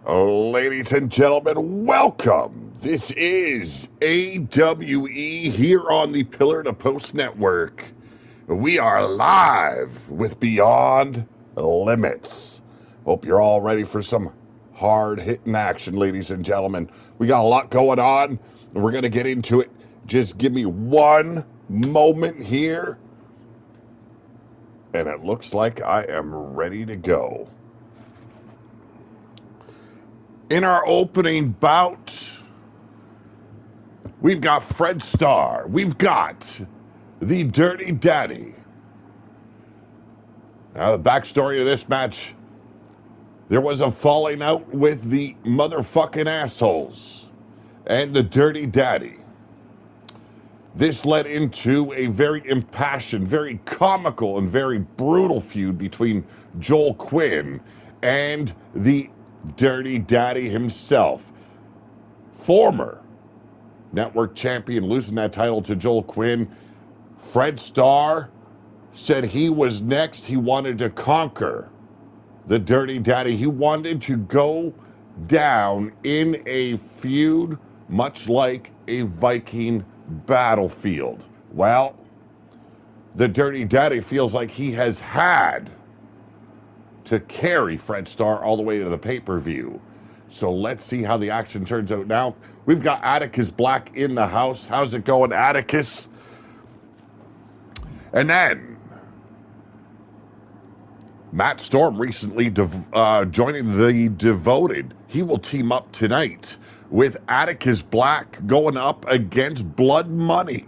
Ladies and gentlemen, welcome. This is AWE here on the Pillar to Post Network. We are live with Beyond Limits. Hope you're all ready for some hard-hitting action, ladies and gentlemen. We got a lot going on, and we're going to get into it. Just give me one moment here, and it looks like I am ready to go. In our opening bout, we've got Fred Starr. We've got the Dirty Daddy. Now, the backstory of this match, there was a falling out with the motherfucking assholes and the Dirty Daddy. This led into a very impassioned, very comical, and very brutal feud between Joel Quinn and the Dirty Daddy himself. Former network champion losing that title to Joel Quinn. Fred Starr said he was next. He wanted to conquer the Dirty Daddy. He wanted to go down in a feud much like a Viking battlefield. Well, the Dirty Daddy feels like he has had to carry Fred Starr all the way to the pay-per-view. So let's see how the action turns out now. We've got Atticus Black in the house. How's it going, Atticus? And then Matt Storm recently joining the Devoted. He will team up tonight with Atticus Black going up against Blood Money.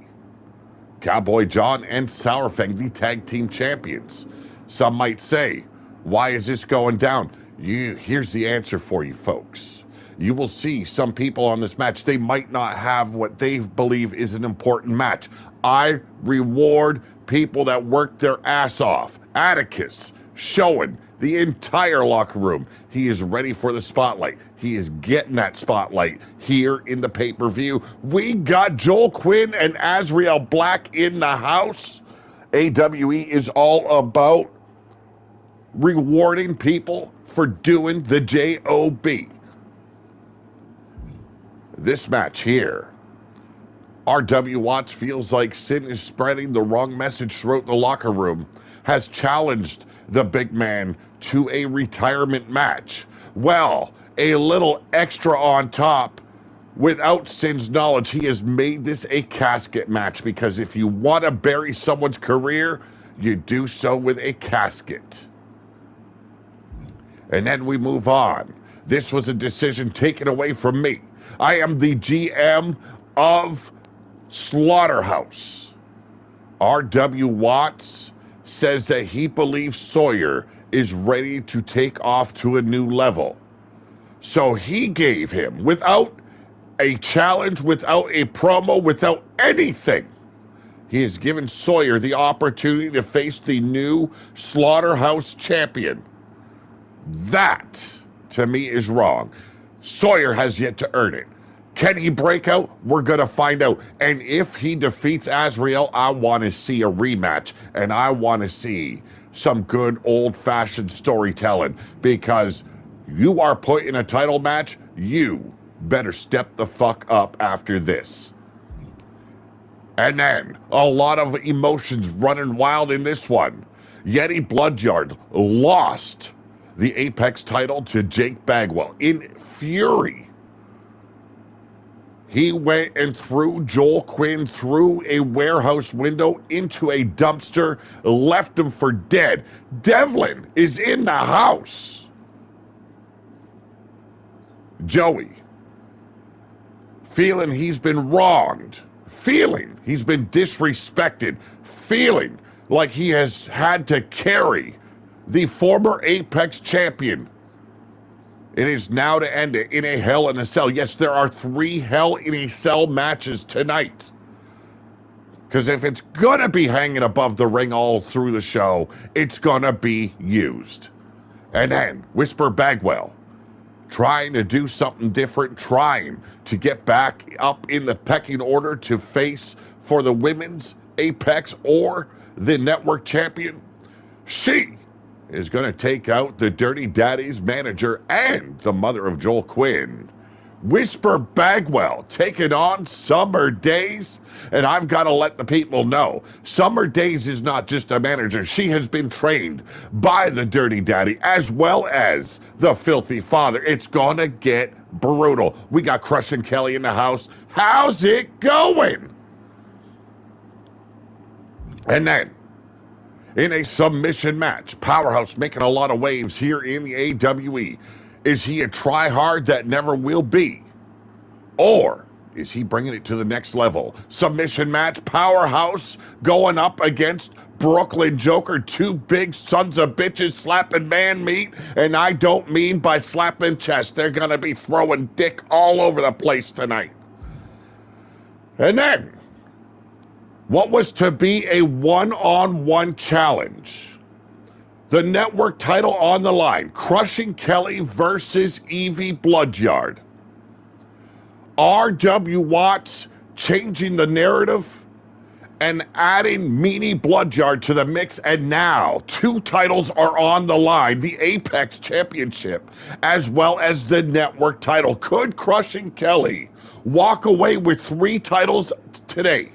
Cowboy John and Sourfang, the tag team champions. Some might say, why is this going down? Here's the answer for you folks. You will see some people on this match, they might not have what they believe is an important match. I reward people that work their ass off. Atticus showing the entire locker room he is ready for the spotlight. He is getting that spotlight here in the pay-per-view. We got Joel Quinn and Azrael Black in the house. AWE is all about rewarding people for doing the J.O.B. This match here, R.W. Watts feels like Sin is spreading the wrong message throughout the locker room, has challenged the big man to a retirement match. Well, a little extra on top, without Sin's knowledge, he has made this a casket match, because if you want to bury someone's career, you do so with a casket. And then we move on. This was a decision taken away from me. I am the GM of Slaughterhouse. R.W. Watts says that he believes Sawyer is ready to take off to a new level. So he gave him, without a challenge, without a promo, without anything, he has given Sawyer the opportunity to face the new Slaughterhouse champion. That, to me, is wrong. Sawyer has yet to earn it. Can he break out? We're going to find out. And if he defeats Azrael, I want to see a rematch. And I want to see some good old-fashioned storytelling. Because you are put in a title match, you better step the fuck up after this. And then, a lot of emotions running wild in this one. Yeti Bloodyard lost the Apex title to Jake Bagwell in fury. He went and threw Joel Quinn through a warehouse window into a dumpster, left him for dead. Devlin is in the house. Joey, feeling he's been wronged, feeling he's been disrespected, feeling like he has had to carry the former Apex champion. It is now to end it in a Hell in a Cell. Yes, there are 3 Hell in a Cell matches tonight. Because if it's going to be hanging above the ring all through the show, it's going to be used. And then Whisper Bagwell, trying to do something different, trying to get back up in the pecking order to face for the women's Apex or the network champion. She is going to take out the Dirty Daddy's manager and the mother of Joel Quinn. Whisper Bagwell taking on Summer Days. And I've got to let the people know, Summer Days is not just a manager. She has been trained by the Dirty Daddy as well as the Filthy Father. It's going to get brutal. We got Crushing Kelly in the house. How's it going? And then, in a submission match, Powerhouse making a lot of waves here in the AWE. Is he a try-hard that never will be? Or is he bringing it to the next level? Submission match, Powerhouse going up against Brooklyn Joker. Two big sons of bitches slapping man meat. And I don't mean by slapping chest. They're going to be throwing dick all over the place tonight. And then, what was to be a one-on-one challenge? The network title on the line. Crushing Kelly versus Evie Bloodyard. R.W. Watts changing the narrative and adding Meanie Bloodyard to the mix. And now 2 titles are on the line. The Apex Championship as well as the network title. Could Crushing Kelly walk away with 3 titles today?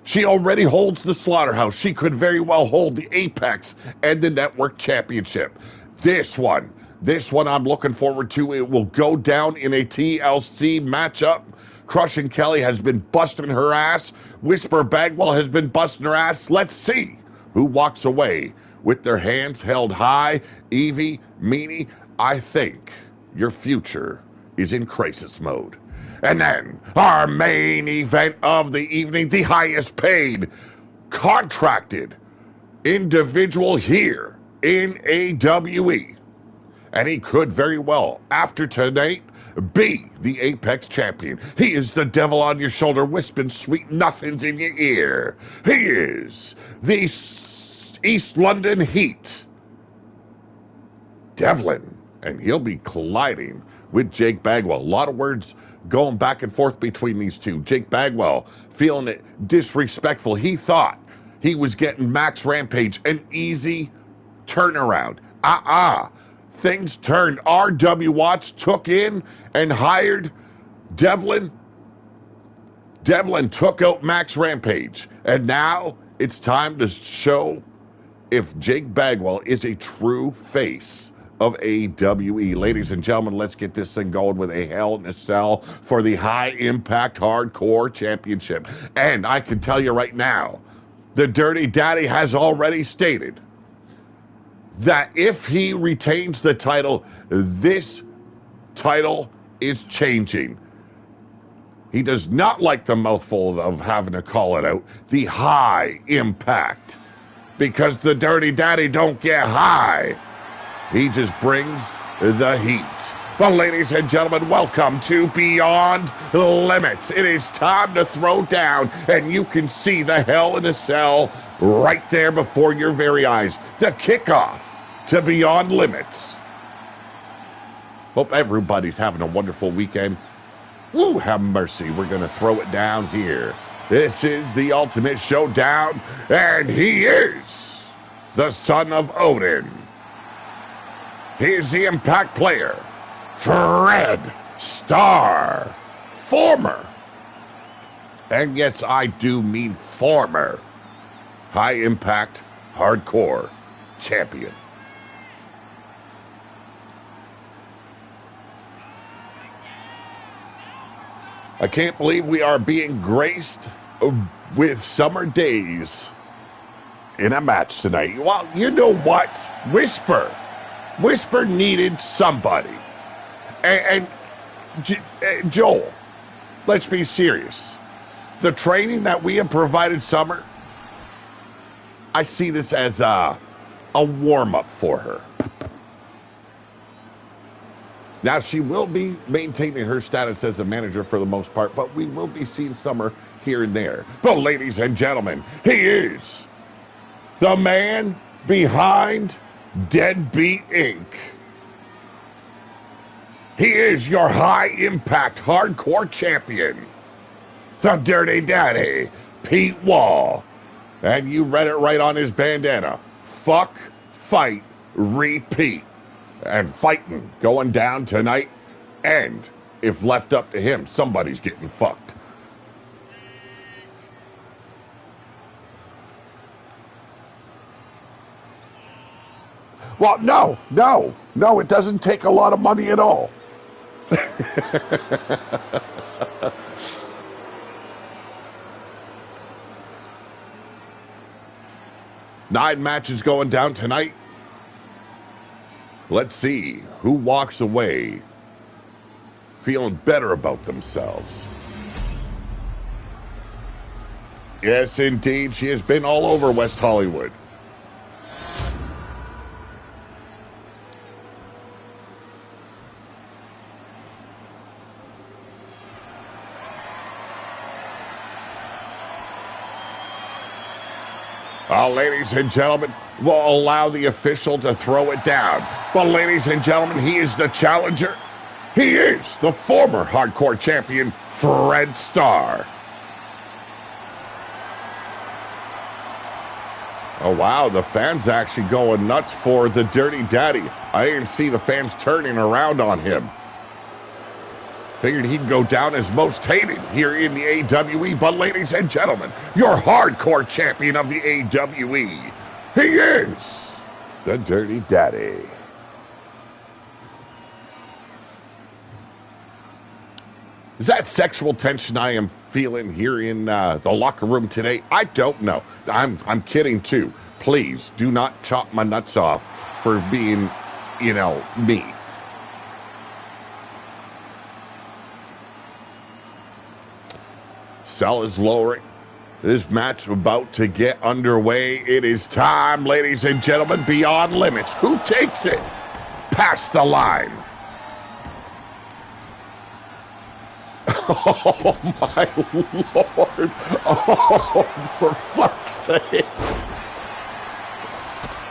She already holds the Slaughterhouse. She could very well hold the Apex and the Network Championship. This one I'm looking forward to. It will go down in a TLC matchup. Crushing Kelly has been busting her ass. Whisper Bagwell has been busting her ass. Let's see who walks away with their hands held high. Evie, Meanie, I think your future is in crisis mode. And then, our main event of the evening, the highest paid contracted individual here in AWE. And he could very well, after tonight, be the Apex Champion. He is the devil on your shoulder, whispering sweet nothings in your ear. He is the East London Heat, Devlin, and he'll be colliding with Jake Bagwell. A lot of words going back and forth between these two. Jake Bagwell feeling it disrespectful. He thought he was getting Max Rampage an easy turnaround. Things turned. R.W. Watts took in and hired Devlin. Devlin took out Max Rampage. And now it's time to show if Jake Bagwell is a true face of AWE. Ladies and gentlemen, let's get this thing going with a Hell in a Cell for the High Impact Hardcore Championship. And I can tell you right now, the Dirty Daddy has already stated that if he retains the title, this title is changing. He does not like the mouthful of having to call it out, the High Impact, because the Dirty Daddy don't get high. He just brings the heat. Well, ladies and gentlemen, welcome to Beyond Limits. It is time to throw down, and you can see the Hell in a Cell right there before your very eyes. The kickoff to Beyond Limits. Hope everybody's having a wonderful weekend. Ooh, have mercy. We're going to throw it down here. This is the Ultimate Showdown, and he is the son of Odin. He's the Impact player, Fred Starr, former, and yes, I do mean former, High Impact Hardcore Champion. I can't believe we are being graced with Summer Days in a match tonight. Well, you know what? Whisper needed somebody. And Joel, let's be serious. The training that we have provided Summer, I see this as a warm-up for her. Now, she will be maintaining her status as a manager for the most part, but we will be seeing Summer here and there. But ladies and gentlemen, he is the man behind Deadbeat Inc. He is your High Impact Hardcore Champion, the Dirty Daddy, Pete Wall. And you read it right on his bandana. Fuck, fight, repeat. And fighting going down tonight. And if left up to him, somebody's getting fucked. Well, no, it doesn't take a lot of money at all. 9 matches going down tonight. Let's see who walks away feeling better about themselves. Yes, indeed, she has been all over West Hollywood. Ladies and gentlemen, we'll allow the official to throw it down. But ladies and gentlemen, he is the challenger. He is the former hardcore champion, Fred Starr. Oh, wow, the fans actually going nuts for the Dirty Daddy. I didn't see the fans turning around on him. Figured he'd go down as most hated here in the AWE, but ladies and gentlemen, your hardcore champion of the AWE, he is the Dirty Daddy. Is that sexual tension I am feeling here in the locker room today? I don't know. I'm kidding too. Please do not chop my nuts off for being, me. Cell is lowering. This match about to get underway. It is time, ladies and gentlemen, beyond limits. Who takes it past the line? Oh, my Lord. Oh, for fuck's sake.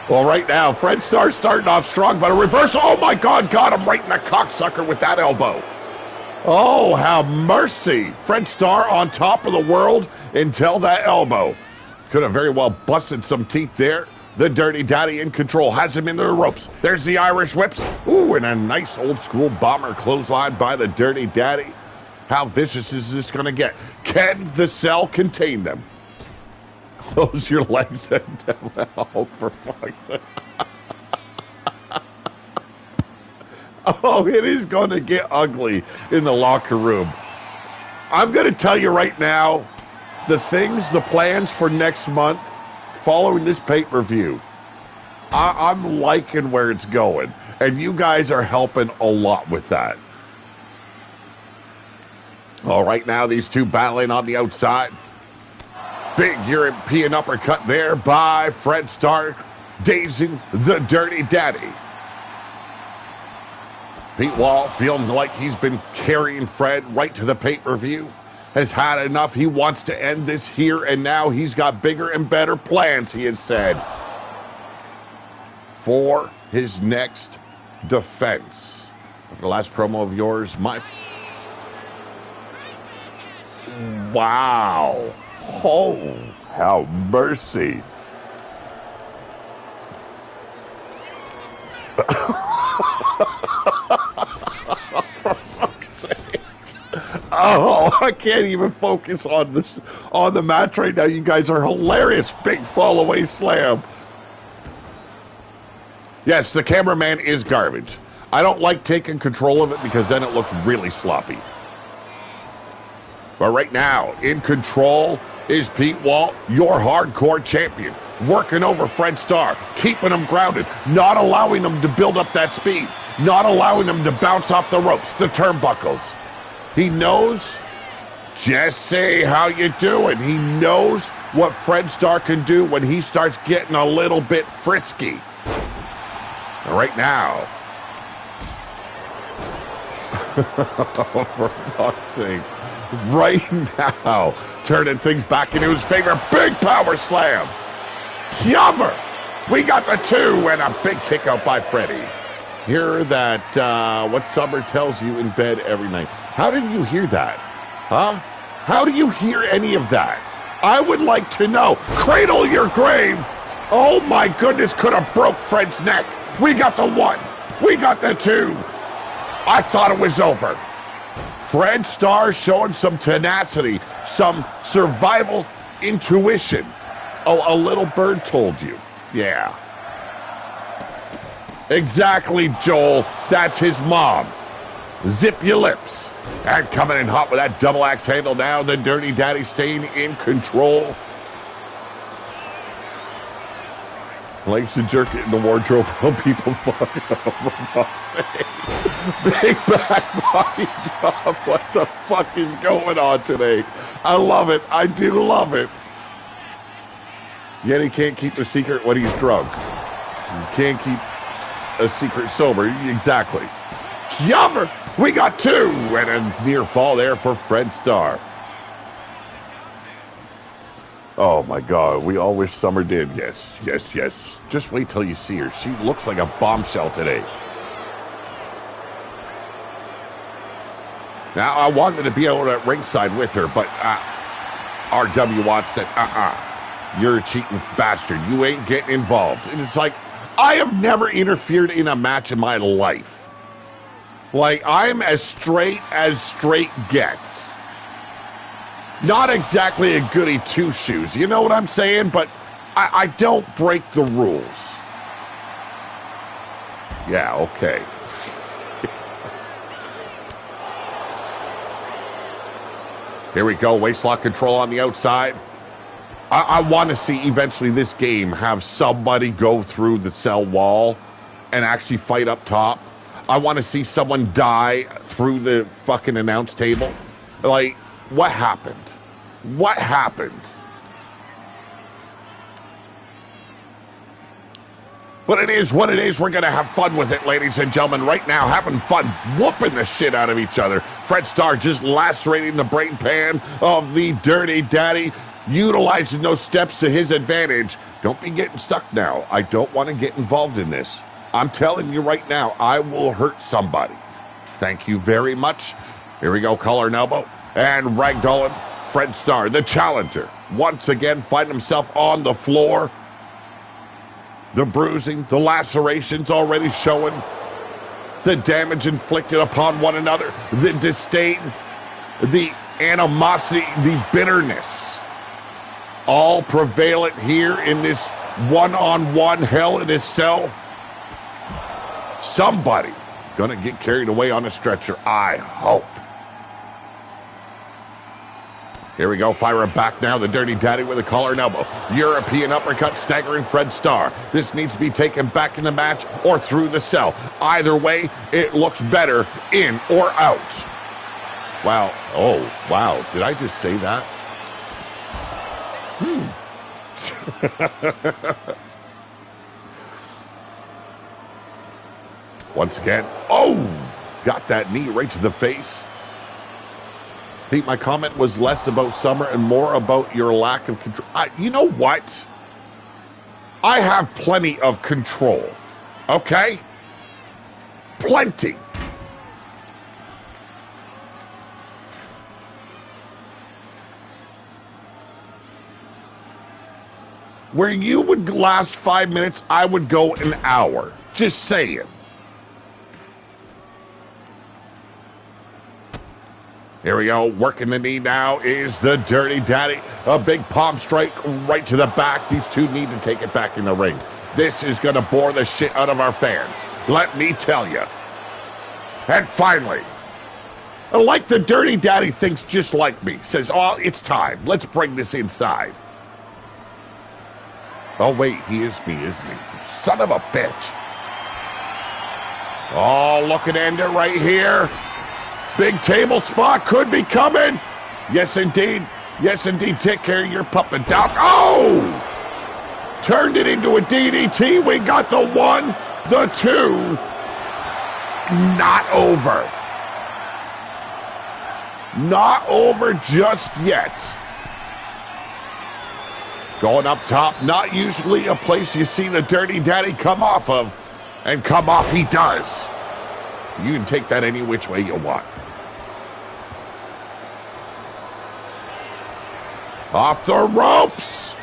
Well, right now, Fred Starr starting off strong, but a reversal. Oh, my God, got him right in the cocksucker with that elbow. Oh, have mercy. Fred Starr on top of the world until that elbow. Could have very well busted some teeth there. The Dirty Daddy in control. Has him into the ropes. There's the Irish whips. Ooh, and a nice old school bomber clothesline by the Dirty Daddy. How vicious is this going to get? Can the Cell contain them? Close your legs and oh, for fuck's sake. Oh, it is going to get ugly in the locker room. I'm going to tell you right now, the plans for next month, following this pay-per-view, I'm liking where it's going. And you guys are helping a lot with that. All right, now these two battling on the outside. Big European uppercut there by Fred Starr, dazing the Dirty Daddy. Pete Wall, feeling like he's been carrying Fred right to the pay-per-view, has had enough. He wants to end this here and now. He's got bigger and better plans, he has said, for his next defense. The last promo of yours, wow. Oh, how mercy. For fuck's sake. Oh, I can't even focus on the match right now. You guys are hilarious. Big fall away slam. Yes, the cameraman is garbage. I don't like taking control of it because then it looks really sloppy. But right now, in control is Pete Wall, your hardcore champion, working over Fred Starr, keeping him grounded, not allowing him to build up that speed, not allowing him to bounce off the ropes, the turnbuckles. He knows, Jesse, how you doing? He knows what Fred Starr can do when he starts getting a little bit frisky. And right now, for fuck's sake, right now, turning things back into his favor. Big power slam. Yummer. We got the 2 and a big kick out by Freddie. Hear that, what Summer tells you in bed every night. How did you hear that? Huh? How do you hear any of that? I would like to know. Cradle your grave. Oh my goodness, could have broke Fred's neck. We got the 1. We got the 2. I thought it was over. Fred Starr showing some tenacity, some survival intuition. Oh, a little bird told you. Yeah. Exactly, Joel. That's his mom. Zip your lips. And coming in hot with that double axe handle now, the Dirty Daddy staying in control. Likes to jerk it in the wardrobe while people fuck. Big back body drop. What the fuck is going on today? I love it. I do love it. Yet he can't keep a secret when he's drunk. He can't keep a secret sober. Exactly. Yummer! We got 2! And a near fall there for Fred Starr. Oh my God, we all wish Summer did. Yes, yes, yes. Just wait till you see her. She looks like a bombshell today. Now, I wanted to be out at ringside with her, but R.W. Watts said, you're a cheating bastard. You ain't getting involved. And it's like, I have never interfered in a match in my life. Like, I'm as straight gets. Not exactly a goody two-shoes, you know what I'm saying? But I don't break the rules. Yeah, okay. Here we go, waistlock control on the outside. I want to see eventually this game have somebody go through the cell wall and actually fight up top. I want to see someone die through the fucking announce table. Like, what happened? What happened? But it is what it is. We're going to have fun with it, ladies and gentlemen. Right now, having fun, whooping the shit out of each other. Fred Starr just lacerating the brain pan of the Dirty Daddy, utilizing those steps to his advantage. Don't be getting stuck now. I don't want to get involved in this. I'm telling you right now, I will hurt somebody. Thank you very much. Here we go, collar and elbow. And ragdolling Fred Starr, the challenger, once again find himself on the floor. The bruising, the lacerations already showing. The damage inflicted upon one another. The disdain, the animosity, the bitterness. All prevalent here in this one-on-one hell in his cell. Somebody gonna get carried away on a stretcher, I hope. Here we go, firing back now, the Dirty Daddy with a collar and elbow. European uppercut staggering Fred Starr. This needs to be taken back in the match or through the cell. Either way, it looks better in or out. Wow, oh, wow, did I just say that? Once again, oh, got that knee right to the face. Pete, my comment was less about Summer and more about your lack of control. You know what? I have plenty of control, okay? Plenty. Where you would last 5 minutes, I would go an hour. Just saying. Here we go, working the knee now is the Dirty Daddy. A big palm strike right to the back. These two need to take it back in the ring. This is going to bore the shit out of our fans. Let me tell you. And finally, like the Dirty Daddy thinks just like me. Says, oh, it's time. Let's bring this inside. Oh, wait, he is me, isn't he? Son of a bitch. Oh, look at Ender right here. Big table spot could be coming. Yes, indeed. Yes, indeed. Take care of your puppet, Doc. Oh! Turned it into a DDT. We got the 1, the 2. Not over. Not over just yet. Going up top, not usually a place you see the Dirty Daddy come off of. And come off he does. You can take that any which way you want. Off the ropes.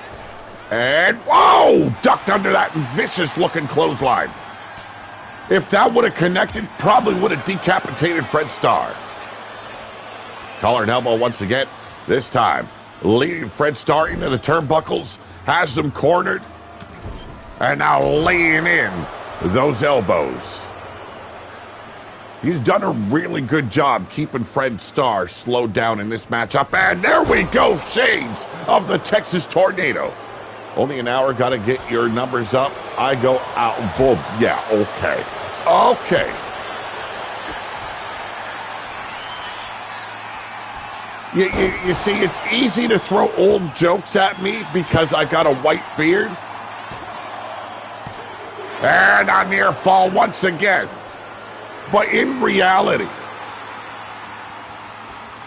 And, whoa, ducked under that vicious-looking clothesline. If that would have connected, probably would have decapitated Fred Starr. Collar and elbow once again. This time, leading Fred Starr into the turnbuckles, has them cornered, and now laying in those elbows. He's done a really good job keeping Fred Starr slowed down in this matchup. And there we go, shades of the Texas Tornado. Only an hour, got to get your numbers up. I go out, boom. Yeah, okay. Okay. You see, it's easy to throw old jokes at me because I got a white beard. And a near fall once again. But in reality,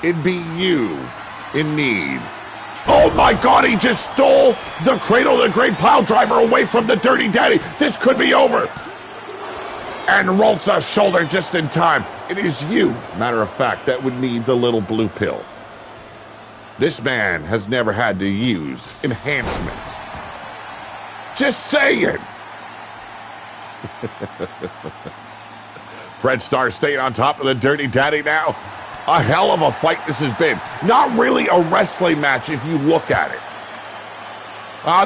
it'd be you in need. Oh my God, he just stole the Cradle of the Great Pile Driver away from the Dirty Daddy. This could be over. And rolls the shoulder just in time. It is you, matter of fact, that would need the little blue pill. This man has never had to use enhancements. Just saying. Fred Starr staying on top of the Dirty Daddy now. A hell of a fight this has been. Not really a wrestling match if you look at it.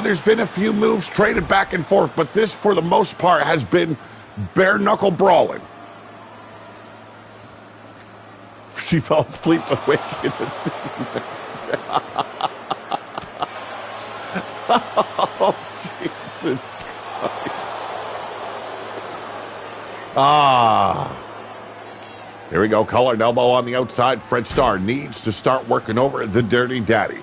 There's been a few moves traded back and forth, but this, for the most part, has been bare-knuckle brawling. She fell asleep awake in the studio. Oh, Jesus Christ. Here we go. Collar and elbow on the outside. Fred Starr needs to start working over the Dirty Daddy.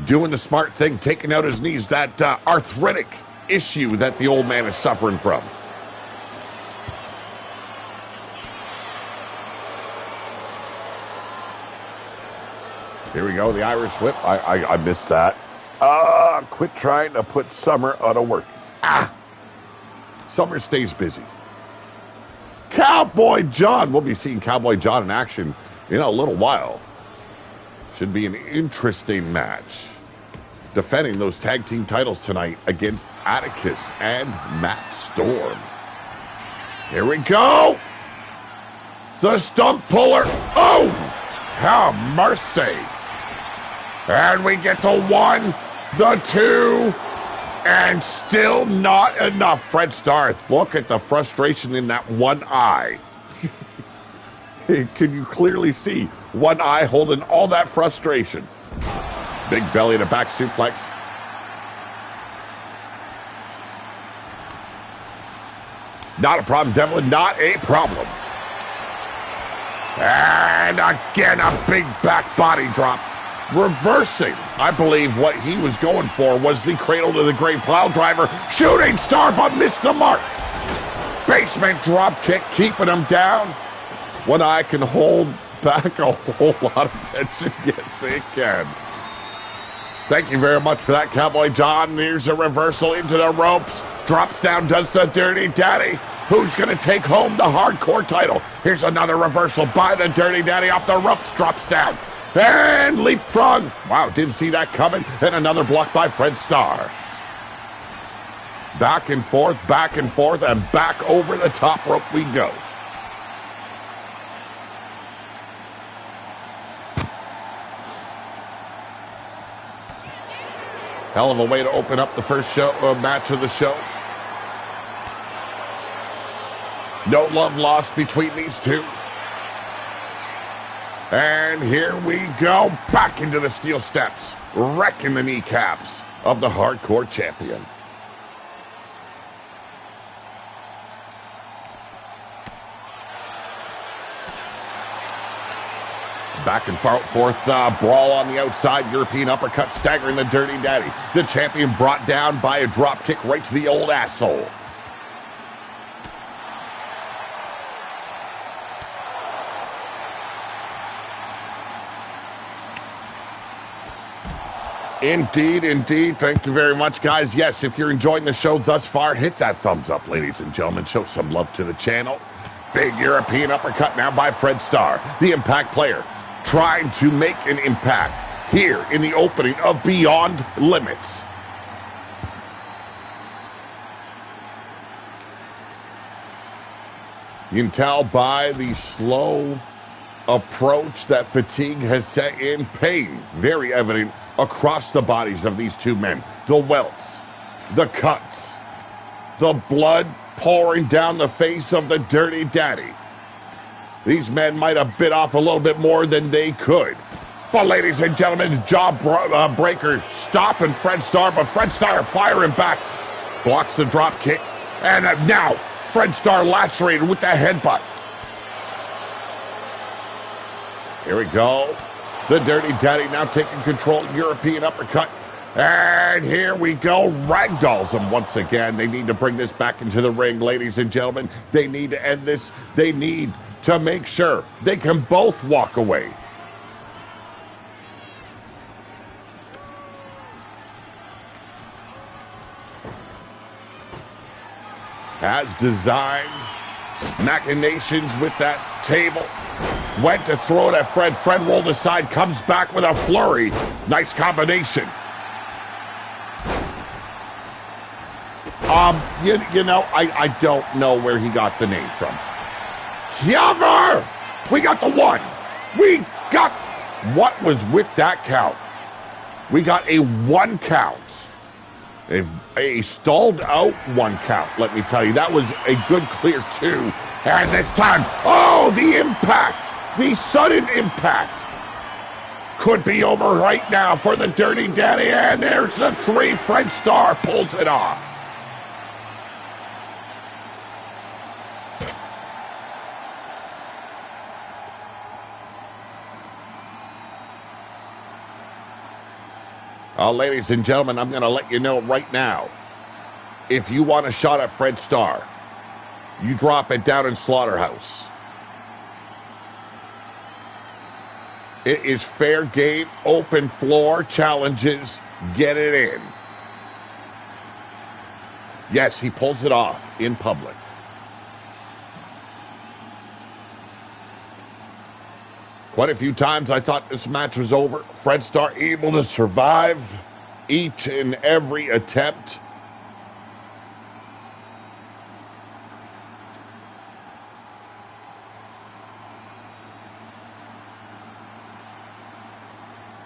Doing the smart thing, taking out his knees. That arthritic issue that the old man is suffering from. Here we go. The Irish whip. I missed that. Quit trying to put Summer out of work. Summer stays busy. Cowboy John. We'll be seeing Cowboy John in action in a little while. Should be an interesting match. Defending those tag team titles tonight against Atticus and Matt Storm. Here we go. The stump puller. Oh, have mercy. And we get to 1, the 2, and still not enough. Fred Starr, look at the frustration in that one eye. Can you clearly see one eye holding all that frustration? Big belly to back suplex. Not a problem, Devlin, not a problem. And again, a big back body drop. Reversing, I believe what he was going for was the Cradle to the Great Pile Driver. Shooting star, but missed the mark. Basement drop kick, keeping him down. One eye can hold back a whole lot of tension. Yes, it can. Thank you very much for that, Cowboy John. Here's a reversal into the ropes. Drops down, does the Dirty Daddy. Who's going to take home the hardcore title? Here's another reversal by the Dirty Daddy off the ropes. Drops down. And leapfrog. Wow, didn't see that coming. And another block by Fred Starr. Back and forth, and back over the top rope we go. Hell of a way to open up the first match of the show. No love lost between these two. And here we go, back into the steel steps, wrecking the kneecaps of the hardcore champion. Back and forth brawl on the outside, European uppercut staggering the Dirty Daddy. The champion brought down by a drop kick right to the old asshole. Indeed, indeed. Thank you very much, guys. Yes, if you're enjoying the show thus far, hit that thumbs up, ladies and gentlemen. Show some love to the channel. Big European uppercut now by Fred Starr, the Impact player, trying to make an impact here in the opening of Beyond Limits. You can tell by the slow approach that fatigue has set in. Pain very evident across the bodies of these two men. The welts, the cuts, the blood pouring down the face of the Dirty Daddy. These men might have bit off a little bit more than they could. But ladies and gentlemen, breaker stopping Fred Starr, but Fred Starr firing back. Blocks the drop kick. And now Fred Starr lacerated with that headbutt. Here we go. The Dirty Daddy now taking control. European uppercut. And here we go. Ragdolls him once again. They need to bring this back into the ring, ladies and gentlemen. They need to end this. They need to make sure they can both walk away. Has designs, machinations with that table. Went to throw it at Fred. Fred rolled aside, comes back with a flurry. Nice combination. I don't know where he got the name from. Cover! We got the one. We got... What was with that count? We got a 1 count. A stalled out 1 count, let me tell you. That was a good clear 2. And this time, oh, the impact. The sudden impact. Could be over right now for the Dirty Daddy. And there's the 3. Fred Starr pulls it off. Ladies and gentlemen, I'm going to let you know right now. If you want a shot at Fred Starr, you drop it down in Slaughterhouse. It is fair game, open floor, challenges, get it in. Yes, he pulls it off in public. Quite a few times I thought this match was over. Fred Starr able to survive each and every attempt.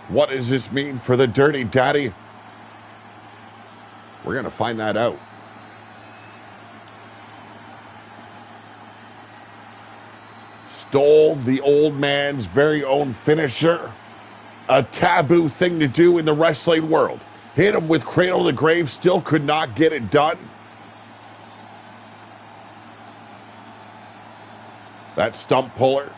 What does this mean for the Dirty Daddy? We're going to find that out. Stole the old man's very own finisher. A taboo thing to do in the wrestling world. Hit him with Cradle to the Grave, still could not get it done. That stump puller.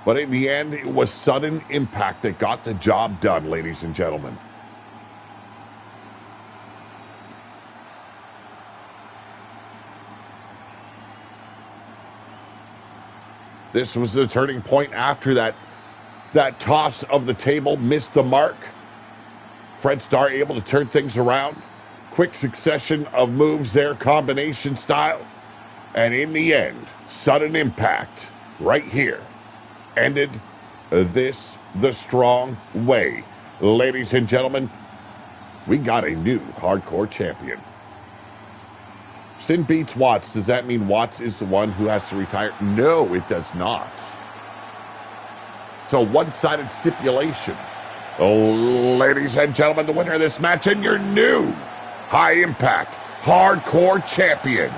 But in the end, it was sudden impact that got the job done, ladies and gentlemen. This was the turning point after that toss of the table missed the mark. Fred Starr able to turn things around. Quick succession of moves there, combination style. And in the end, sudden impact right here ended this the strong way. Ladies and gentlemen, we got a new hardcore champion. Sin beats Watts. Does that mean Watts is the one who has to retire? No, it does not. It's a one-sided stipulation. Oh, ladies and gentlemen, the winner of this match and your new high-impact hardcore champion,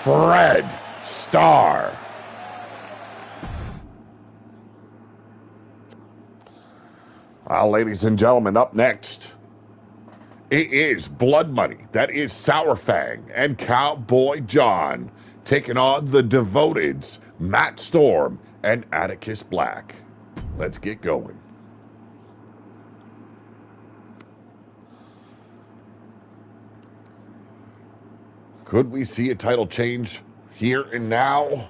Fred Starr. Well, ladies and gentlemen, up next, it is Blood Money. That is Sour Fang and Cowboy John taking on the Devoteds, Matt Storm and Atticus Black. Let's get going. Could we see a title change here and now?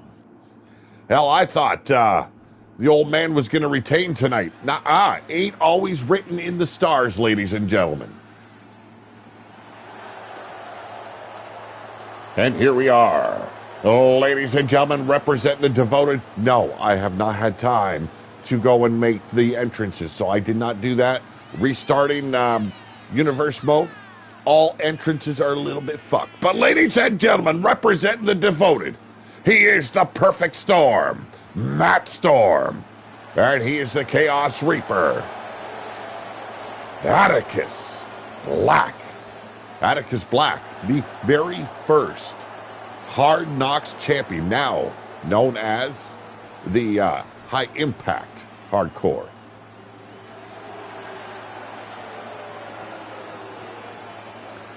Hell, I thought the old man was going to retain tonight. Nah, ain't always written in the stars, ladies and gentlemen. And here we are. Ladies and gentlemen, representing the Devoted. No, I have not had time to go and make the entrances, so I did not do that. Restarting universe mode. All entrances are a little bit fucked. But ladies and gentlemen, representing the Devoted, He is the perfect storm, Matt Storm. And he is the Chaos Reaper, Atticus Black. Atticus Black, the very first Hard Knocks champion, now known as the High Impact Hardcore.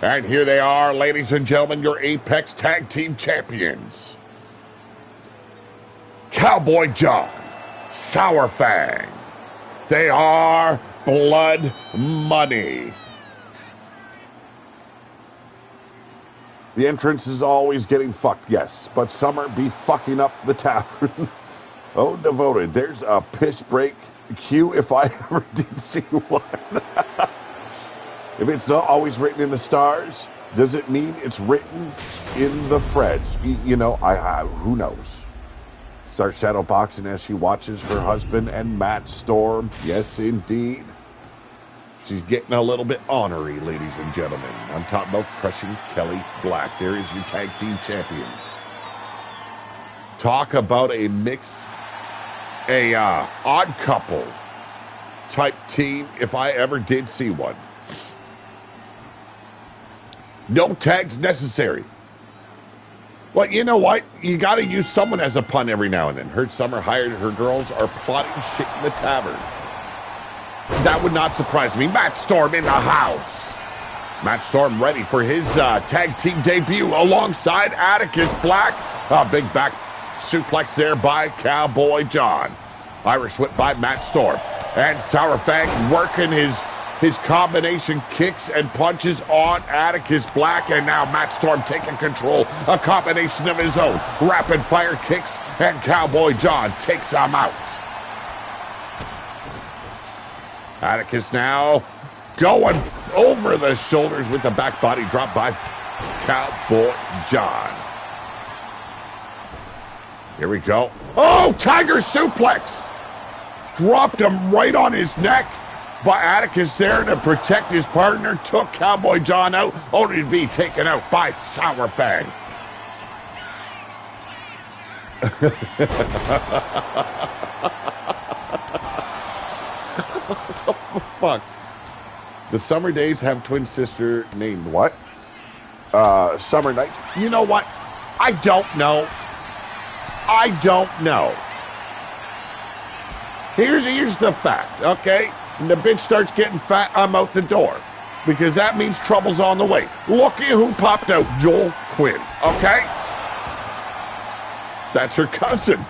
And here they are, ladies and gentlemen, your Apex Tag Team Champions. Cowboy John, Sour Fang. They are Blood Money. The entrance is always getting fucked, yes, but Summer be fucking up the tavern. Oh, devoted. There's a piss break cue if I ever did see one. If it's not always written in the stars, does it mean it's written in the Freds? You know, who knows? Starts shadow boxing as she watches her husband and Matt Storm. Yes, indeed. She's getting a little bit ornery, ladies and gentlemen. I'm talking about crushing Kelly Black. There is your tag team champions. Talk about a mix, odd couple type team if I ever did see one. No tags necessary. Well, you know what? You got to use someone as a pun every now and then. Heard Summer hired her girls are plotting shit in the tavern. That would not surprise me. Matt Storm in the house. Matt Storm ready for his tag team debut alongside Atticus Black. A big back suplex there by Cowboy John. Irish whip by Matt Storm. And Sour Fang working his combination kicks and punches on Atticus Black. And now Matt Storm taking control. A combination of his own. Rapid fire kicks. And Cowboy John takes him out. Atticus now going over the shoulders with the back body drop by Cowboy John. Here we go. Oh, Tiger suplex. Dropped him right on his neck. But Atticus there to protect his partner. Took Cowboy John out. Only to be taken out by Sour Fang. Fuck. The Summer Days have twin sister named what? Summer Night. You know what? I don't know. I don't know. Here's the fact, okay? When the bitch starts getting fat, I'm out the door. Because that means trouble's on the way. Look at who popped out. Joel Quinn, okay? That's her cousin.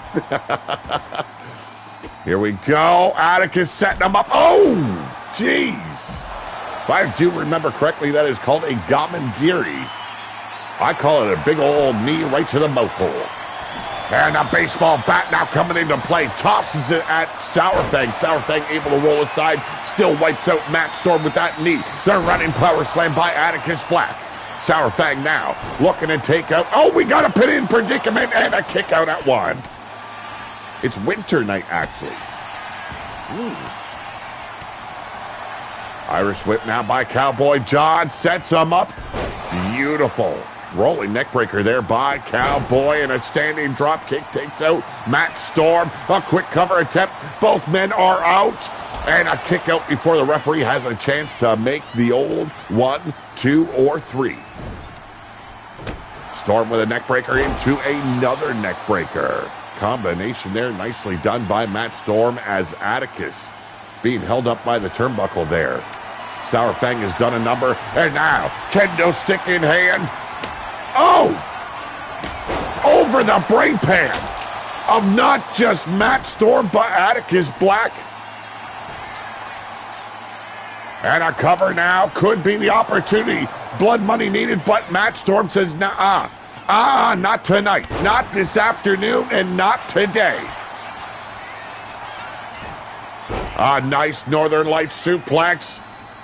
Here we go. Atticus setting him up. Oh, jeez. If I do remember correctly, that is called a Gamengiri. I call it a big old knee right to the mouth hole. And a baseball bat now coming into play. Tosses it at Sour Fang. Sour Fang able to roll aside. Still wipes out Matt Storm with that knee. The running power slam by Atticus Black. Sour Fang now looking to take out. Oh, we got a pin in predicament and a kick out at one. It's winter night, actually. Irish whip now by Cowboy John. Sets him up. Beautiful. Rolling neckbreaker there by Cowboy, and a standing drop kick takes out Matt Storm. A quick cover attempt. Both men are out. And a kick out before the referee has a chance to make the old 1, 2, or 3. Storm with a neckbreaker into another neckbreaker. Combination there nicely done by Matt Storm as Atticus being held up by the turnbuckle there. Sour Fang has done a number, and now kendo stick in hand. Oh! Over the brain pan of not just Matt Storm, but Atticus Black. And a cover now could be the opportunity. Blood money needed, but Matt Storm says, nah, not tonight, not this afternoon, and not today. A nice Northern Lights suplex.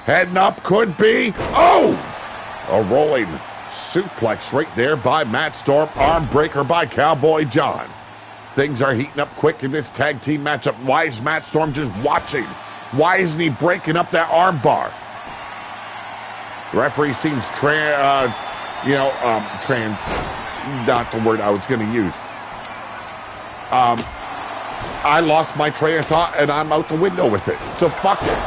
Heading up could be, oh! A rolling suplex right there by Matt Storm. Arm breaker by Cowboy John. Things are heating up quick in this tag team matchup. Why is Matt Storm just watching? Why isn't he breaking up that arm bar? The referee seems not the word I was going to use. I lost my train of thought and I'm out the window with it. So fuck it.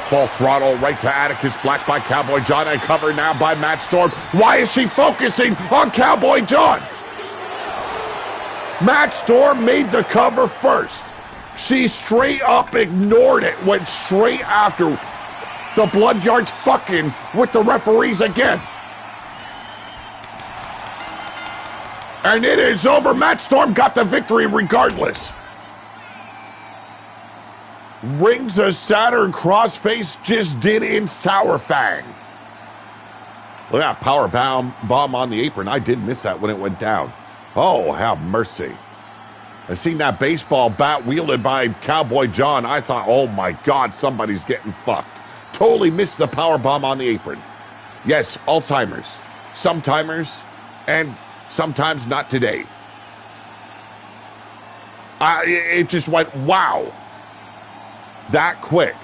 Full throttle right to Atticus Black by Cowboy John and covered now by Matt Storm. Why is she focusing on Cowboy John? Matt Storm made the cover first. She straight up ignored it, went straight after the Bloodyards fucking with the referees again. And it is over. Matt Storm got the victory regardless. Rings of Saturn crossface just did in Sour Fang. Look at that power bomb on the apron. I did miss that when it went down. Oh, have mercy. I seen that baseball bat wielded by Cowboy John. I thought, oh my God, somebody's getting fucked. Totally missed the power bomb on the apron. Yes, Alzheimer's. Sometimers, and sometimes not today. It just went, wow. That quick.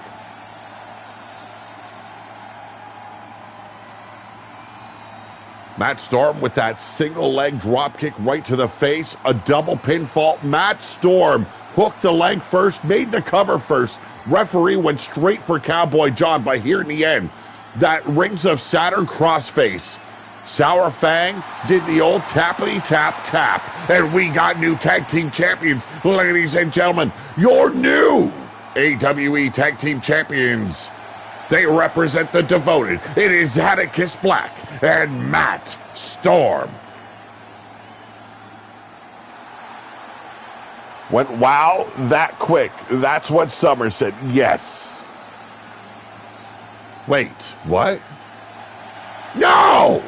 Matt Storm with that single leg drop kick right to the face. A double pinfall. Matt Storm hooked the leg first, made the cover first. Referee went straight for Cowboy John, but here in the end, that Rings of Saturn crossface. Sour Fang did the old tappity tap tap. And we got new tag team champions. Ladies and gentlemen, your new AWE tag team champions. They represent the Devoted. It is Atticus Black and Matt Storm. Went wow that quick. That's what Summer said. Yes. Wait, what? No!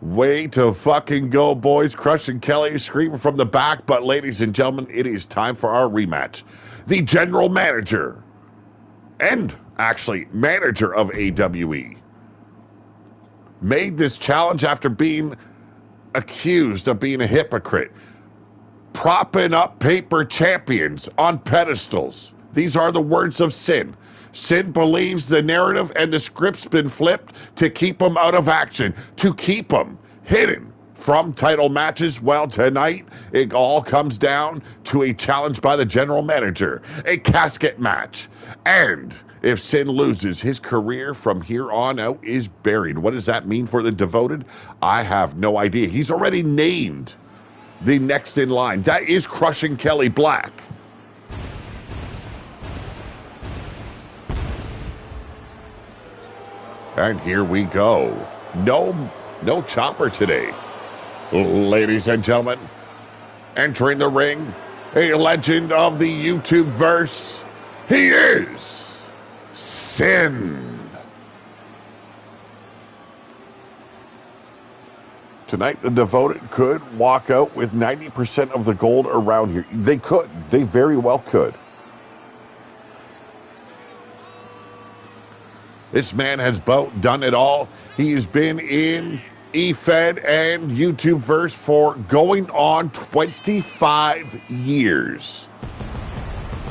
Way to fucking go, boys. Crushing Kelly screaming from the back. But ladies and gentlemen, it is time for our rematch. The general manager and actually manager of AWE made this challenge after being accused of being a hypocrite, propping up paper champions on pedestals. These are the words of Sin. Sin believes the narrative and the script's been flipped to keep him out of action, to keep him hidden from title matches. Well, tonight, it all comes down to a challenge by the general manager, a casket match. And if Sin loses, his career from here on out is buried. What does that mean for the Devoted? I have no idea. He's already named the next in line. That is Crushing Kelly Black. And here we go. No chopper today. Ladies and gentlemen, entering the ring, a legend of the YouTube verse. He is Sin. Tonight, the Devoted could walk out with 90% of the gold around here. They could. They very well could. This man has done it all. He has been in EFED and YouTubeverse for going on 25 years.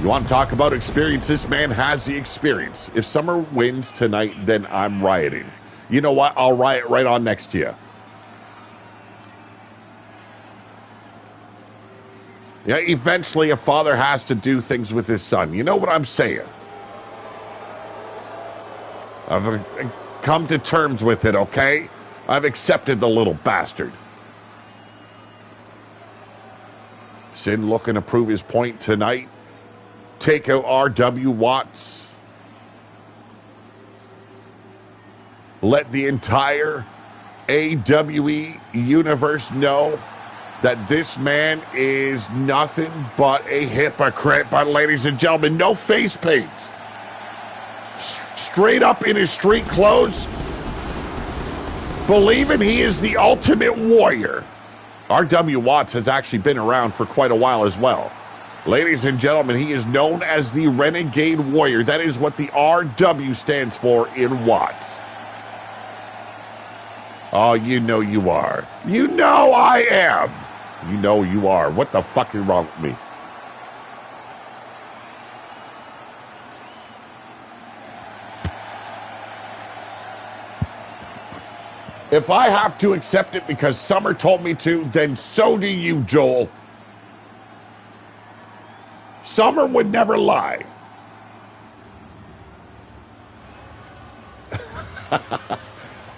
You want to talk about experience? This man has the experience. If Summer wins tonight, then I'm rioting. You know what? I'll riot right on next to you. Yeah, eventually a father has to do things with his son. You know what I'm saying? I've come to terms with it, okay? I've accepted the little bastard. Sin looking to prove his point tonight. Take out R.W. Watts. Let the entire AWE universe know that this man is nothing but a hypocrite. But ladies and gentlemen, no face paint. Straight up in his street clothes, believing he is the ultimate warrior. R.W. Watts has actually been around for quite a while as well. Ladies and gentlemen, he is known as the Renegade Warrior. That is what the R.W. stands for in Watts. Oh, you know you are. You know I am. You know you are. What the fuck is wrong with me? If I have to accept it because Summer told me to, then so do you, Joel. Summer would never lie.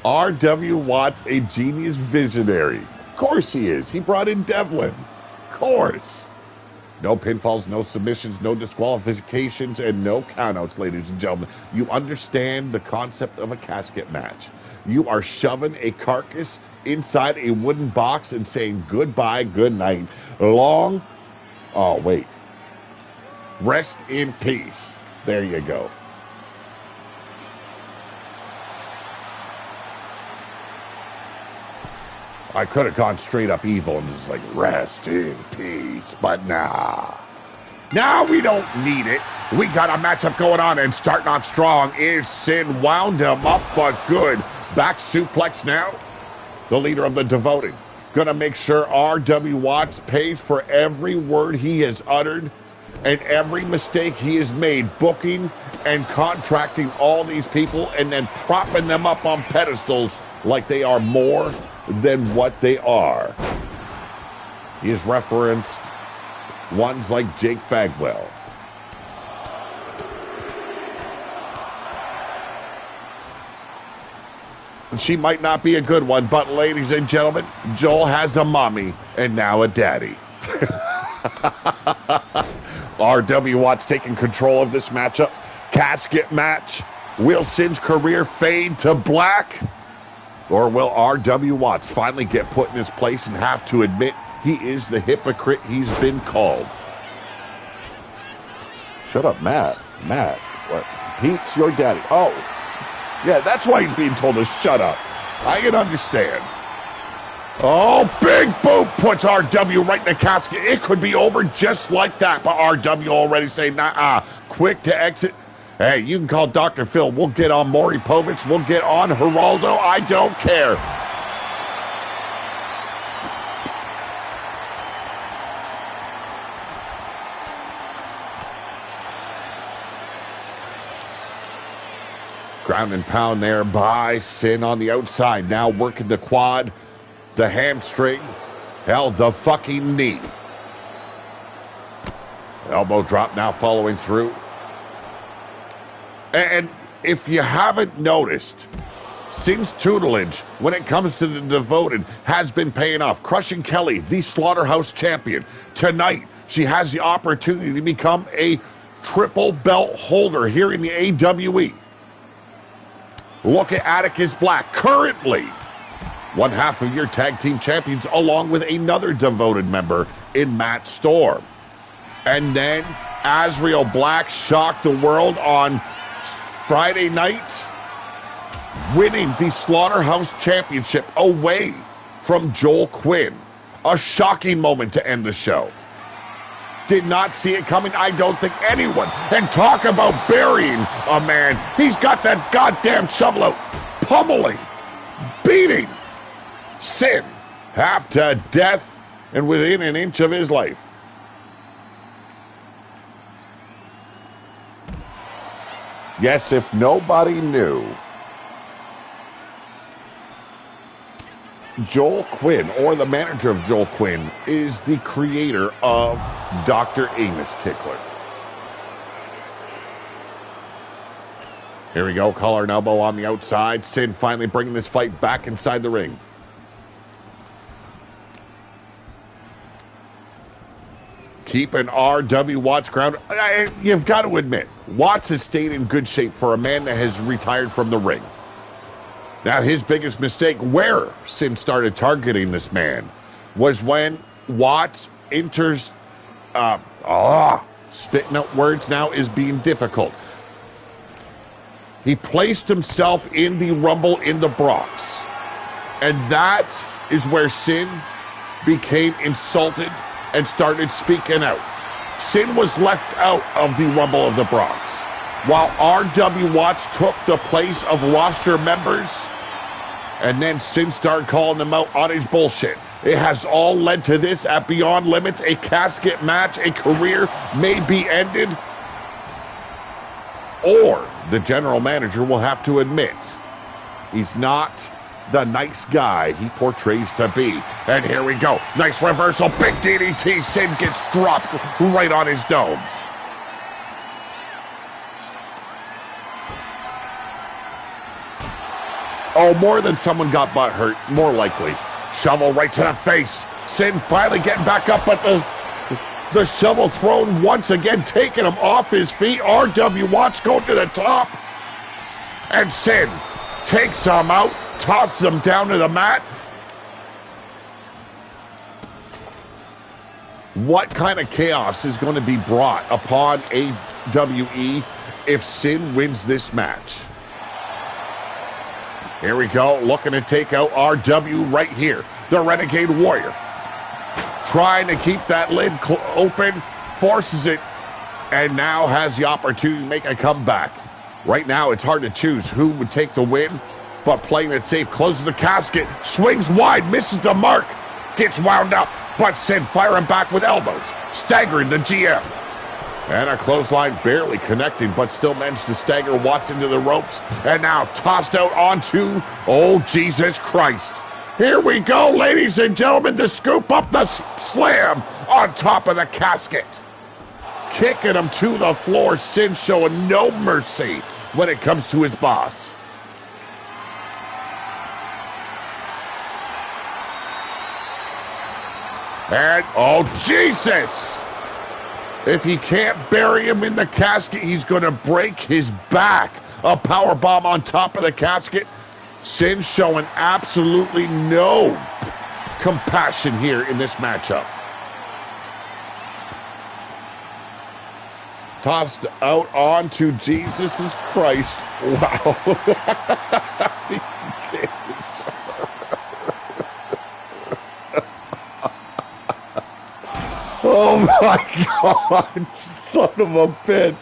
R.W. Watts, a genius visionary. Of course he is. He brought in Devlin. Of course. No pinfalls, no submissions, no disqualifications, and no countouts, ladies and gentlemen. You understand the concept of a casket match. You are shoving a carcass inside a wooden box and saying goodbye, good night. Oh, wait. Rest in peace. There you go. I could have gone straight up evil and just like, rest in peace, but nah. Now we don't need it. We got a matchup going on, and starting off strong is Sin. Wound him up, but good. Back suplex now. The leader of the Devoted. Gonna make sure R.W. Watts pays for every word he has uttered and every mistake he has made, booking and contracting all these people and then propping them up on pedestals like they are more than what they are. He has referenced ones like Jake Bagwell. She might not be a good one, but ladies and gentlemen, Joel has a mommy and now a daddy. R.W. Watts taking control of this matchup. Casket match. Will Sin's career fade to black? Or will R.W. Watts finally get put in his place and have to admit he is the hypocrite he's been called? Shut up, Matt. Matt, what? Pete's your daddy. Oh, yeah, that's why he's being told to shut up. I can understand. Oh, big boot puts R.W. right in the casket. It could be over just like that, but R.W. already saying, nah, quick to exit. Hey, you can call Dr. Phil. We'll get on Maury Povich. We'll get on Geraldo. I don't care. Ground and pound there by Sin on the outside. Now working the quad, the hamstring, hell, the fucking knee. Elbow drop now following through. And if you haven't noticed, Sin's tutelage when it comes to the Devoted has been paying off. Crushing Kelly, the Slaughterhouse champion. Tonight, she has the opportunity to become a triple belt holder here in the AWE. Look at Atticus Black, currently one half of your tag team champions, along with another Devoted member in Matt Storm. And then Azrael Black shocked the world on Friday night, winning the Slaughterhouse Championship away from Joel Quinn. A shocking moment to end the show. Did not see it coming, I don't think anyone. And talk about burying a man. He's got that goddamn shovel out, pummeling, beating Sin half to death and within an inch of his life. Yes, if nobody knew, Joel Quinn, or the manager of Joel Quinn, is the creator of Dr. Amos Tickler. Here we go, collar and elbow on the outside. Sin finally bringing this fight back inside the ring. Keeping R.W. Watts grounded. You've got to admit, Watts has stayed in good shape for a man that has retired from the ring. Now, his biggest mistake, where Sin started targeting this man, was when Watts enters, spitting out words now is being difficult. He placed himself in the Rumble in the Bronx. And that is where Sin became insulted and started speaking out. Sin was left out of the Rumble of the Bronx, while R.W. Watts took the place of roster members, and then Sin started calling him out on his bullshit. It has all led to this at Beyond Limits, a casket match, a career may be ended, or the general manager will have to admit he's not the nice guy he portrays to be. And here we go. Nice reversal. Big DDT. Sin gets dropped right on his dome. Oh, more than someone got butt hurt. More likely. Shovel right to the face. Sin finally getting back up, but the shovel thrown once again, taking him off his feet. RW Watts going to the top. And Sin takes him out, tosses him down to the mat. What kind of chaos is going to be brought upon AWE if Sin wins this match? Here we go, looking to take out RW right here. The Renegade Warrior. Trying to keep that lid open, forces it, and now has the opportunity to make a comeback. Right now, it's hard to choose who would take the win, but playing it safe, closes the casket, swings wide, misses the mark, gets wound up, but Sin firing back with elbows, staggering the GM. And a clothesline barely connecting, but still managed to stagger Watts into the ropes, and now tossed out onto, oh, Jesus Christ. Here we go, ladies and gentlemen, to scoop up the slam on top of the casket. Kicking him to the floor, Sin showing no mercy when it comes to his boss. And, oh, Jesus! If he can't bury him in the casket, he's going to break his back. A powerbomb on top of the casket. Sin showing absolutely no compassion here in this matchup. Tossed out onto Jesus Christ. Wow. Oh my God, son of a bitch.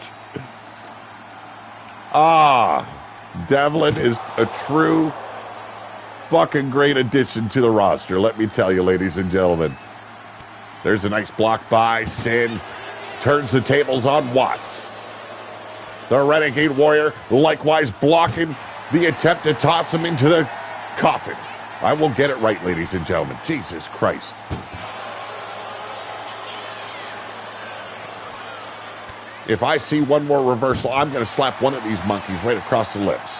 Devlin is a true fucking great addition to the roster, let me tell you, ladies and gentlemen. There's a nice block by Sin. Turns the tables on Watts. The Renegade Warrior likewise blocking the attempt to toss him into the coffin. I will get it right, ladies and gentlemen. Jesus Christ. If I see one more reversal, I'm going to slap one of these monkeys right across the lips.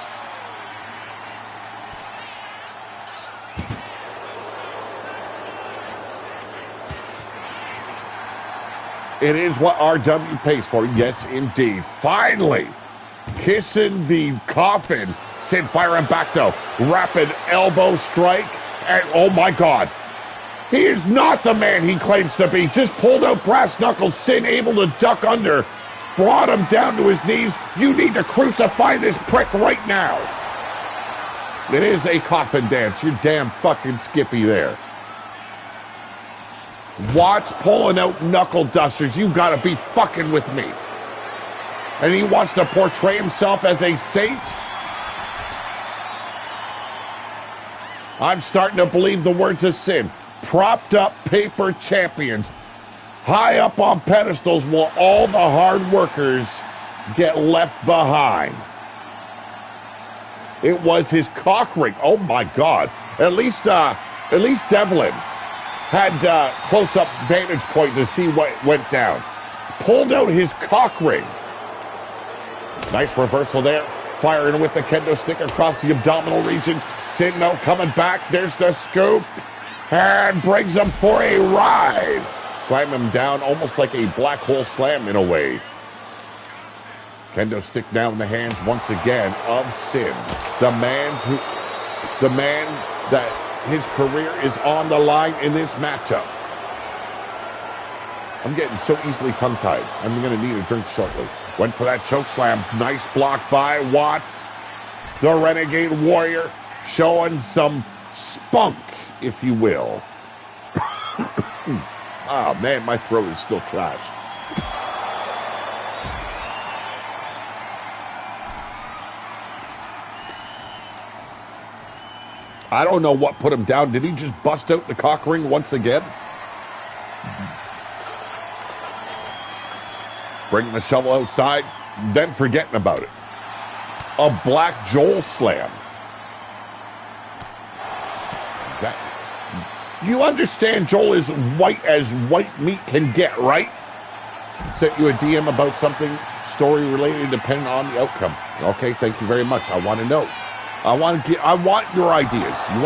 It is what RW pays for. Yes, indeed. Finally, kissing the coffin. Sin firing back, though. Rapid elbow strike. And, oh, my God. He is not the man he claims to be. Just pulled out brass knuckles. Sin able to duck under. Brought him down to his knees. You need to crucify this prick right now. It is a coffin dance. You're damn fucking Skippy there. Watts pulling out knuckle dusters. You gotta be fucking with me. And he wants to portray himself as a saint. I'm starting to believe the words of Sin. Propped up paper champions. High up on pedestals while all the hard workers get left behind. It was his cock ring. Oh my God. At least Devlin had close-up vantage point to see what went down. Pulled out his cock ring. Nice reversal there. Firing with the kendo stick across the abdominal region. Sin now coming back. There's the scoop. And brings him for a ride. Slam him down almost like a black hole slam in a way. Kendo stick now in the hands once again of Sin. The man that his career is on the line in this matchup. I'm getting so easily tongue-tied. I'm going to need a drink shortly. Went for that choke slam. Nice block by Watts. The Renegade Warrior showing some spunk, if you will. Oh, man, my throat is still trash. I don't know what put him down. Did he just bust out the cock ring once again? Bringing the shovel outside, then forgetting about it. A Black Joel slam. You understand Joel is white as white meat can get, right? Sent you a DM about something story related depending on the outcome. Okay, thank you very much. I want to know. I want your ideas. You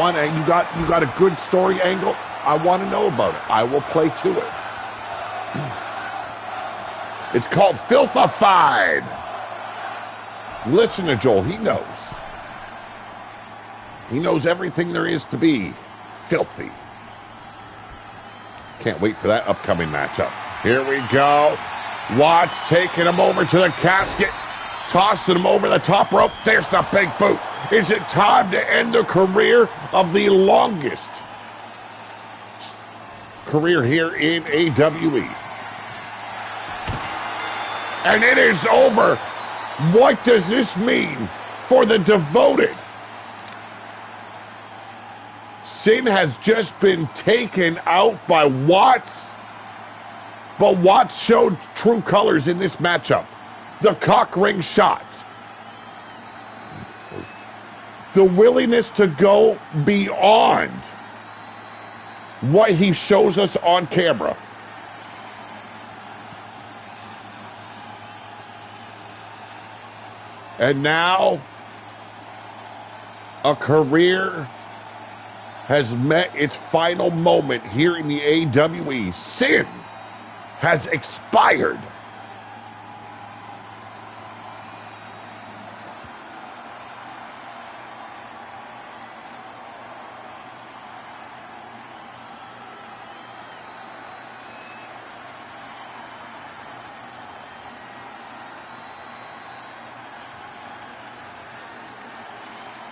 got a good story angle? I want to know about it. I will play to it. It's called Filthified. Listen to Joel. He knows. He knows everything there is to be filthy. Can't wait for that upcoming matchup. Here we go. Watts taking him over to the casket. Tossing him over the top rope. There's the big boot. Is it time to end the career of the longest career here in AWE? And it is over. What does this mean for the devoted? Sin has just been taken out by Watts. But Watts showed true colors in this matchup. The cock ring shot. The willingness to go beyond what he shows us on camera. And now, a career has met its final moment here in the AWE. Sin has expired.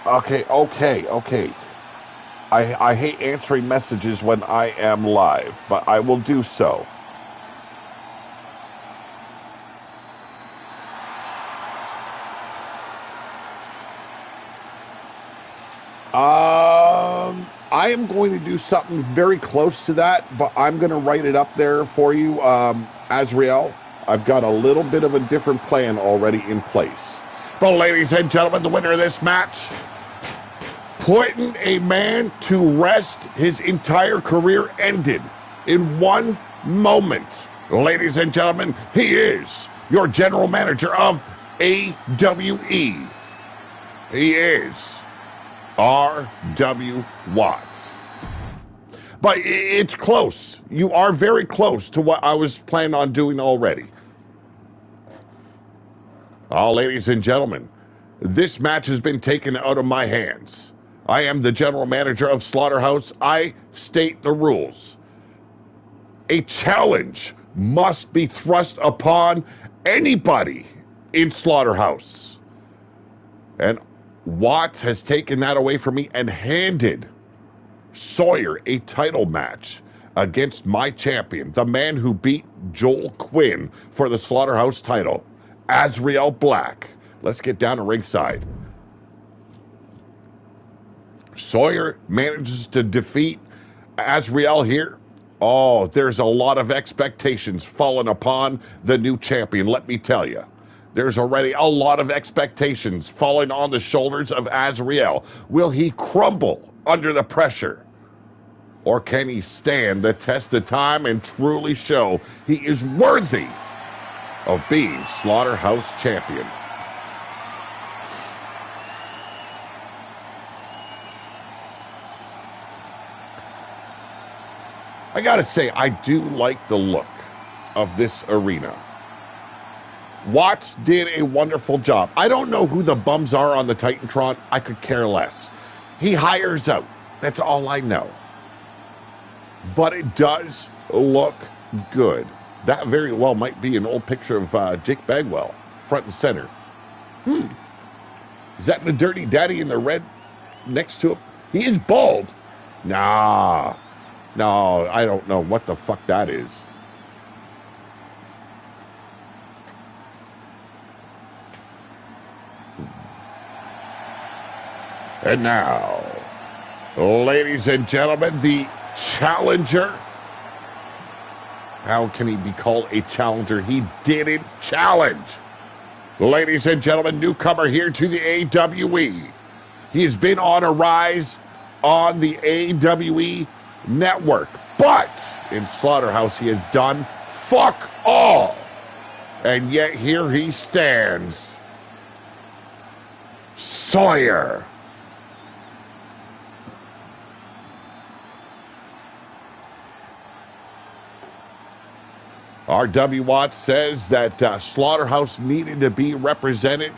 Okay. I hate answering messages when I am live, but I will do so. I am going to do something very close to that, but I'm going to write it up there for you, Azrael. I've got a little bit of a different plan already in place. But ladies and gentlemen, the winner of this match, putting a man to rest, his entire career ended in one moment. Ladies and gentlemen, he is your general manager of AWE. He is R.W. Watts. But it's close. You are very close to what I was planning on doing already. Oh, ladies and gentlemen, this match has been taken out of my hands. I am the general manager of Slaughterhouse. I state the rules. A challenge must be thrust upon anybody in Slaughterhouse. And Watts has taken that away from me and handed Sawyer a title match against my champion, the man who beat Joel Quinn for the Slaughterhouse title, Azrael Black. Let's get down to ringside. Sawyer manages to defeat Azrael here. Oh, there's a lot of expectations falling upon the new champion, let me tell you. There's already a lot of expectations falling on the shoulders of Azrael. Will he crumble under the pressure? Or can he stand the test of time and truly show he is worthy of being Slaughterhouse champion? I gotta say, I do like the look of this arena. Watts did a wonderful job. I don't know who the bums are on the Titantron. I could care less. He hires out. That's all I know. But it does look good. That very well might be an old picture of Jake Bagwell, front and center. Is that the Dirty Daddy in the red next to him? He is bald. Nah. No, I don't know what the fuck that is. And now, ladies and gentlemen, the challenger. How can he be called a challenger? He didn't challenge. Ladies and gentlemen, newcomer here to the AWE. He has been on a rise on the AWE Network. But in Slaughterhouse, he has done fuck all. And yet here he stands. Sawyer. R.W. Watts says that Slaughterhouse needed to be represented.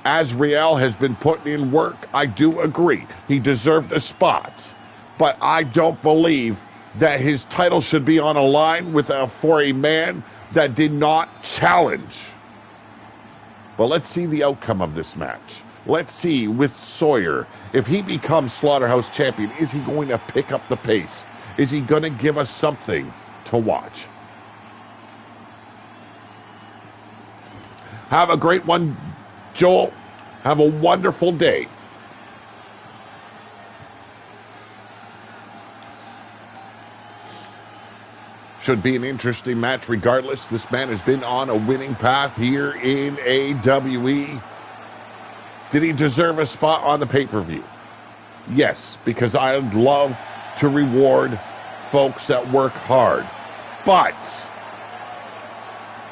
Azrael has been putting in work. I do agree. He deserved a spot. But I don't believe that his title should be on a line for a man that did not challenge. But let's see the outcome of this match. Let's see with Sawyer, if he becomes Slaughterhouse champion, is he going to pick up the pace? Is he going to give us something to watch? Have a great one, Joel. Have a wonderful day. Should be an interesting match regardless. This man has been on a winning path here in AWE. Did he deserve a spot on the pay-per-view? Yes, because I'd love to reward folks that work hard. But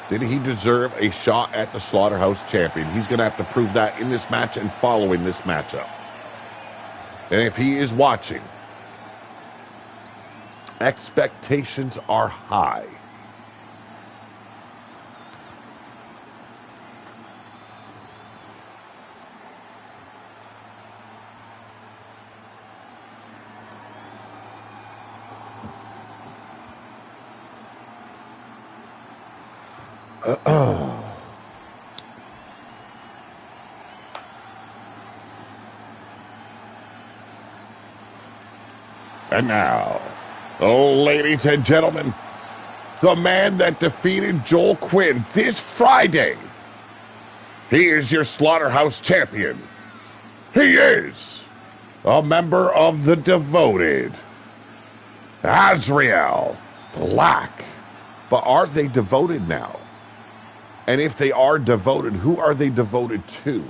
did he deserve a shot at the Slaughterhouse champion? He's going to have to prove that in this match and following this matchup. And if he is watching, expectations are high. And now, ladies and gentlemen, the man that defeated Joel Quinn this Friday. He is your Slaughterhouse champion. He is a member of the Devoted, Azrael Black. But are they devoted now? And if they are devoted, who are they devoted to?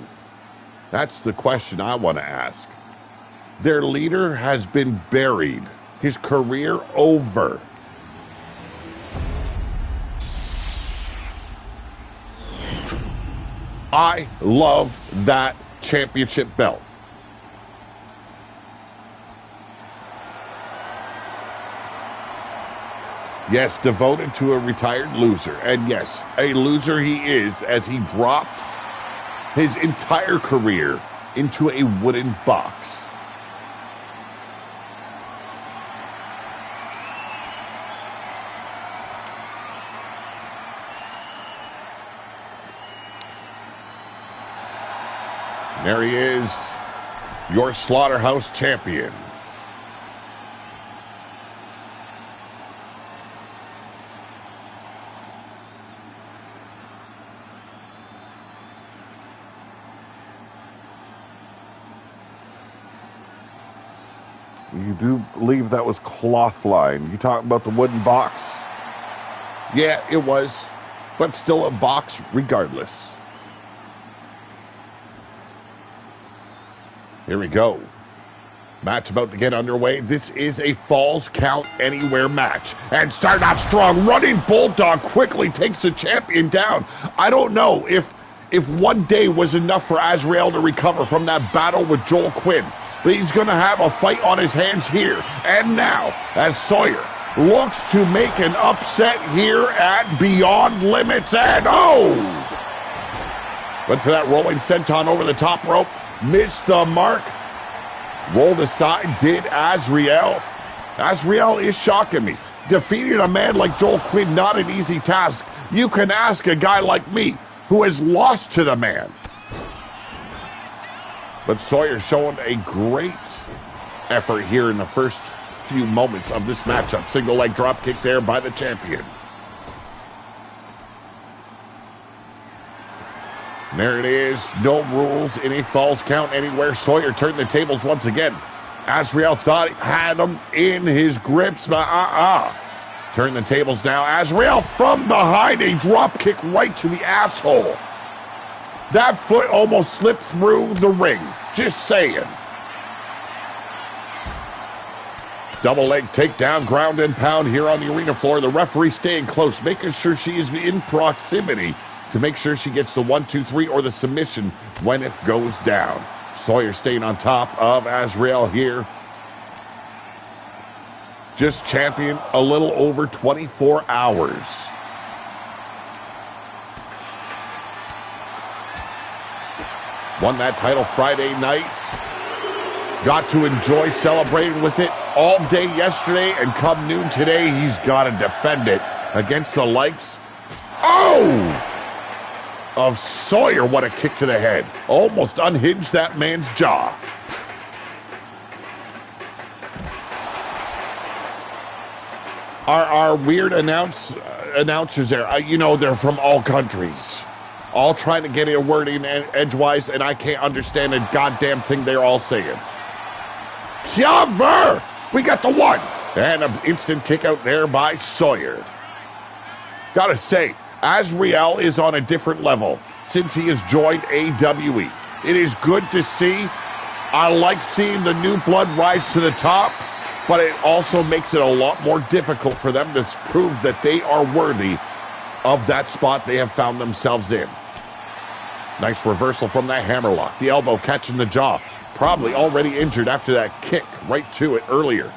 That's the question I want to ask. Their leader has been buried. His career over. I love that championship belt. Yes, devoted to a retired loser. And yes, a loser he is, as he dropped his entire career into a wooden box. There he is, your Slaughterhouse champion. You do believe that was cloth line. You talk about the wooden box? Yeah, it was, but still a box regardless. Here we go. Match about to get underway. This is a Falls Count Anywhere match. And starting off strong, running Bulldog quickly takes the champion down. I don't know if one day was enough for Azrael to recover from that battle with Joel Quinn. But he's going to have a fight on his hands here and now as Sawyer looks to make an upset here at Beyond Limits. And went for that rolling senton over the top rope. Missed the mark. Rolled aside, did Azrael. Azrael is shocking me. Defeating a man like Joel Quinn, not an easy task. You can ask a guy like me who has lost to the man. But Sawyer showing a great effort here in the first few moments of this matchup. Single leg drop kick there by the champion. There it is. No rules in a Falls Count Anywhere. Sawyer turned the tables once again. Azrael thought he had him in his grips, but Turn the tables now. Azrael from behind, a drop kick right to the asshole. That foot almost slipped through the ring. Just saying. Double leg takedown, ground and pound here on the arena floor. The referee staying close, making sure she is in proximity to make sure she gets the 1, 2, 3 or the submission when it goes down. Sawyer staying on top of Azrael here. Just champion a little over 24 hours. Won that title Friday night. Got to enjoy celebrating with it all day yesterday, and come noon today, he's got to defend it against the likes, of Sawyer. What a kick to the head. Almost unhinged that man's jaw. Our weird announcers there, you know, they're from all countries. All trying to get a word in edgewise, and I can't understand a goddamn thing they're all saying. Cover! We got the one! And an instant kick out there by Sawyer. Gotta say, Azrael is on a different level since he has joined AWE. It is good to see. I like seeing the new blood rise to the top, but it also makes it a lot more difficult for them to prove that they are worthy of that spot they have found themselves in. Nice reversal from that hammerlock. The elbow catching the jaw. Probably already injured after that kick right to it earlier.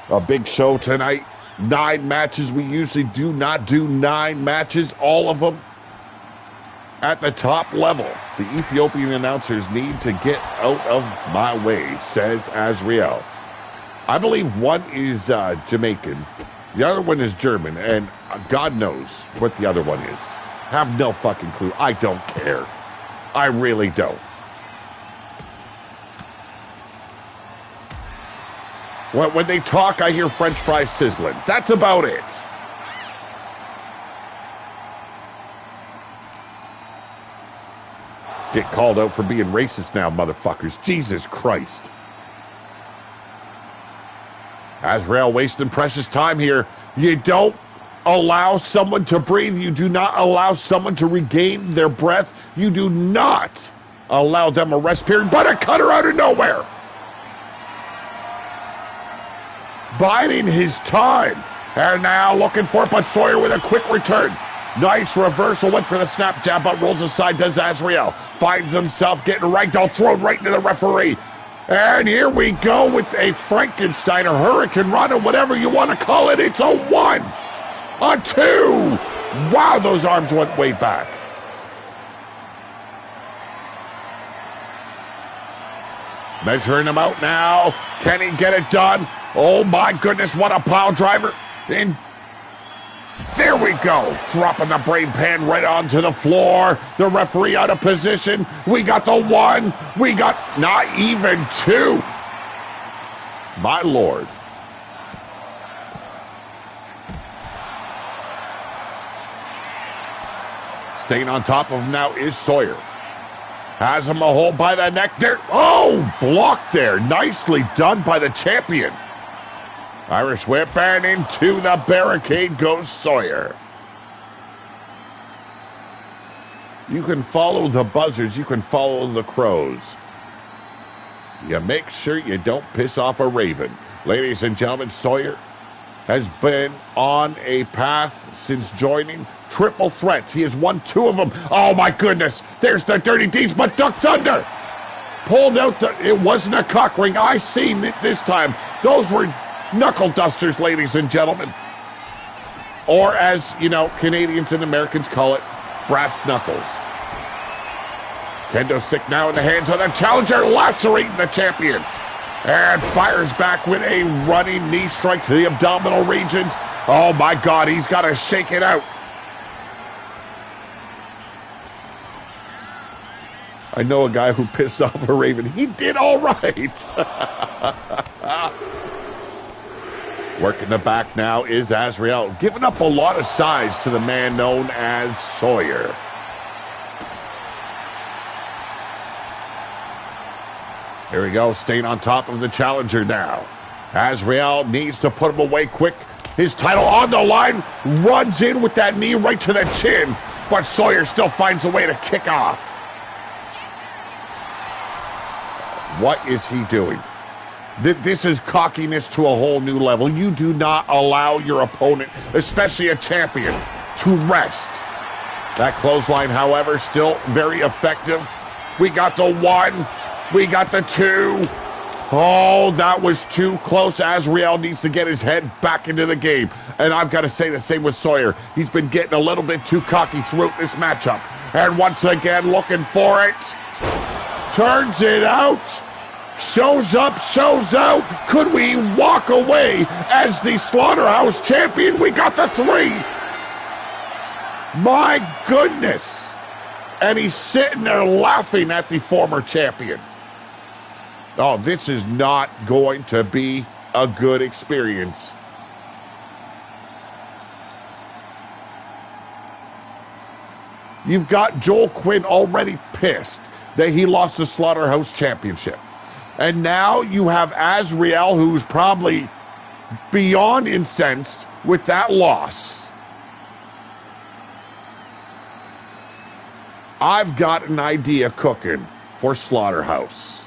A big show tonight. 9 matches. We usually do not do 9 matches. All of them at the top level. The Ethiopian announcers need to get out of my way, says Azrael. I believe one is Jamaican. The other one is German, and God knows what the other one is. Have no fucking clue. I don't care. I really don't. When they talk, I hear French fries sizzling. That's about it. Get called out for being racist now, motherfuckers. Jesus Christ. Azrael wasting precious time here. You don't allow someone to breathe. You do not allow someone to regain their breath. You do not allow them a rest period, but a cutter out of nowhere. Biding his time. And now looking for it, but Sawyer with a quick return. Nice reversal, went for the snap jab, but rolls aside, does Azrael. Finds himself getting ragdoll, thrown right into the referee. And here we go with a Frankenstein or Hurricane Rana, whatever you want to call it. It's a 1, a 2. Wow, those arms went way back. Measuring him out now. Can he get it done? Oh my goodness, what a pile driver. And there we go. Dropping the brain pan right onto the floor. The referee out of position. We got the 1. We got not even 2. My Lord. Staying on top of him now is Sawyer. Has him a hold by the neck there. Oh, blocked there. Nicely done by the champion. Irish whip, and into the barricade goes Sawyer. You can follow the buzzards. You can follow the crows. You make sure you don't piss off a raven. Ladies and gentlemen, Sawyer has been on a path since joining. Triple threats. He has won 2 of them. Oh, my goodness. There's the Dirty Deeds, but ducked under. Pulled out it wasn't a cock ring. I seen it this time. Those were knuckle dusters, ladies and gentlemen. Or as, you know, Canadians and Americans call it, brass knuckles. Kendo stick now in the hands of the challenger, lacerating the champion. And fires back with a running knee strike to the abdominal regions. Oh my God, he's got to shake it out. I know a guy who pissed off a raven. He did all right. Working the back now is Azrael, giving up a lot of size to the man known as Sawyer. Here we go, staying on top of the challenger now. Azrael needs to put him away quick. His title on the line, runs in with that knee right to the chin, but Sawyer still finds a way to kick off. What is he doing? This is cockiness to a whole new level. You do not allow your opponent, especially a champion, to rest. That clothesline, however, still very effective. We got the 1. We got the 2. Oh, that was too close. Azrael needs to get his head back into the game. And I've got to say the same with Sawyer. He's been getting a little bit too cocky throughout this matchup. And once again, looking for it. Turns it out. Shows up, shows out. Could we walk away as the Slaughterhouse champion? We got the 3. My goodness. And he's sitting there laughing at the former champion. Oh, this is not going to be a good experience. You've got Joel Quinn already pissed that he lost the Slaughterhouse Championship. And now you have Azrael, who's probably beyond incensed with that loss. I've got an idea cooking for Slaughterhouse.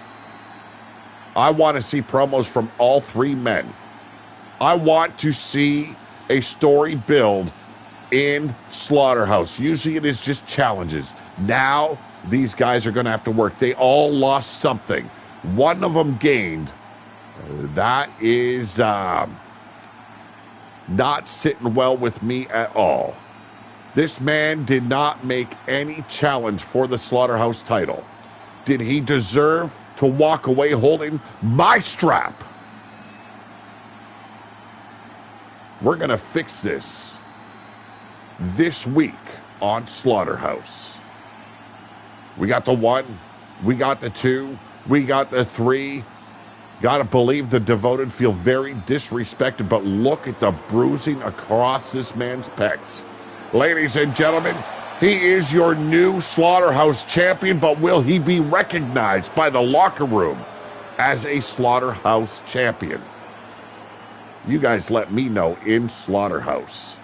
I want to see promos from all 3 men. I want to see a story build in Slaughterhouse. Usually it is just challenges. Now these guys are going to have to work. They all lost something. One of them gained. That is not sitting well with me at all. This man did not make any challenge for the Slaughterhouse title. Did he deserve to walk away holding my strap? We're going to fix this week on Slaughterhouse. We got the 1. We got the 2. We got the 3. Gotta believe the Devoted feel very disrespected, but look at the bruising across this man's pecs. Ladies and gentlemen, he is your new Slaughterhouse champion, but will he be recognized by the locker room as a Slaughterhouse champion? You guys let me know in Slaughterhouse.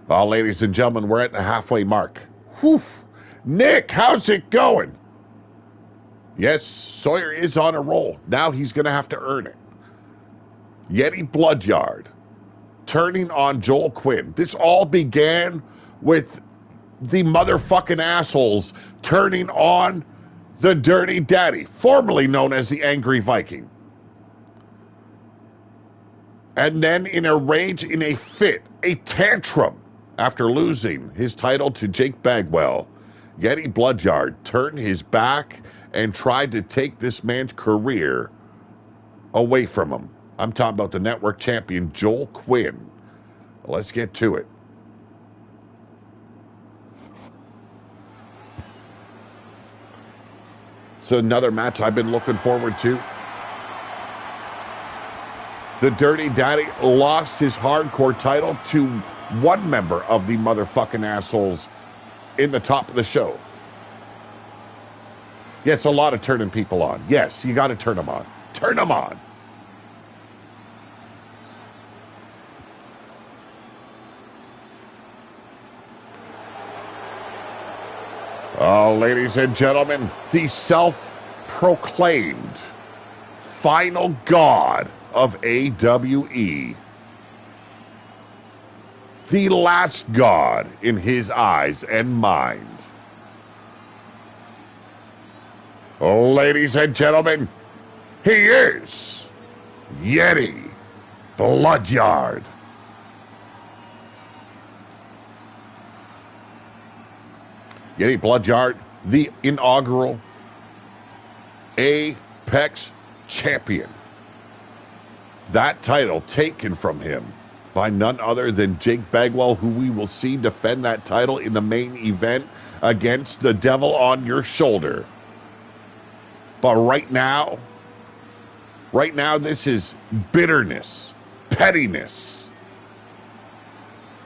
Well, ladies and gentlemen, we're at the halfway mark. Whew. Nick, how's it going? Yes, Sawyer is on a roll. Now he's going to have to earn it. Yeti Bloodyard turning on Joel Quinn. This all began with the motherfucking assholes turning on the Dirty Daddy, formerly known as the Angry Viking. And then in a rage, in a fit, a tantrum, after losing his title to Jake Bagwell, Yeti Bloodyard turned his back and tried to take this man's career away from him. I'm talking about the network champion, Joel Quinn. Let's get to it. So another match I've been looking forward to. The Dirty Daddy lost his hardcore title to one member of the motherfucking assholes in the top of the show. Yes, a lot of turning people on. Yes, you got to turn them on. Turn them on. Oh, ladies and gentlemen, the self-proclaimed final god of AWE. The last god in his eyes and mind. Oh, ladies and gentlemen, he is Yeti Bloodyard. Yeti Bloodyard, the inaugural Apex champion. That title taken from him by none other than Jake Bagwell, who we will see defend that title in the main event against the Devil on Your Shoulder. But right now, this is bitterness, pettiness,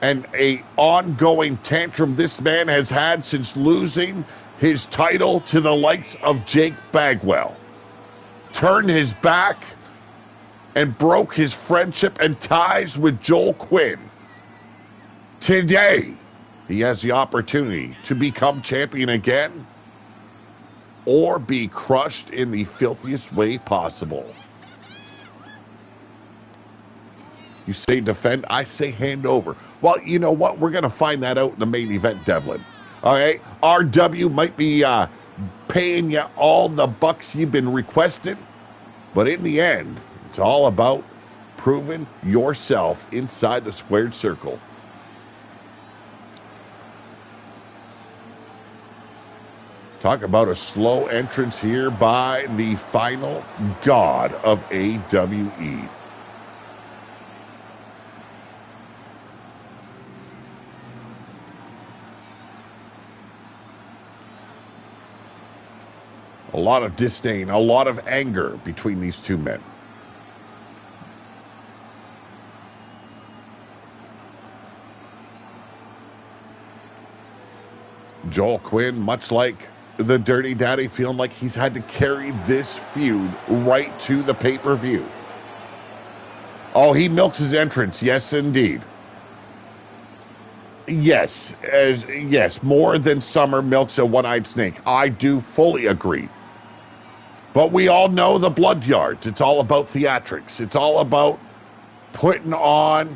and a ongoing tantrum this man has had since losing his title to the likes of Jake Bagwell. Turned his back and broke his friendship and ties with Joel Quinn. Today, He has the opportunity to become champion again or be crushed in the filthiest way possible. You say defend, I say hand over. Well, you know what? We're going to find that out in the main event, Devlin. All right? RW might be paying you all the bucks you've been requesting, but in the end, it's all about proving yourself inside the squared circle. Talk about a slow entrance here by the final god of AWE. A lot of disdain, a lot of anger between these two men. Joel Quinn, much like the Dirty Daddy, feeling like he's had to carry this feud right to the pay-per-view. Oh, he milks his entrance. Yes, indeed. Yes, more than Summer milks a one-eyed snake. I do fully agree. But we all know the blood yards. It's all about theatrics. It's all about putting on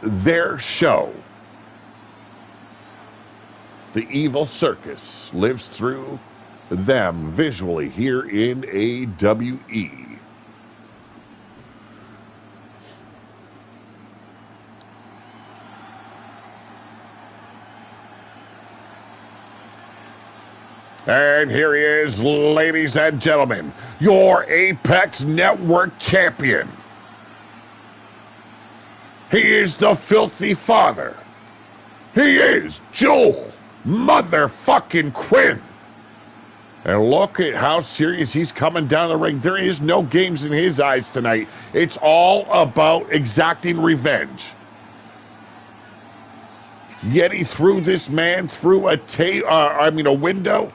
their show. The evil circus lives through them visually here in AWE. And here he is, ladies and gentlemen, your Apex Network champion. He is the Filthy Father. He is Joel motherfucking Quinn. And look at how serious he's coming down the ring. There is no games in his eyes tonight. It's all about exacting revenge. Yet he threw this man through a window.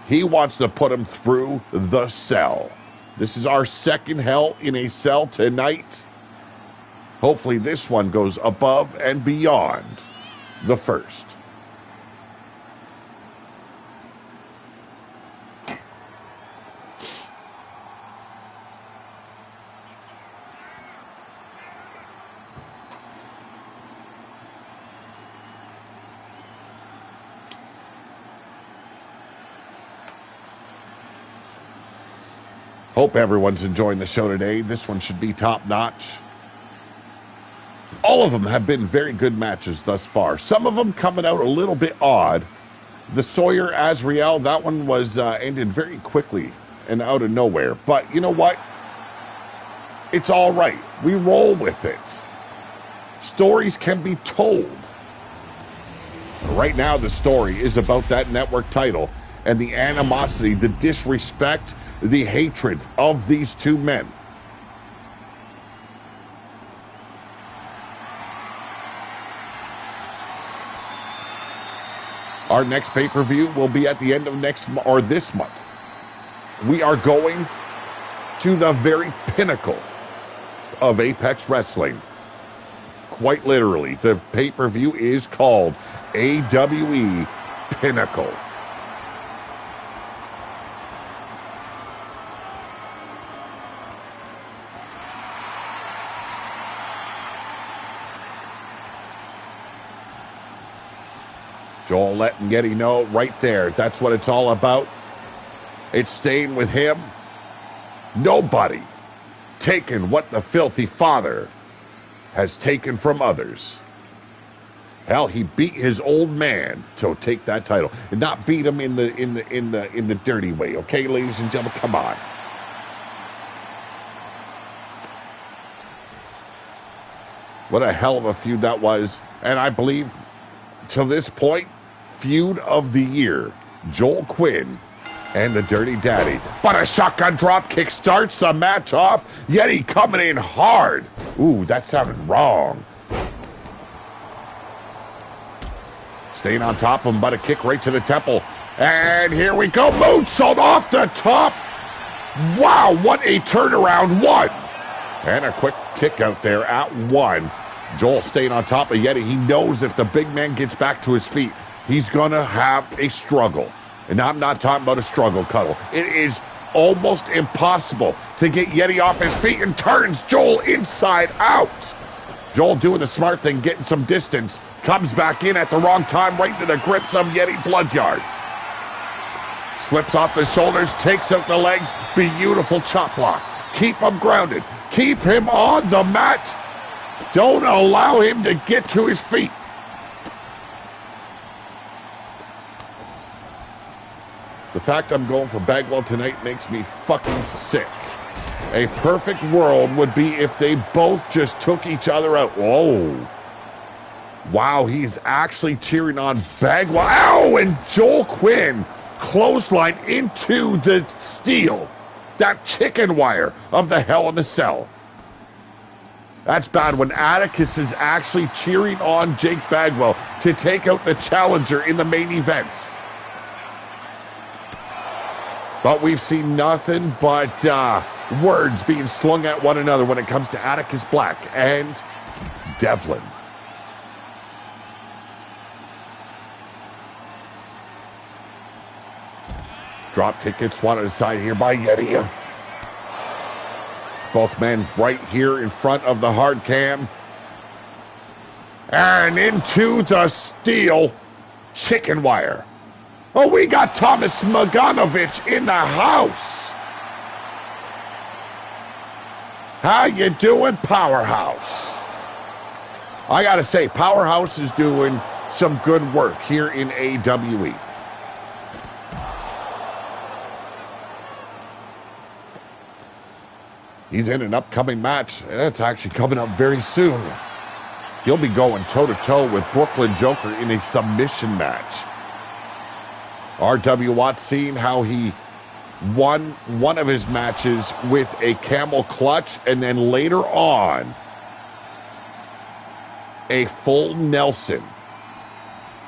He wants to put him through the cell. This is our second Hell in a Cell tonight. Hopefully this one goes above and beyond the first. Hope everyone's enjoying the show today. This one should be top-notch. All of them have been very good matches thus far. Some of them coming out a little bit odd. The Sawyer Azrael, that one was ended very quickly and out of nowhere. But you know what? It's all right. We roll with it. Stories can be told. Right now, the story is about that network title and the animosity, the disrespect, the hatred of these two men. Our next pay-per-view will be at the end of this month. We are going to the very pinnacle of Apex Wrestling. Quite literally, the pay-per-view is called AWE Pinnacle. Joel letting Yeti know right there. That's what it's all about. It's staying with him. Nobody taking what the Filthy Father has taken from others. Hell, he beat his old man to take that title, and not beat him in the dirty way. Okay, ladies and gentlemen, come on. What a hell of a feud that was, and I believe to this point, feud of the year, Joel Quinn and the Dirty Daddy. But a shotgun drop kick starts the match off. Yeti coming in hard. Ooh, that sounded wrong. Staying on top of him, but a kick right to the temple. And here we go, moonsault off the top. Wow, what a turnaround. One. And a quick kick out there at one. Joel staying on top of Yeti. He knows if the big man gets back to his feet, he's going to have a struggle. And I'm not talking about a struggle, Cuddle. It is almost impossible to get Yeti off his feet, and turns Joel inside out. Joel doing the smart thing, getting some distance. Comes back in at the wrong time, right into the grips of Yeti Bloodyard. Slips off the shoulders, takes out the legs. Beautiful chop block. Keep him grounded. Keep him on the mat. Don't allow him to get to his feet. The fact I'm going for Bagwell tonight makes me fucking sick. A perfect world would be if they both just took each other out. Whoa. Wow, he's actually cheering on Bagwell. Ow! And Joel Quinn clothesline into the steel. That chicken wire of the Hell in a Cell. That's bad when Atticus is actually cheering on Jake Bagwell to take out the challenger in the main event. But we've seen nothing but words being slung at one another when it comes to Atticus Black and Devlin. Drop kick gets swatted aside here by Yeti. Both men right here in front of the hard cam. And into the steel chicken wire. Oh, we got Thomas Maganovich in the house. How you doing, Powerhouse? I gotta say, Powerhouse is doing some good work here in AWE. He's in an upcoming match. That's actually coming up very soon. He'll be going toe-to-toe with Brooklyn Joker in a submission match. R.W. Watts seeing how he won one of his matches with a camel clutch, and then later on, a full Nelson.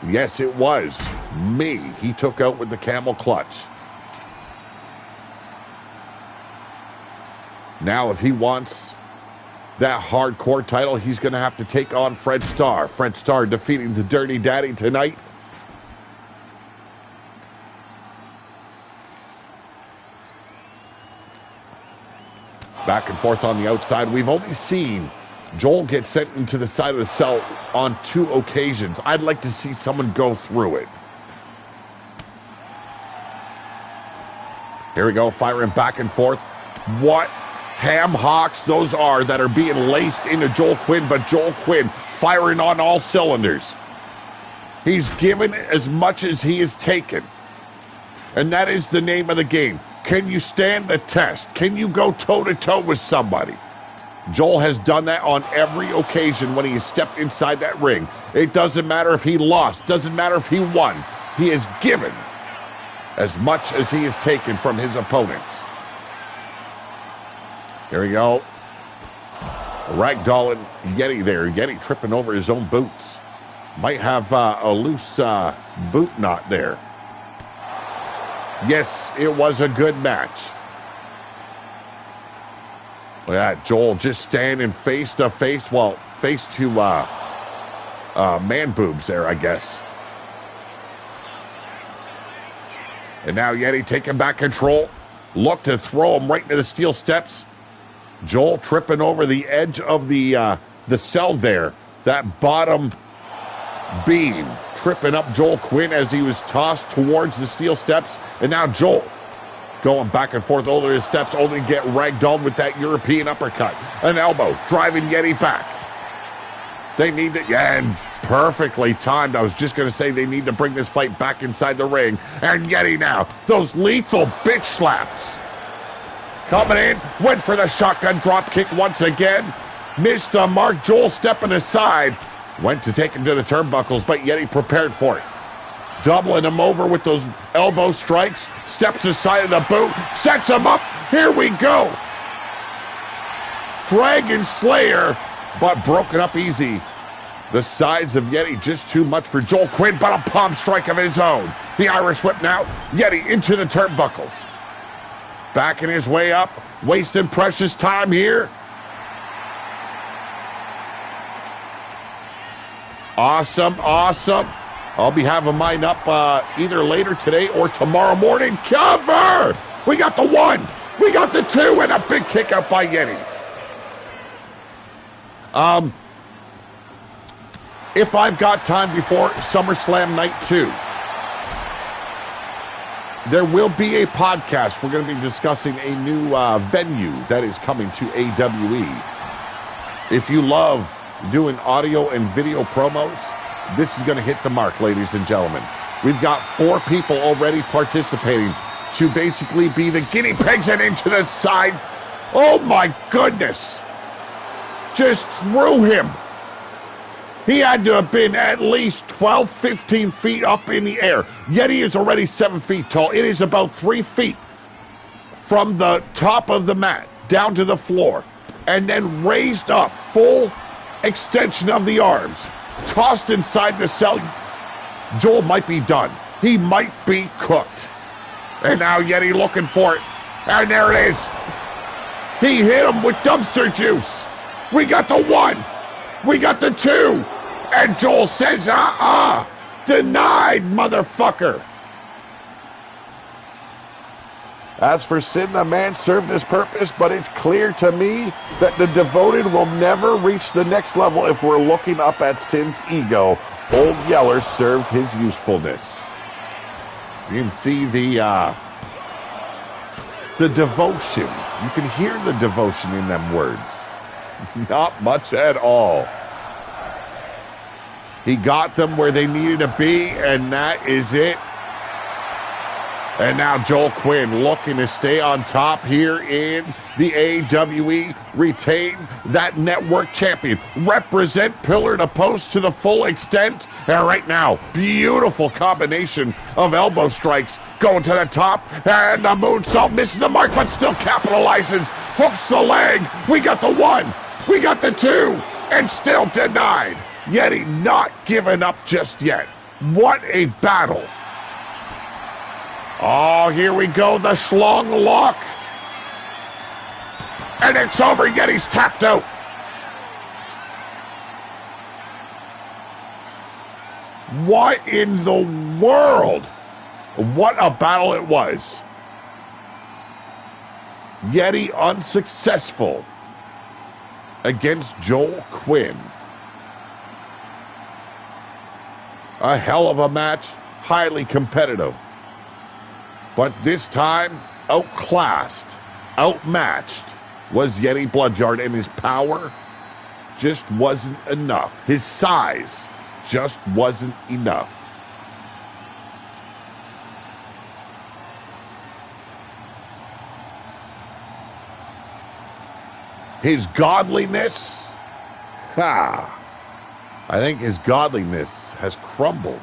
Yes, it was me he took out with the camel clutch. Now, if he wants that hardcore title, he's going to have to take on Fred Starr. Fred Starr defeating the Dirty Daddy tonight. Back and forth on the outside. We've only seen Joel get sent into the side of the cell on 2 occasions. I'd like to see someone go through it. Here we go, firing back and forth. What ham hocks those are that are being laced into Joel Quinn, but Joel Quinn firing on all cylinders. He's given as much as he has taken. And that is the name of the game. Can you stand the test? Can you go toe-to-toe with somebody? Joel has done that on every occasion when he has stepped inside that ring. It doesn't matter if he lost, doesn't matter if he won. He has given as much as he has taken from his opponents. Here we go. Ragdolling Yeti there. Yeti tripping over his own boots. Might have a loose boot knot there. Yes, it was a good match. Look at that. Joel just standing face to face. Well, face to man boobs there, I guess. And now Yeti taking back control. Look to throw him right into the steel steps. Joel tripping over the edge of the cell there. That bottom beam tripping up Joel Quinn as he was tossed towards the steel steps. And now Joel going back and forth over his steps, only to get ragdolled with that European uppercut. An elbow driving Yeti back. They need to, yeah, and perfectly timed. I was just going to say they need to bring this fight back inside the ring. And Yeti now, those lethal bitch slaps. Coming in, went for the shotgun drop kick once again. Missed the mark. Joel stepping aside. Went to take him to the turnbuckles, but Yeti prepared for it. Doubling him over with those elbow strikes. Steps aside of the boot. Sets him up. Here we go. Dragon Slayer, but broken up easy. The size of Yeti just too much for Joel Quinn, but a palm strike of his own. The Irish whip now. Yeti into the turnbuckles. Backing his way up, wasting precious time here. Awesome, awesome. I'll be having mine up either later today or tomorrow morning. Cover! We got the 1, we got the 2, and a big kick out by Yeti. If I've got time before SummerSlam Night 2, there will be a podcast. We're going to be discussing a new venue that is coming to AWE. If you love doing audio and video promos, this is going to hit the mark, ladies and gentlemen. We've got 4 people already participating to basically be the guinea pigs and into the side. Oh my goodness. Just threw him. He had to have been at least 12, 15 feet up in the air. Yeti is already 7 feet tall. It is about 3 feet from the top of the mat down to the floor, and then raised up, full extension of the arms, tossed inside the cell. Joel might be done. He might be cooked. And now Yeti looking for it. And there it is. He hit him with dumpster juice. We got the 1. We got the 2. And Joel says, denied, motherfucker. As for Sin, the man served his purpose, but it's clear to me that the Devoted will never reach the next level if we're looking up at Sin's ego. Old Yeller served his usefulness. You can see the devotion. You can hear the devotion in them words. Not much at all. He got them where they needed to be, and that is it. And now Joel Quinn looking to stay on top here in the AWE, retain that network champion, represent pillar to post to the full extent. And right now, beautiful combination of elbow strikes going to the top, and the moonsault misses the mark, but still capitalizes, hooks the leg. We got the 1, we got the 2, and still denied. Yeti not giving up just yet. What a battle. Oh, here we go, the schlong lock. And it's over, Yeti's tapped out. What in the world? What a battle it was. Yeti unsuccessful against Joel Quinn. A hell of a match, highly competitive. But this time, outclassed, outmatched was Yeti Bloodyard, and his power just wasn't enough. His size just wasn't enough. His godliness, I think his godliness has crumbled.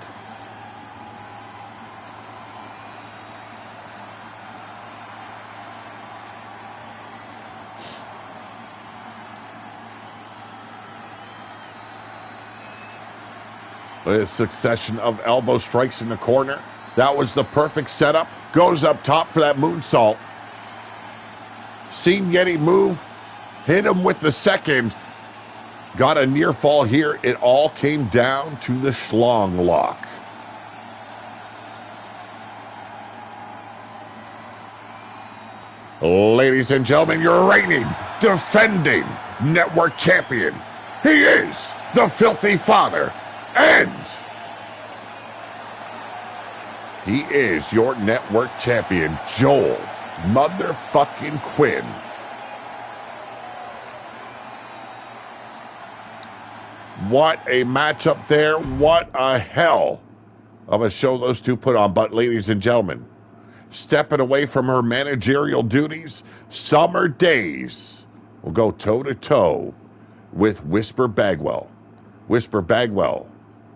A succession of elbow strikes in the corner. That was the perfect setup. Goes up top for that moonsault. Seen Yeti move. Hit him with the second. Got a near fall here. It all came down to the schlong lock. Ladies and gentlemen, your reigning, defending network champion. He is the Filthy Father. And he is your network champion, Joel motherfucking Quinn. What a matchup there. What a hell of a show those two put on. But ladies and gentlemen, stepping away from her managerial duties, Summer Days will go toe-to-toe with Whisper Bagwell. Whisper Bagwell,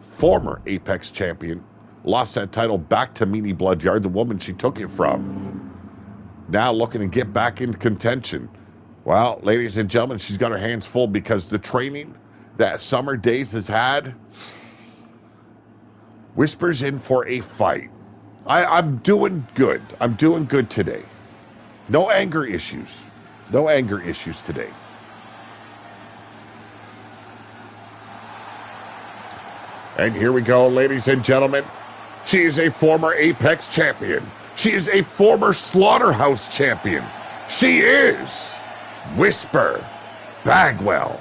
former Apex champion, lost that title back to Meanie Bloodyard, the woman she took it from. Now looking to get back into contention. Well, ladies and gentlemen, she's got her hands full because the training that Summer Days has had, Whisper's in for a fight. I'm doing good. I'm doing good today. No anger issues. No anger issues today. And here we go, ladies and gentlemen. She is a former Apex champion. She is a former Slaughterhouse champion. She is Whisper Bagwell.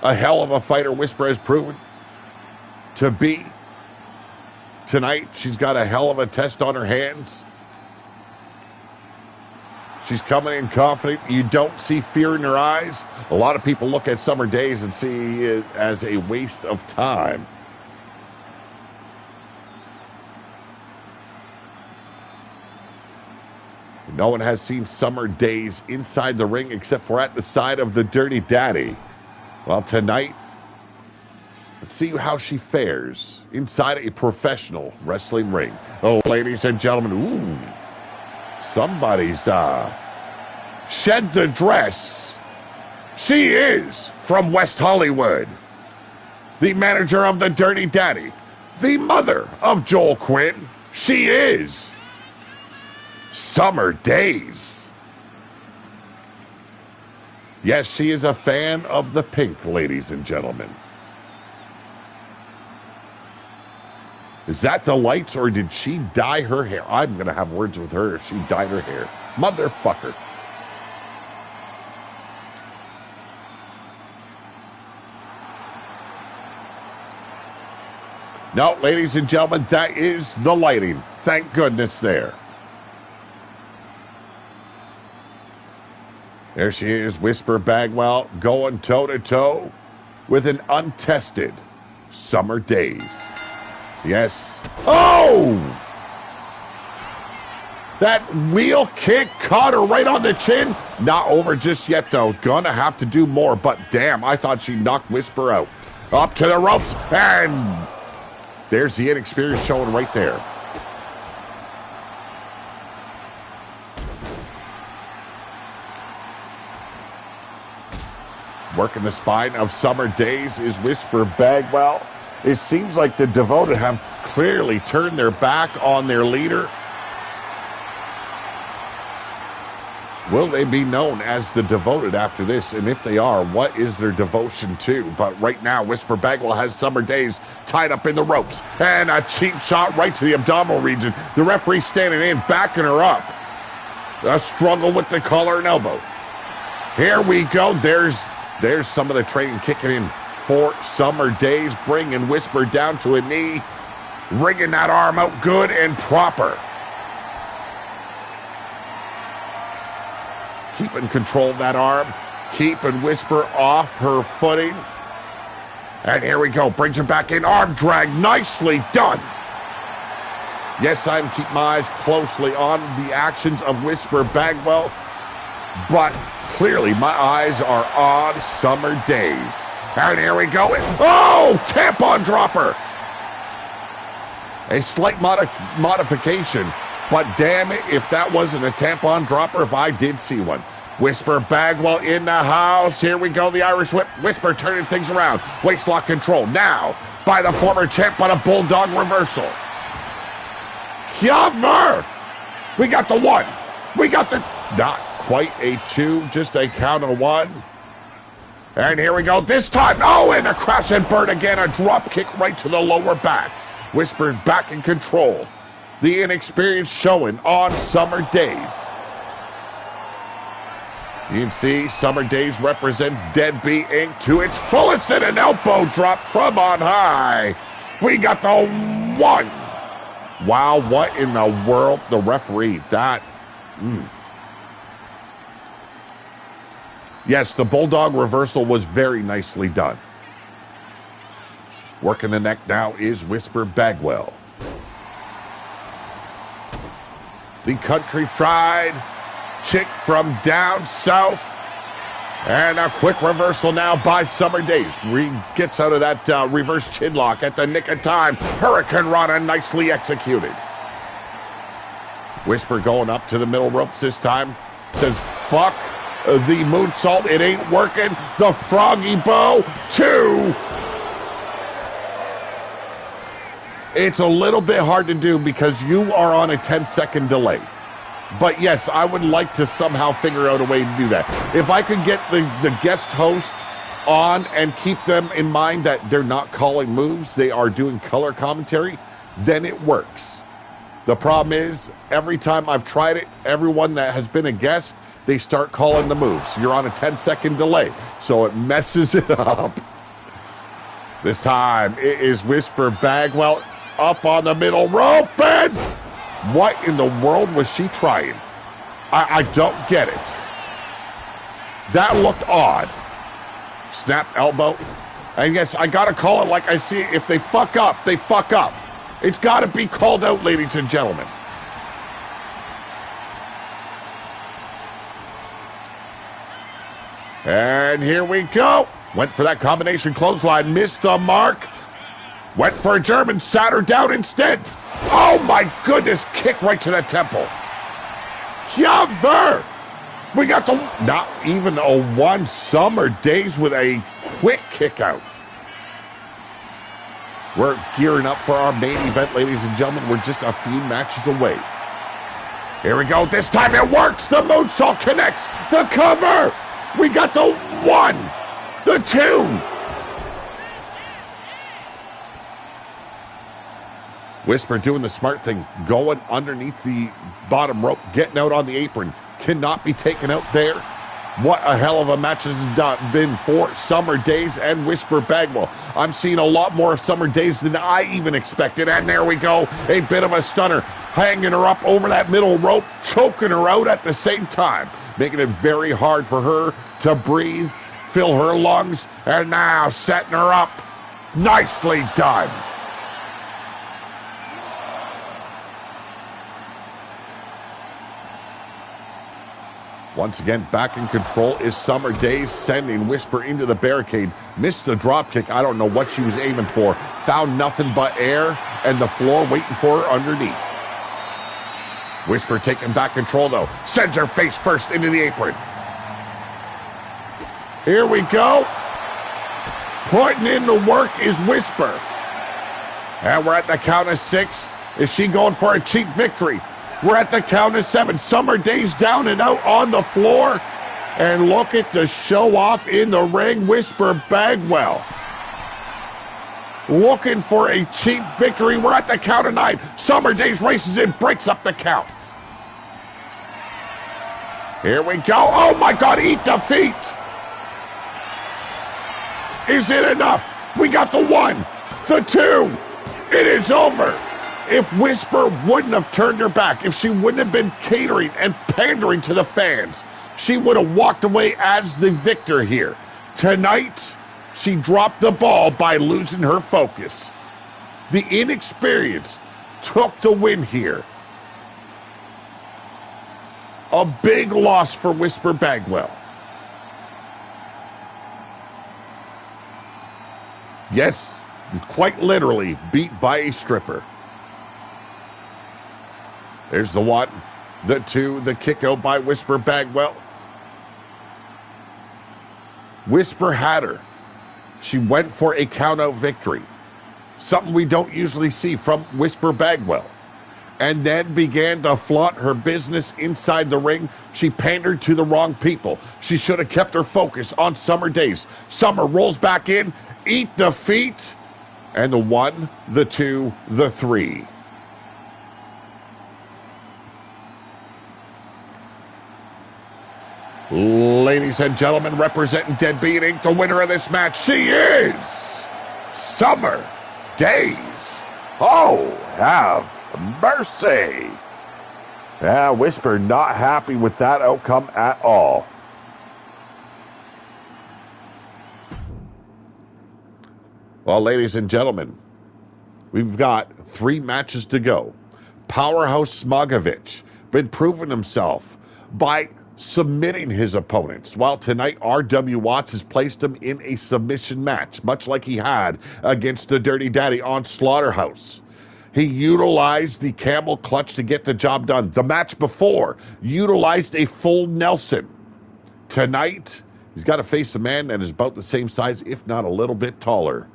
A hell of a fighter Whisper has proven to be. Tonight, she's got a hell of a test on her hands. She's coming in confident. You don't see fear in her eyes. A lot of people look at Summer Days and see it as a waste of time. No one has seen Summer Days inside the ring except for at the side of the Dirty Daddy. Well, tonight, let's see how she fares inside a professional wrestling ring. Oh, ladies and gentlemen, ooh, somebody's shed the dress. She is from West Hollywood, the manager of the Dirty Daddy, the mother of Joel Quinn. She is Summer Days. Yes, she is a fan of the pink, ladies and gentlemen. Is that the lights, or did she dye her hair? I'm going to have words with her if she dyed her hair. Motherfucker. No, ladies and gentlemen, that is the lighting. Thank goodness there. There she is, Whisper Bagwell, going toe-to-toe with an untested Summer Days. Yes. Oh! That wheel kick caught her right on the chin. Not over just yet, though. Gonna have to do more, but damn, I thought she knocked Whisper out. Up to the ropes, and there's the inexperience showing right there. Working the spine of Summer Days is Whisper Bagwell. It seems like the Devoted have clearly turned their back on their leader. Will they be known as the Devoted after this? And if they are, what is their devotion to? But right now, Whisper Bagwell has Summer Days tied up in the ropes. And a cheap shot right to the abdominal region. The referee standing in, backing her up. A struggle with the collar and elbow. Here we go. There's some of the training kicking in for Summer Days, bringing Whisper down to a knee, wringing that arm out good and proper. Keeping control of that arm, keeping Whisper off her footing. And here we go, brings her back in, arm drag, nicely done. Yes, I'm keeping my eyes closely on the actions of Whisper Bagwell, but clearly my eyes are on Summer Days. And here we go. Oh, tampon dropper. A slight modification, but damn it, if that wasn't a tampon dropper, if I did see one. Whisper Bagwell in the house. Here we go, the Irish whip. Whisper turning things around. Waistlock control now by the former champ, but a bulldog reversal. Cover. We got the one. We got the... Not quite a two, just a count of one. And here we go this time. Oh, and a crash and burn again. A drop kick right to the lower back. Whisper back in control. The inexperience showing on Summer Days. You can see Summer Days represents Deadbeat Inc. to its fullest, and an elbow drop from on high. We got the one. Wow, what in the world? The referee, that... Yes, the bulldog reversal was very nicely done. Working the neck now is Whisper Bagwell. The country fried chick from down south. And a quick reversal now by Summer Days. Gets out of that reverse chin lock at the nick of time. Hurricane Rana nicely executed. Whisper going up to the middle ropes this time. Says, fuck the moonsault. It ain't working. The froggy bow. 2. It's a little bit hard to do because you are on a 10-second delay. But yes, I would like to somehow figure out a way to do that. If I could get the guest host on and keep them in mind that they're not calling moves, they are doing color commentary, then it works. The problem is, every time I've tried it, everyone that has been a guest, they start calling the moves. You're on a 10-second delay, so it messes it up. This time, it is Whisper Bagwell up on the middle rope, and what in the world was she trying? I don't get it. That looked odd. Snap elbow. And yes, I gotta call it like I see it. If they fuck up, they fuck up. It's gotta be called out, ladies and gentlemen. And here we go. Went for that combination clothesline, missed the mark. Went for a German, sat her down instead. Oh my goodness, kick right to the temple. Cover. We got the, not even a one Summer Days with a quick kick out. We're gearing up for our main event, ladies and gentlemen. We're just a few matches away. Here we go. This time it works. The moonsault connects. The cover. We got the 1, the 2. Whisper doing the smart thing, going underneath the bottom rope, getting out on the apron. Cannot be taken out there. What a hell of a match this has been for Summer Days and Whisper Bagwell. I'm seeing a lot more of Summer Days than I even expected. And there we go. A bit of a stunner. Hanging her up over that middle rope. Choking her out at the same time. Making it very hard for her to breathe. Fill her lungs. And now setting her up. Nicely done. Once again, back in control is Summer Days, sending Whisper into the barricade. Missed the drop kick. I don't know what she was aiming for. Found nothing but air and the floor waiting for her underneath. Whisper taking back control, though. Sends her face first into the apron. Here we go. Putting in the work is Whisper. And we're at the count of 6. Is she going for a cheap victory? We're at the count of 7. Summer Days down and out on the floor. And look at the show off in the ring. Whisper Bagwell looking for a cheap victory. We're at the count of 9. Summer Days races in, breaks up the count. Here we go. Oh my God, eat the feet. Is it enough? We got the 1, the 2. It is over. If Whisper wouldn't have turned her back, if she wouldn't have been catering and pandering to the fans, she would have walked away as the victor here. Tonight, she dropped the ball by losing her focus. The inexperience took the win here. A big loss for Whisper Bagwell. Yes, quite literally beat by a stripper. There's the 1, the 2, the kick out by Whisper Bagwell. Whisper had her. She went for a count-out victory. Something we don't usually see from Whisper Bagwell. And then began to flaunt her business inside the ring. She pandered to the wrong people. She should have kept her focus on Summer Days. Summer rolls back in, eat the feet, and the 1, the 2, the 3. Ladies and gentlemen, representing Deadbeat Inc., the winner of this match, she is Summer Days. Oh, have mercy. Yeah, Whisper not happy with that outcome at all. Well, ladies and gentlemen, we've got 3 matches to go. Powerhouse Smogovich been proving himself by submitting his opponents, while tonight R.W. Watts has placed him in a submission match, much like he had against the Dirty Daddy on Slaughterhouse. He utilized the camel clutch to get the job done. The match before utilized a full Nelson. Tonight, he's got to face a man that is about the same size, if not a little bit taller.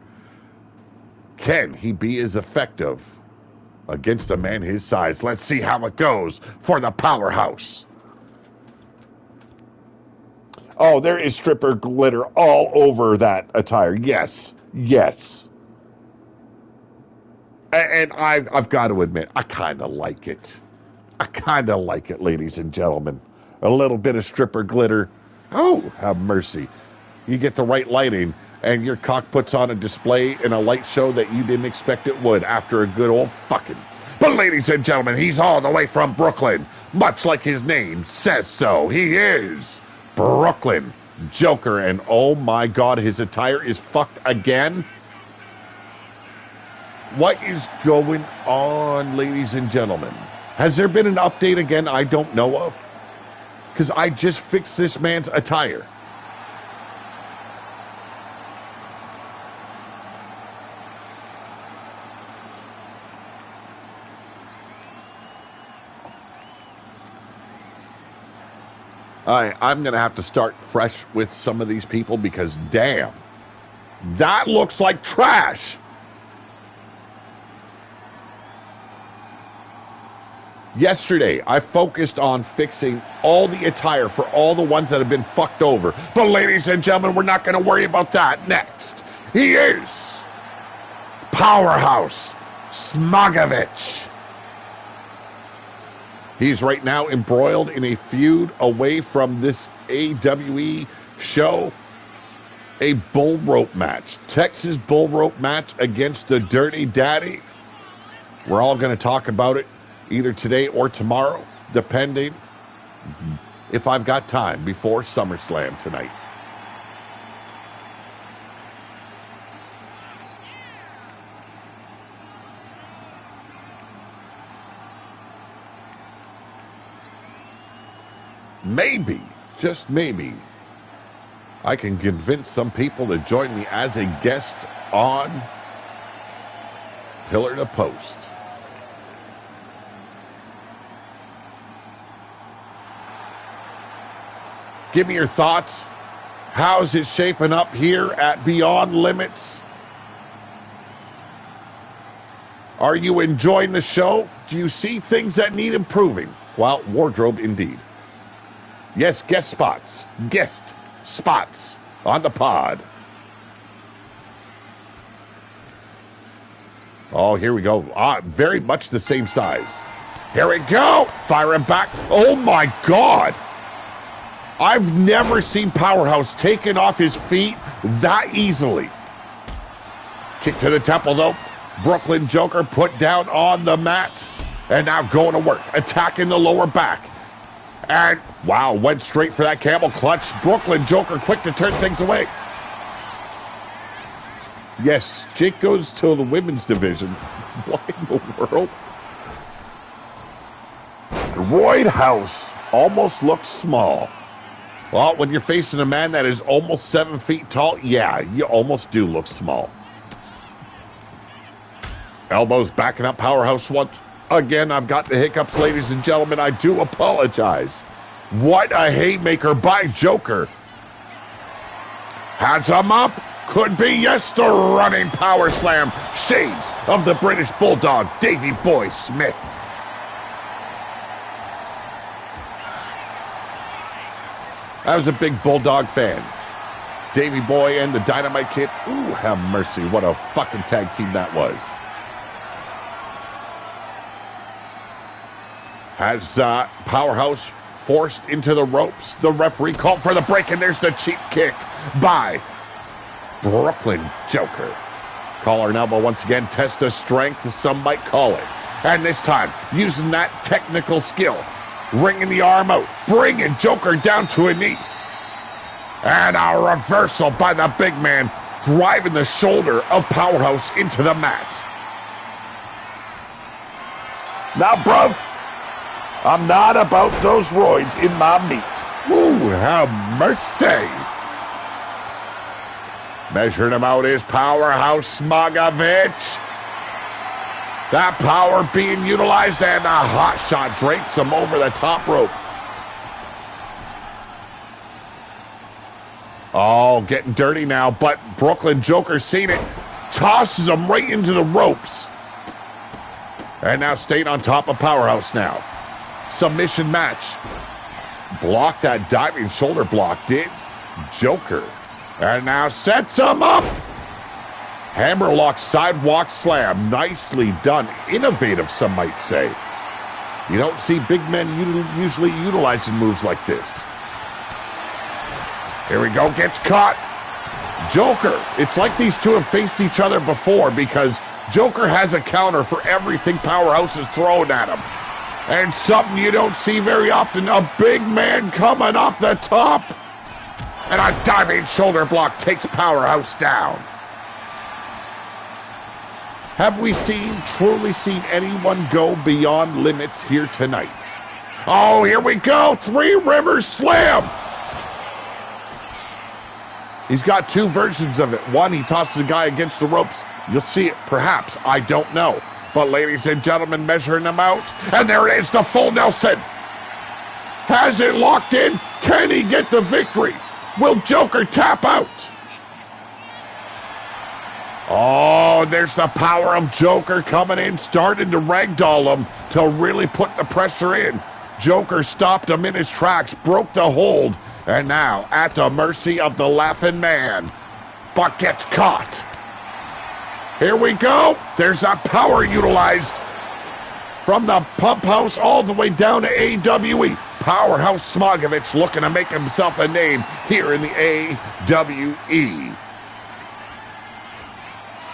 Can he be as effective against a man his size? Let's see how it goes for the Powerhouse. Oh, there is stripper glitter all over that attire. Yes, yes. And I've got to admit, I kind of like it. I kind of like it, ladies and gentlemen. A little bit of stripper glitter. Oh, have mercy. You get the right lighting, and your cock puts on a display in a light show that you didn't expect it would after a good old fucking. But ladies and gentlemen, he's all the way from Brooklyn. Much like his name says so. He is Brooklyn Joker. And oh my God, his attire is fucked again. What is going on, ladies and gentlemen? Has there been an update again I don't know of? Because I just fixed this man's attire. I'm going to have to start fresh with some of these people because, damn, that looks like trash. Yesterday, I focused on fixing all the attire for all the ones that have been fucked over. But ladies and gentlemen, we're not going to worry about that next. He is Powerhouse Smogovich. He's right now embroiled in a feud away from this AWE show. A bull rope match. Texas bull rope match against the Dirty Daddy. We're all going to talk about it either today or tomorrow, depending if I've got time before SummerSlam tonight. Maybe, just maybe, I can convince some people to join me as a guest on Pillar to Post. Give me your thoughts. How's it shaping up here at Beyond Limits? Are you enjoying the show? Do you see things that need improving? Well, wardrobe indeed. Yes, guest spots on the pod. Oh, here we go. Very much the same size. Here we go. Firing back. Oh, my God. I've never seen Powerhouse taken off his feet that easily. Kick to the temple, though. Brooklyn Joker put down on the mat. And now going to work. Attacking the lower back. And, wow, went straight for that camel clutch. Brooklyn Joker quick to turn things away. Yes, Jake goes to the women's division. What in the world? Royd House almost looks small. Well, when you're facing a man that is almost 7 feet tall, yeah, you almost do look small. Elbows backing up Powerhouse once. Again, I've got the hiccups, ladies and gentlemen. I do apologize. What a haymaker by Joker. Hands him up. Could be, yes, the running power slam. Shades of the British Bulldog, Davey Boy Smith. I was a big Bulldog fan. Davey Boy and the Dynamite Kid. Ooh, have mercy. What a fucking tag team that was. Has Powerhouse forced into the ropes. The referee called for the break, and there's the cheap kick by Brooklyn Joker. Collar and elbow once again. Test of strength, some might call it. And this time, using that technical skill. Ringing the arm out. Bringing Joker down to a knee. And a reversal by the big man. Driving the shoulder of Powerhouse into the mat. Now, bruv, I'm not about those roids in my meat. Ooh, have mercy. Measuring him out is Powerhouse Smogovich. That power being utilized, and a hot shot drapes him over the top rope. Oh, getting dirty now, but Brooklyn Joker seen it. Tosses him right into the ropes. And now staying on top of Powerhouse now. Submission match. Blocked that diving shoulder block, did Joker. And now sets him up. Hammerlock sidewalk slam. Nicely done. Innovative, some might say. You don't see big men usually utilizing moves like this. Here we go. Gets caught. Joker. It's like these two have faced each other before because Joker has a counter for everything Powerhouse is throwing at him. And something you don't see very often, a big man coming off the top. And a diving shoulder block takes Powerhouse down. Have we truly seen anyone go beyond limits here tonight? Oh, here we go. Three Rivers Slam. He's got two versions of it. One, he tosses the guy against the ropes. You'll see it, perhaps. I don't know. But ladies and gentlemen, measuring them out. And there it is, the full Nelson. Has it locked in. Can he get the victory? Will Joker tap out? Oh, there's the power of Joker coming in, starting to ragdoll him to really put the pressure in. Joker stopped him in his tracks, broke the hold, and now at the mercy of the Laughing Man, but gets caught. Here we go. There's that power utilized from the Pump House all the way down to AWE. Powerhouse Smogovich looking to make himself a name here in the AWE.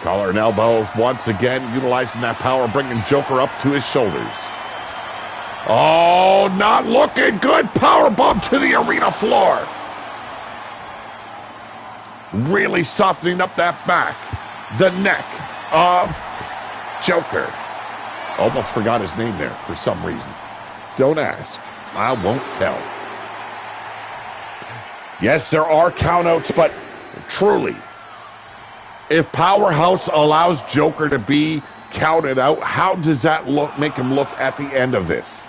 Collar and elbow once again, utilizing that power, bringing Joker up to his shoulders. Oh, not looking good. Power bomb to the arena floor. Really softening up that back. The neck of Joker. Almost forgot his name there for some reason. Don't ask. I won't tell. Yes, there are countouts, but truly, if Powerhouse allows Joker to be counted out, how does that make him look at the end of this?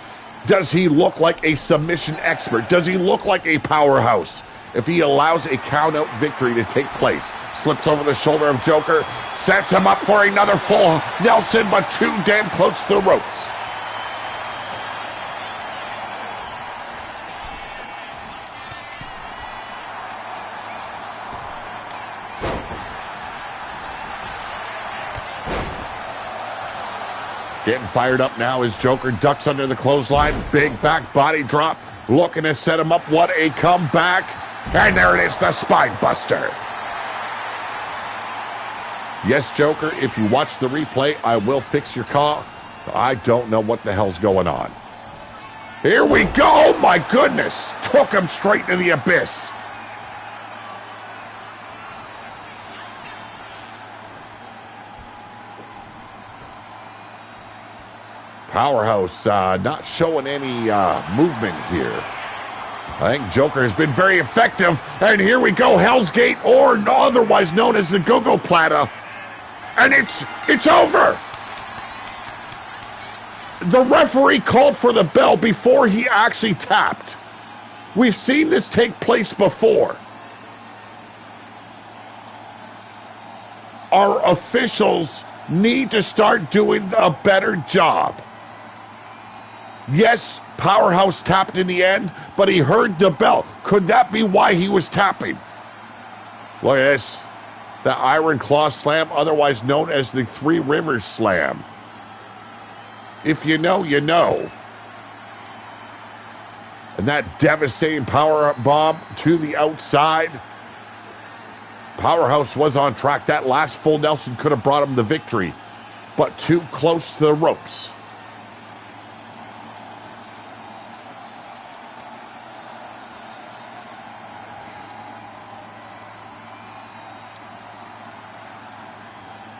Does he look like a submission expert? Does he look like a powerhouse if he allows a count-out victory to take place? Slips over the shoulder of Joker, sets him up for another full Nelson, but too damn close to the ropes. Getting fired up now as Joker ducks under the clothesline. Big back body drop. Looking to set him up. What a comeback. And there it is, the spine buster. Yes, Joker, if you watch the replay, I will fix your call. I don't know what the hell's going on. Here we go. Oh, my goodness. Took him straight to the abyss. Powerhouse not showing any movement here. I think Joker has been very effective. And here we go, Hell's Gate, or otherwise known as the Go-Go Plata. And it's over. The referee called for the bell before he actually tapped. We've seen this take place before. Our officials need to start doing a better job. Yes, Powerhouse tapped in the end, but he heard the bell. Could that be why he was tapping? Look at this. The Iron Claw Slam, otherwise known as the Three Rivers Slam. If you know, you know. And that devastating power bomb to the outside. Powerhouse was on track. That last full Nelson could have brought him the victory, but too close to the ropes.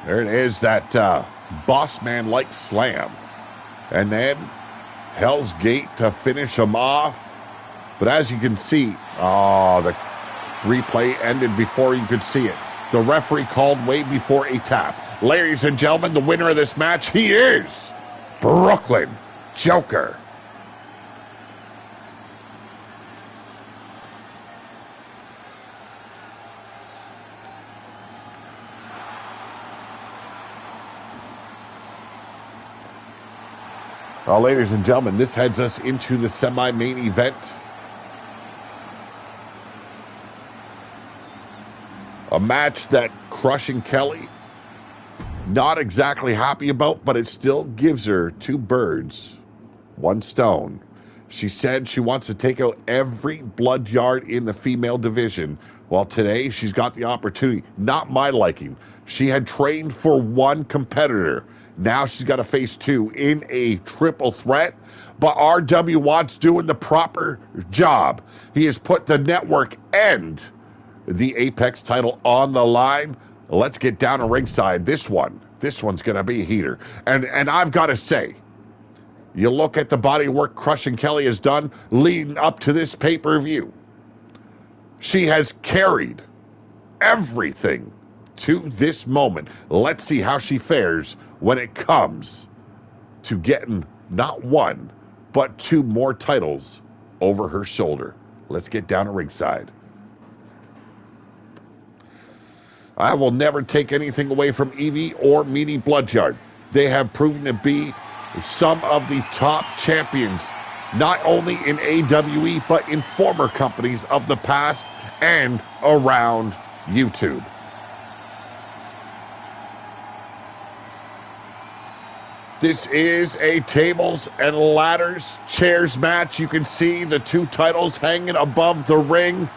There it is, that boss man-like slam. And then Hell's Gate to finish him off. But as you can see, the replay ended before you could see it. The referee called way before a tap. Ladies and gentlemen, the winner of this match, he is Brooklyn Joker. Well, ladies and gentlemen, this heads us into the semi-main event. A match that Crushing Kelly, not exactly happy about, but it still gives her two birds, one stone. She said she wants to take out every blood yard in the female division. Well, today she's got the opportunity. Not my liking. She had trained for one competitor. Now she's got to face two in a triple threat. But R.W. Watts doing the proper job. He has put the network and the Apex title on the line. Let's get down to ringside. This one's going to be a heater. And I've got to say, you look at the body work Crushing Kelly has done leading up to this pay-per-view. She has carried everything to this moment. Let's see how she fares when it comes to getting not one, but two more titles over her shoulder. Let's get down to ringside. I will never take anything away from Evie or Meanie Bloodyard. They have proven to be some of the top champions, not only in AWE, but in former companies of the past and around YouTube. This is a tables and ladders chairs match. You can see the two titles hanging above the ring.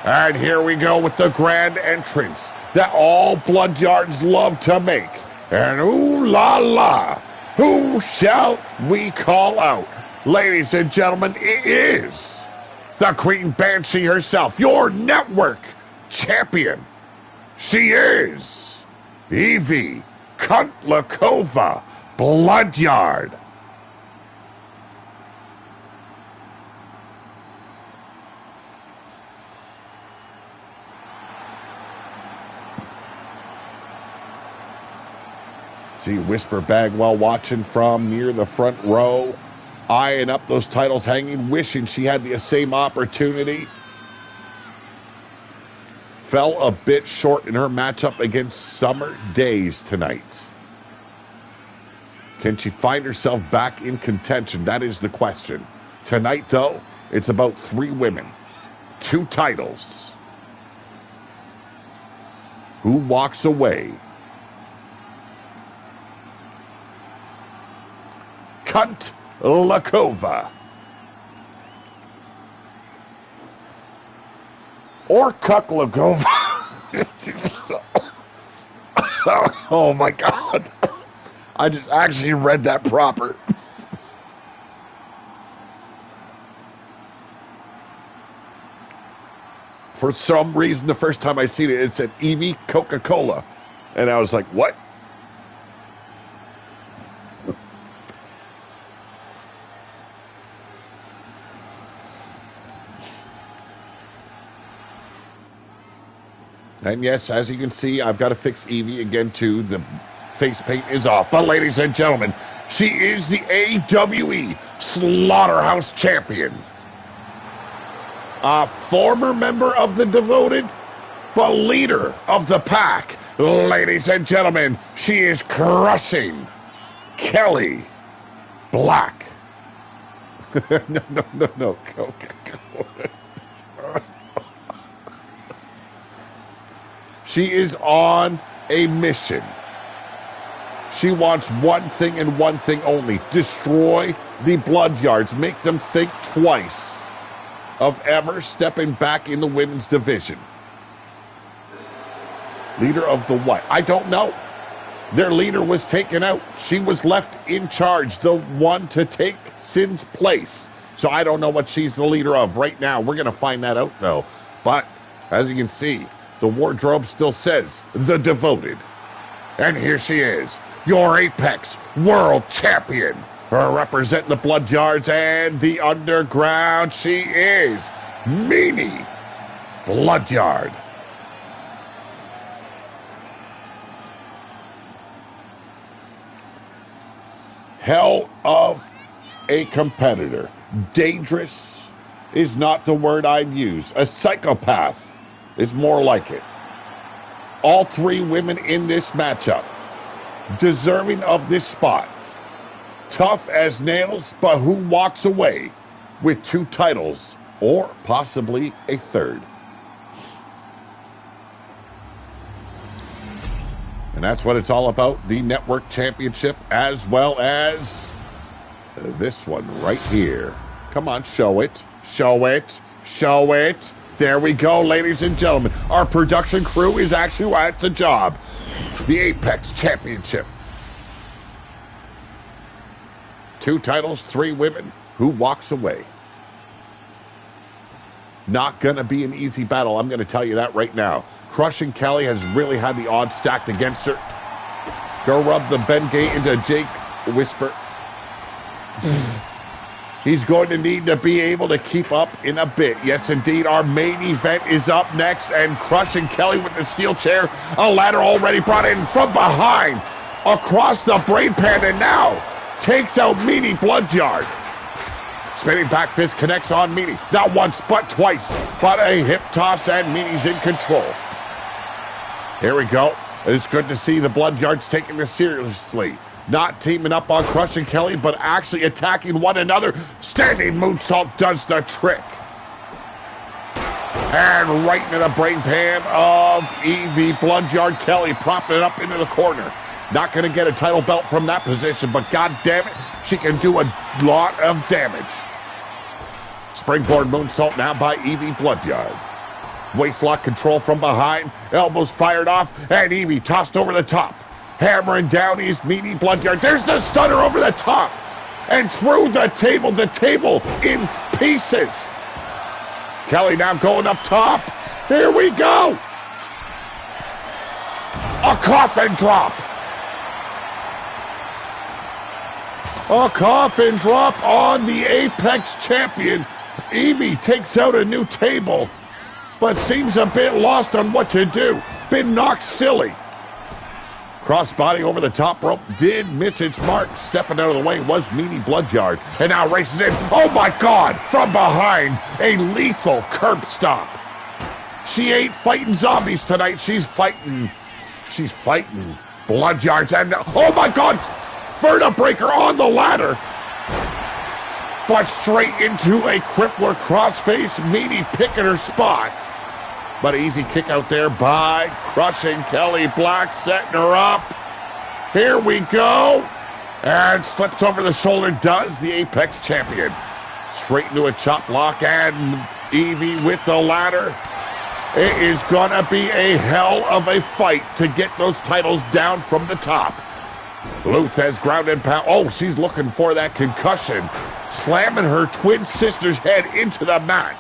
And here we go with the grand entrance that all Bloodyards love to make. And ooh la la, who shall we call out? Ladies and gentlemen, it is the Queen Banshee herself, your network champion. She is Evie Kuntlikova Bloodyard. See Whisper Bagwell watching from near the front row, eyeing up those titles hanging, wishing she had the same opportunity. Fell a bit short in her matchup against Summer Days tonight. Can she find herself back in contention? That is the question. Tonight, though, it's about three women, two titles. Who walks away? Kuntlikova. Or Kuklagova. Oh my God. I just actually read that proper. For some reason, the first time I seen it, it said Evie Coca-Cola. And I was like, what? And yes, as you can see, I've got to fix Evie again too. The face paint is off. But ladies and gentlemen, she is the AWE Slaughterhouse Champion. A former member of the Devoted, but leader of the pack. Ladies and gentlemen, she is crushing Kelly Black. No. She is on a mission. She wants one thing and one thing only. Destroy the Bloodyards. Make them think twice of ever stepping back in the women's division. Leader of the what? I don't know. Their leader was taken out. She was left in charge, the one to take Sin's place. So I don't know what she's the leader of right now. We're going to find that out, though. But as you can see, the wardrobe still says the Devoted. And here she is, your Apex World Champion. Her representing the Bloodyards and the Underground. She is Meanie Bloodyard. Hell of a competitor. Dangerous is not the word I'd use. A psychopath is more like it. All three women in this matchup deserving of this spot. Tough as nails, but who walks away with 2 titles or possibly a third. And that's what it's all about, the Network Championship, as well as this one right here. Come on, show it, show it, show it. There we go, ladies and gentlemen. Our production crew is actually at the job. The Apex Championship. 2 titles, 3 women. Who walks away? Not going to be an easy battle. I'm going to tell you that right now. Crushing Kelly has really had the odds stacked against her. Go rub the Bengay into Jake Whisper. He's going to need to be able to keep up in a bit. Yes, indeed, our main event is up next, and Crushing Kelly with the steel chair. A ladder already brought in from behind, across the brain pan, and now takes out Meanie Bloodyard. Spinning back fist connects on Meanie. Not once, but twice. But a hip toss, and Meanie's in control. Here we go. It's good to see the Bloodyards taking this seriously. Not teaming up on Crushing Kelly, but actually attacking one another. Standing moonsault does the trick. And right into the brain pan of Evie Bloodyard Kelly, propping it up into the corner. Not going to get a title belt from that position, but god damn it, she can do a lot of damage. Springboard moonsault now by Evie Bloodyard. Waistlock control from behind, elbows fired off, and Evie tossed over the top. Hammering down is Meanie Bloodyard. There's the stunner over the top. And through the table in pieces. Kelly now going up top. Here we go. A coffin drop. A coffin drop on the Apex champion. Evie takes out a new table, but seems a bit lost on what to do. Been knocked silly. Crossbody over the top rope did miss its mark. Stepping out of the way was Meanie Bloodyard. And now races in. Oh my God! From behind, a lethal curb stomp. She ain't fighting zombies tonight. She's fighting Bloodyards. And oh my God! Vertebreaker on the ladder. But straight into a crippler crossface. Meanie picking her spots. But easy kick out there by Crushing Kelly Black, setting her up. Here we go. And slips over the shoulder, does the Apex champion. Straight into a chop block, and Evie with the ladder. It is going to be a hell of a fight to get those titles down from the top. Luth has ground and pound. Oh, she's looking for that concussion. Slamming her twin sister's head into the mat.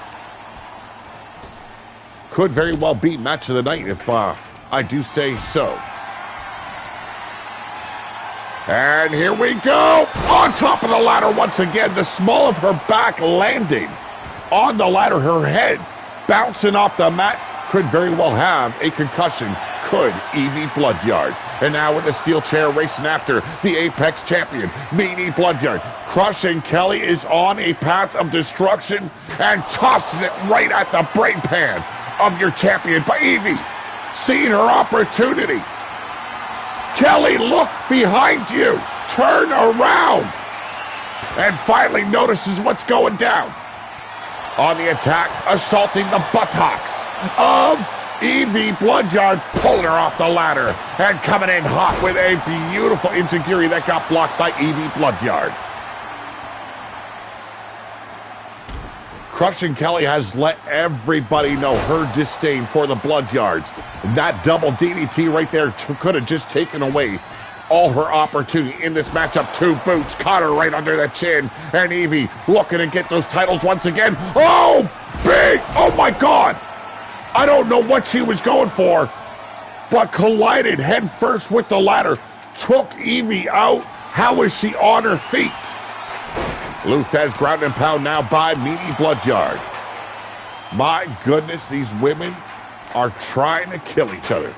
Could very well be match of the night if I do say so. And here we go. On top of the ladder once again. The small of her back landing on the ladder. Her head bouncing off the mat. Could very well have a concussion. Could Evie Bloodyard. And now with the steel chair racing after the Apex champion, Meanie Bloodyard. Crushing Kelly is on a path of destruction and tosses it right at the brain pan of your champion. But Evie, seeing her opportunity. Kelly, look behind you. Turn around. And finally notices what's going down. On the attack, assaulting the buttocks of Evie Bloodyard, pulling her off the ladder and coming in hot with a beautiful enziguri that got blocked by Evie Bloodyard. Crushing Kelly has let everybody know her disdain for the Bloodyards. That double DDT right there could have just taken away all her opportunity in this matchup. 2 boots caught her right under the chin. And Evie looking to get those titles once again. Oh, big! Oh my God! I don't know what she was going for, but collided head first with the ladder. Took Evie out. How is she on her feet? Luth has ground and pound now by Meanie Bloodyard. My goodness, these women are trying to kill each other.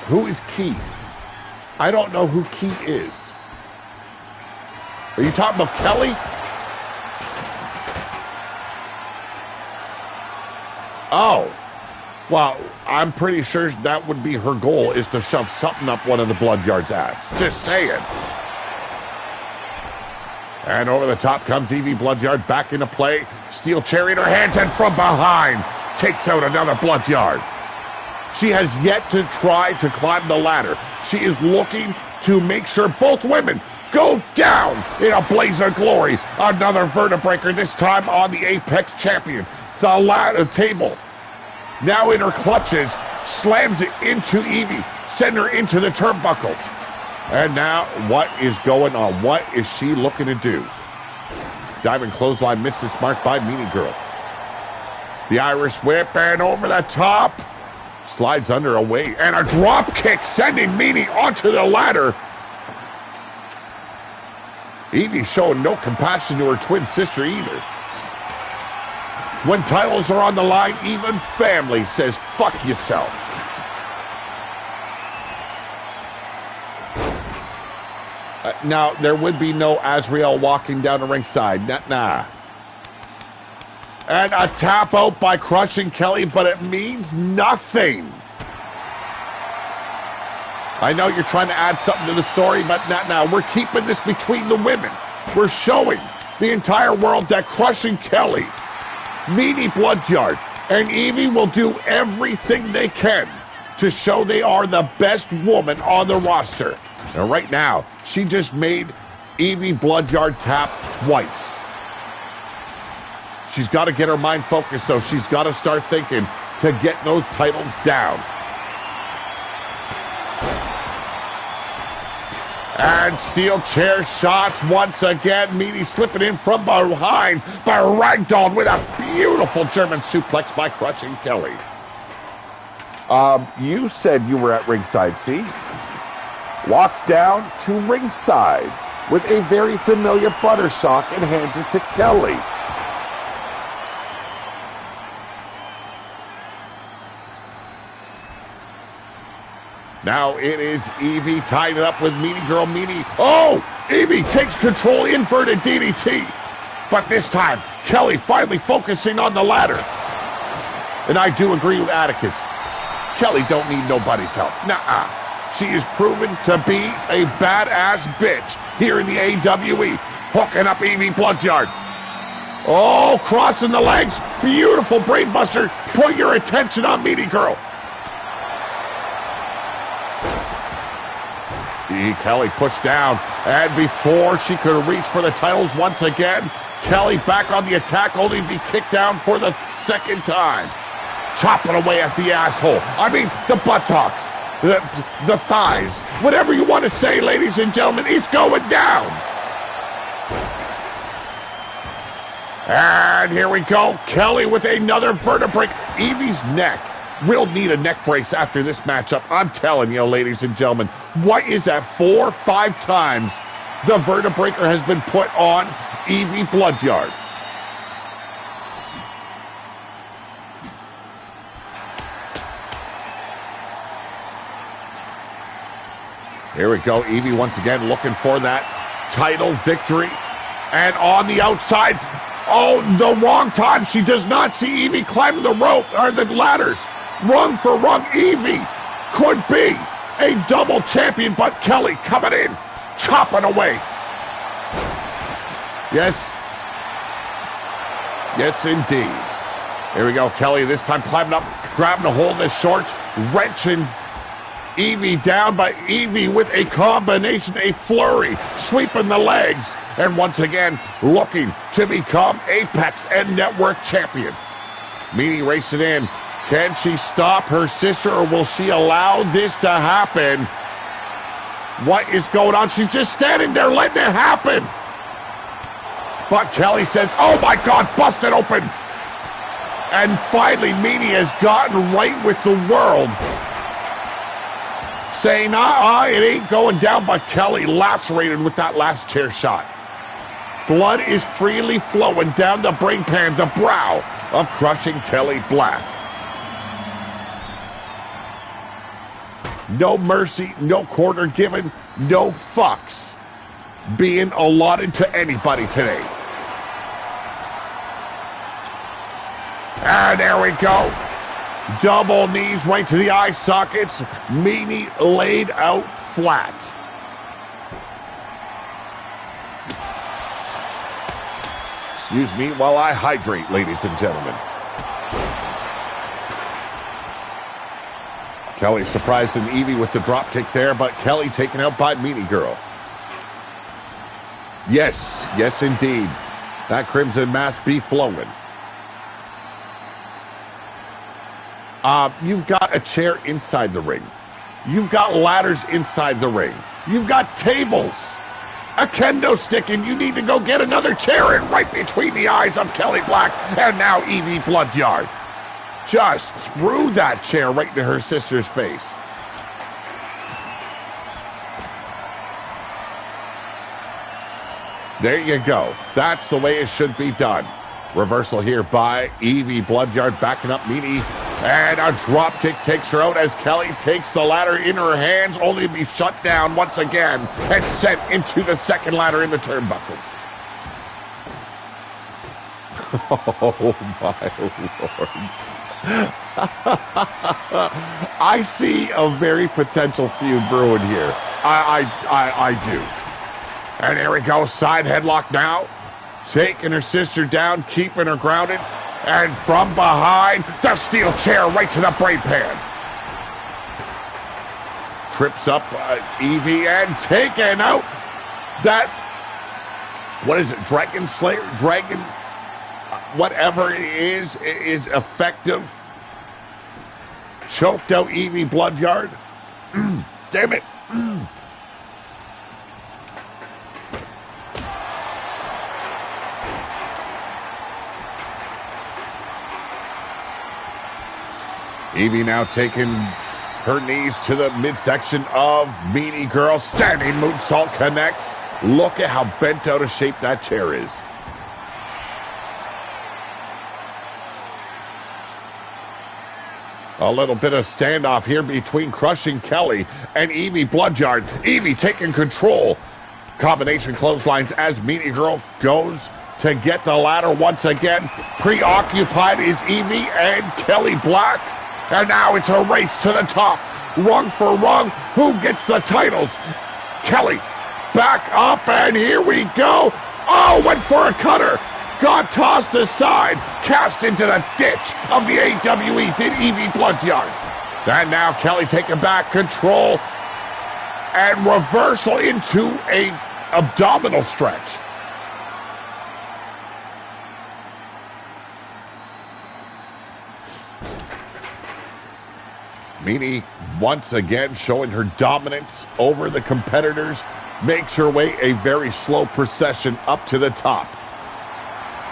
Who is Key? I don't know who Key is. Are you talking about Kelly? Oh. Well, I'm pretty sure that would be her goal, is to shove something up one of the Bloodyard's ass. Just saying. And over the top comes Evie Bloodyard back into play. Steel chair in her hands, and from behind takes out another Bloodyard. She has yet to try to climb the ladder. She is looking to make sure both women go down in a blaze of glory. Another vertebraker, this time on the Apex champion. The ladder table now in her clutches, slams it into Evie, send her into the turnbuckles. And now, what is going on? What is she looking to do? Diving clothesline, missed its mark by Meanie Girl. The Irish whip, and over the top. Slides under away, and a drop kick, sending Meanie onto the ladder. Evie showing no compassion to her twin sister either. When titles are on the line, even family says, fuck yourself. Now, there would be no Azrael walking down the ringside. Nah. And a tap out by Crushing Kelly, but it means nothing. I know you're trying to add something to the story, but not now. We're keeping this between the women. We're showing the entire world that Crushing Kelly, Meanie Bloodyard, and Evie will do everything they can to show they are the best woman on the roster. And right now, she just made Evie Bloodyard tap twice. She's got to get her mind focused, though. She's got to start thinking to get those titles down. And steel chair shots once again. Meanie slipping in from behind, but ragdolled with a beautiful German suplex by Crushing Kelly. You said you were at ringside, see? Walks down to ringside with a very familiar butter sock and hands it to Kelly. Now it is Evie tied it up with Meanie Girl. Meanie. Oh! Evie takes control, inverted DDT. But this time, Kelly finally focusing on the ladder. And I do agree with Atticus. Kelly don't need nobody's help. Nuh-uh. She is proven to be a badass bitch here in the AWE. Hooking up Evie Bloodyard. Oh, crossing the legs. Beautiful brainbuster. Put your attention on Meanie Girl. Kelly pushed down, and before she could reach for the titles once again, Kelly back on the attack, only to be kicked down for the second time. Chopping away at the asshole. I mean, the buttocks, the thighs, whatever you want to say, ladies and gentlemen, it's going down. And here we go. Kelly with another vertebrae. Evie's neck will need a neck brace after this matchup. I'm telling you, ladies and gentlemen, what is that, 4 or 5 times the vertebraker has been put on Evie Bloodyard? Here we go. Evie once again looking for that title victory. And on the outside, oh, the wrong time. She does not see Evie climbing the rope or the ladders. Rung for rung, Evie could be a double champion, but Kelly coming in, chopping away. Yes. Yes, indeed. Here we go. Kelly this time climbing up, grabbing a hold of the shorts, wrenching Evie down, but Evie with a combination, a flurry, sweeping the legs, and once again looking to become Apex and Network champion. Meanie racing in. Can she stop her sister, or will she allow this to happen? What is going on? She's just standing there letting it happen. But Kelly says, oh my God, busted open. And finally, Meanie has gotten right with the world, saying, it ain't going down, but Kelly lacerated with that last chair shot. Blood is freely flowing down the brain pan, the brow of Crushing Kelly Black. No mercy, no quarter given, no fucks being allotted to anybody today. And there we go. Double knees right to the eye sockets. Meanie laid out flat. Excuse me while I hydrate, ladies and gentlemen. Kelly surprising Evie with the drop kick there, but Kelly taken out by Meanie Girl. Yes, yes indeed. That crimson mask be flowing. You've got a chair inside the ring. You've got ladders inside the ring. You've got tables. A kendo stick, and you need to go get another chair in right between the eyes of Kelly Black and now Evie Bloodyard. Just threw that chair right into her sister's face. There you go. That's the way it should be done. Reversal here by Evie Bloodyard backing up Meanie. And a drop kick takes her out as Kelly takes the ladder in her hands, only to be shut down once again and sent into the second ladder in the turnbuckles. Oh my Lord. I see a very potential feud brewing here. I do. And here we go, side headlock now. Taking her sister down, keeping her grounded. And from behind, the steel chair right to the brain pan. Trips up Evie and taken out that, what is it, Dragon Slayer? Dragon, whatever it is effective. Choked out Evie Bloodyard. Damn it. Evie now taking her knees to the midsection of Meanie Girl. Standing moonsault connects. Look at how bent out of shape that chair is. A little bit of standoff here between Crushing Kelly and Evie Bloodyard. Evie taking control. Combination clotheslines as Meanie Girl goes to get the ladder once again. Preoccupied is Evie and Kelly Black. And now it's a race to the top. Rung for rung. Who gets the titles? Kelly back up, and here we go. Oh, went for a cutter. Got tossed aside. Cast into the ditch of the AWE. Did Evie Bloodyard. And now Kelly taking back control. And reversal into a abdominal stretch. Meanie once again showing her dominance over the competitors, makes her way a very slow procession up to the top.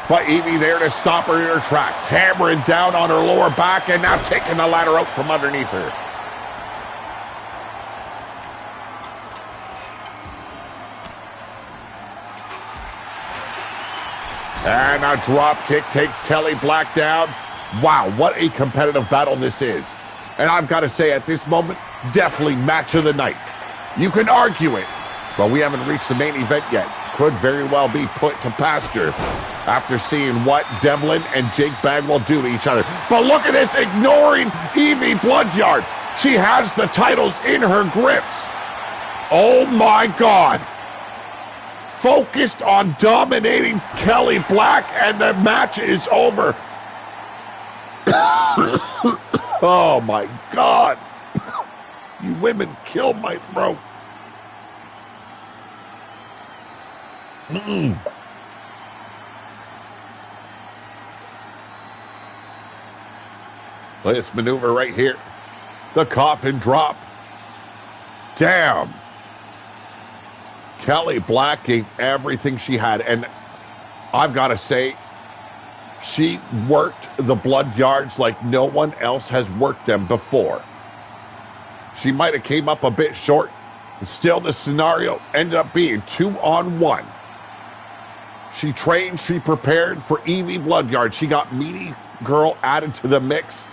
But Evie there to stop her in her tracks, hammering down on her lower back and now taking the ladder out from underneath her. And a drop kick takes Kelly Black down. Wow, what a competitive battle this is. And I've got to say, at this moment, definitely match of the night. You can argue it, but we haven't reached the main event yet. Could very well be put to pasture after seeing what Devlin and Jake Bagwell do to each other. But look at this, ignoring Evie Bloodyard. She has the titles in her grips. Oh my God. Focused on dominating Kelly Black, and the match is over. Oh my God. You women killed my throat. This maneuver right here. The coffin drop. Damn. Kelly Black gave everything she had, and I've got to say, she worked the Bloodyards like no one else has worked them before. She might have came up a bit short, but still the scenario ended up being 2-on-1. She trained, she prepared for Evie Bloodyard. She got Meanie Girl added to the mix.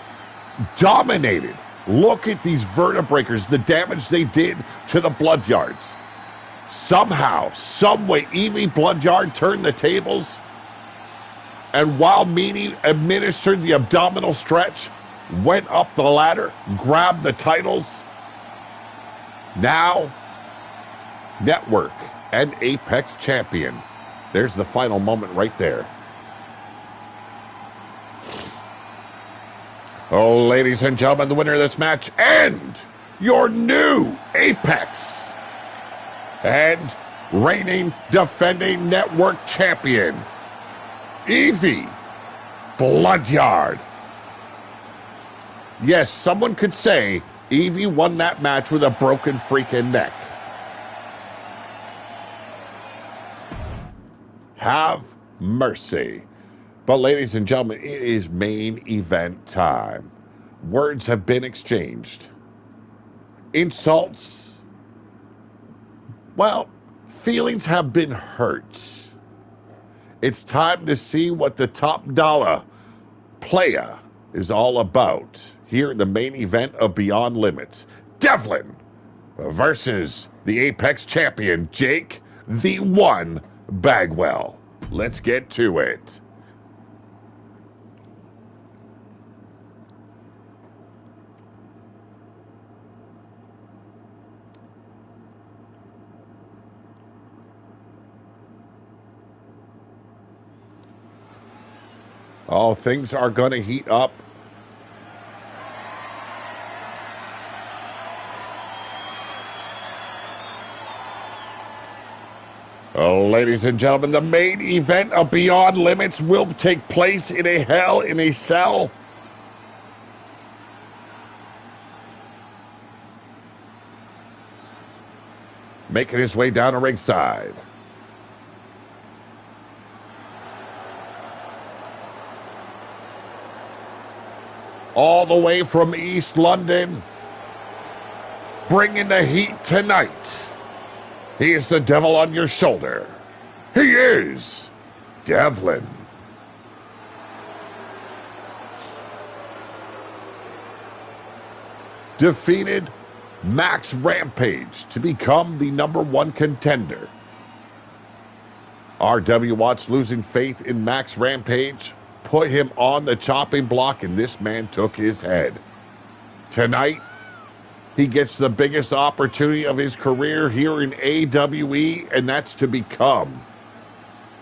Dominated. Look at these vertebreakers, the damage they did to the Bloodyards. Somehow, someway, Evie Bloodyard turned the tables. And while Meanie administered the abdominal stretch, went up the ladder, grabbed the titles. Now, Network and Apex champion. There's the final moment right there. Oh, ladies and gentlemen, the winner of this match and your new Apex and reigning, defending Network champion, Evie Bloodyard. Yes, someone could say Evie won that match with a broken freaking neck. Have mercy. But ladies and gentlemen, it is main event time. Words have been exchanged. Insults. Well, feelings have been hurt. It's time to see what the top dollar playa is all about here in the main event of Beyond Limits. Devlin versus the Apex champion, Jake the One Bagwell. Let's get to it. Oh, things are going to heat up. Oh, ladies and gentlemen, the main event of Beyond Limits will take place in a Hell in a Cell. Making his way down to ringside. All the way from East London, bringing the heat tonight. He is the devil on your shoulder. He is Devlin. Defeated Max Rampage to become the #1 contender. R.W. Watts losing faith in Max Rampage put him on the chopping block, and this man took his head. Tonight, he gets the biggest opportunity of his career here in AWE, and that's to become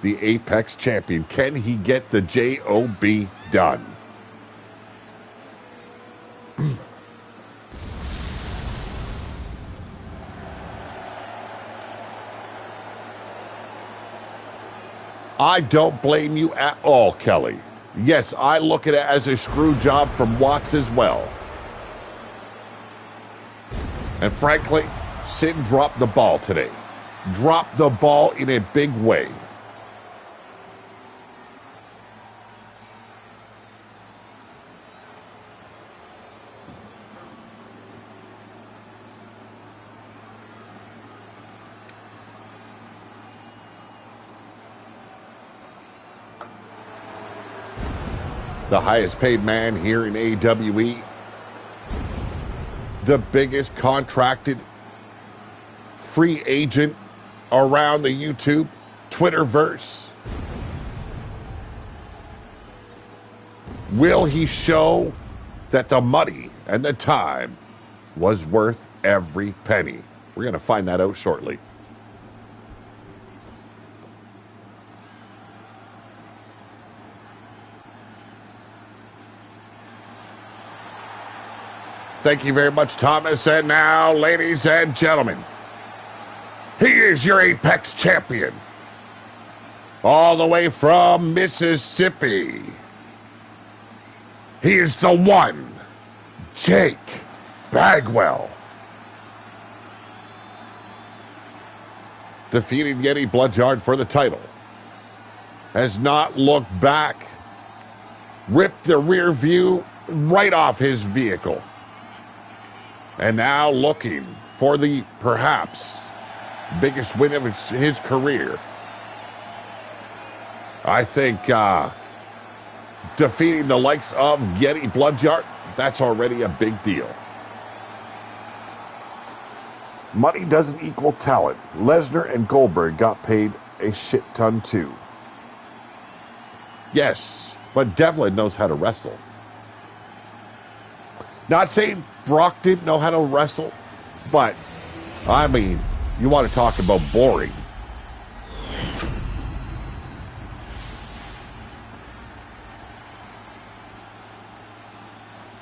the Apex champion. Can he get the JOB done? I don't blame you at all, Kelly. Yes, I look at it as a screw job from Watts as well. And frankly, Sid dropped the ball today. Dropped the ball in a big way. The highest paid man here in AWE. The biggest contracted free agent around the YouTube, Twitterverse. Will he show that the money and the time was worth every penny? We're going to find that out shortly. Thank you very much, Thomas. And now, ladies and gentlemen, he is your Apex champion. All the way from Mississippi. He is the one, Jake Bagwell. Defeating Yeti Bloodyard for the title. Has not looked back. Ripped the rear view right off his vehicle. And now looking for the, perhaps, biggest win of his career. I think defeating the likes of Yeti Bloodyard, that's already a big deal. Money doesn't equal talent. Lesnar and Goldberg got paid a shit ton too. Yes, but Devlin knows how to wrestle. Not saying Brock didn't know how to wrestle, but, I mean, you want to talk about boring.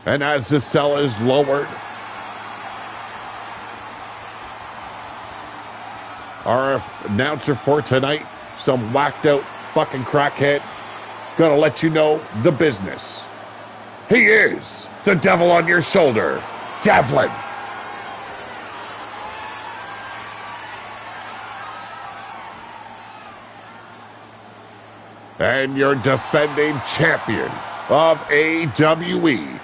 And as the cell is lowered, our announcer for tonight, some whacked out fucking crackhead, gonna let you know the business. He is the devil on your shoulder, Devlin. And your defending champion of AWE,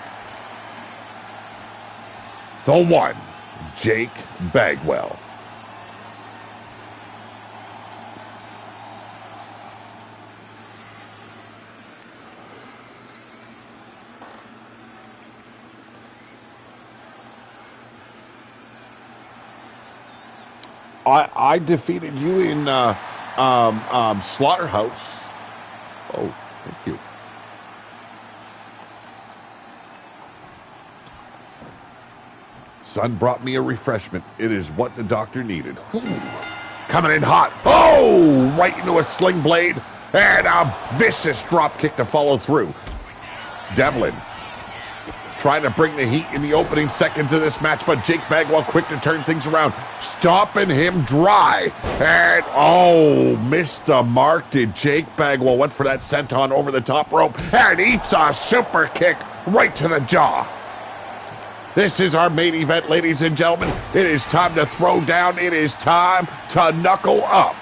the one, Jake Bagwell. I defeated you in Slaughterhouse. Oh, thank you. Son brought me a refreshment. It is what the doctor needed. Ooh. Coming in hot. Oh, right into a sling blade and a vicious drop kick to follow through. Devlin trying to bring the heat in the opening seconds of this match, but Jake Bagwell quick to turn things around, stopping him dry. And, oh, missed the mark. Did Jake Bagwell went for that senton over the top rope and eats a super kick right to the jaw. This is our main event, ladies and gentlemen. It is time to throw down. It is time to knuckle up.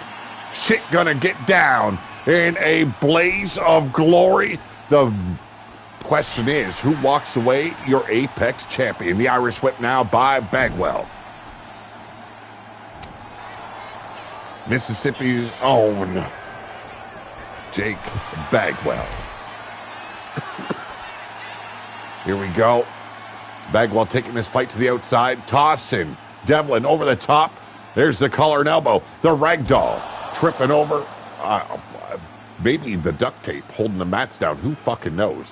Shit gonna get down in a blaze of glory. The question is, who walks away your Apex champion? The Irish whip now by Bagwell. Mississippi's own Jake Bagwell. Here we go. Bagwell taking this fight to the outside, tossing Devlin over the top. There's the collar and elbow. The ragdoll tripping over. Maybe the duct tape holding the mats down. Who fucking knows?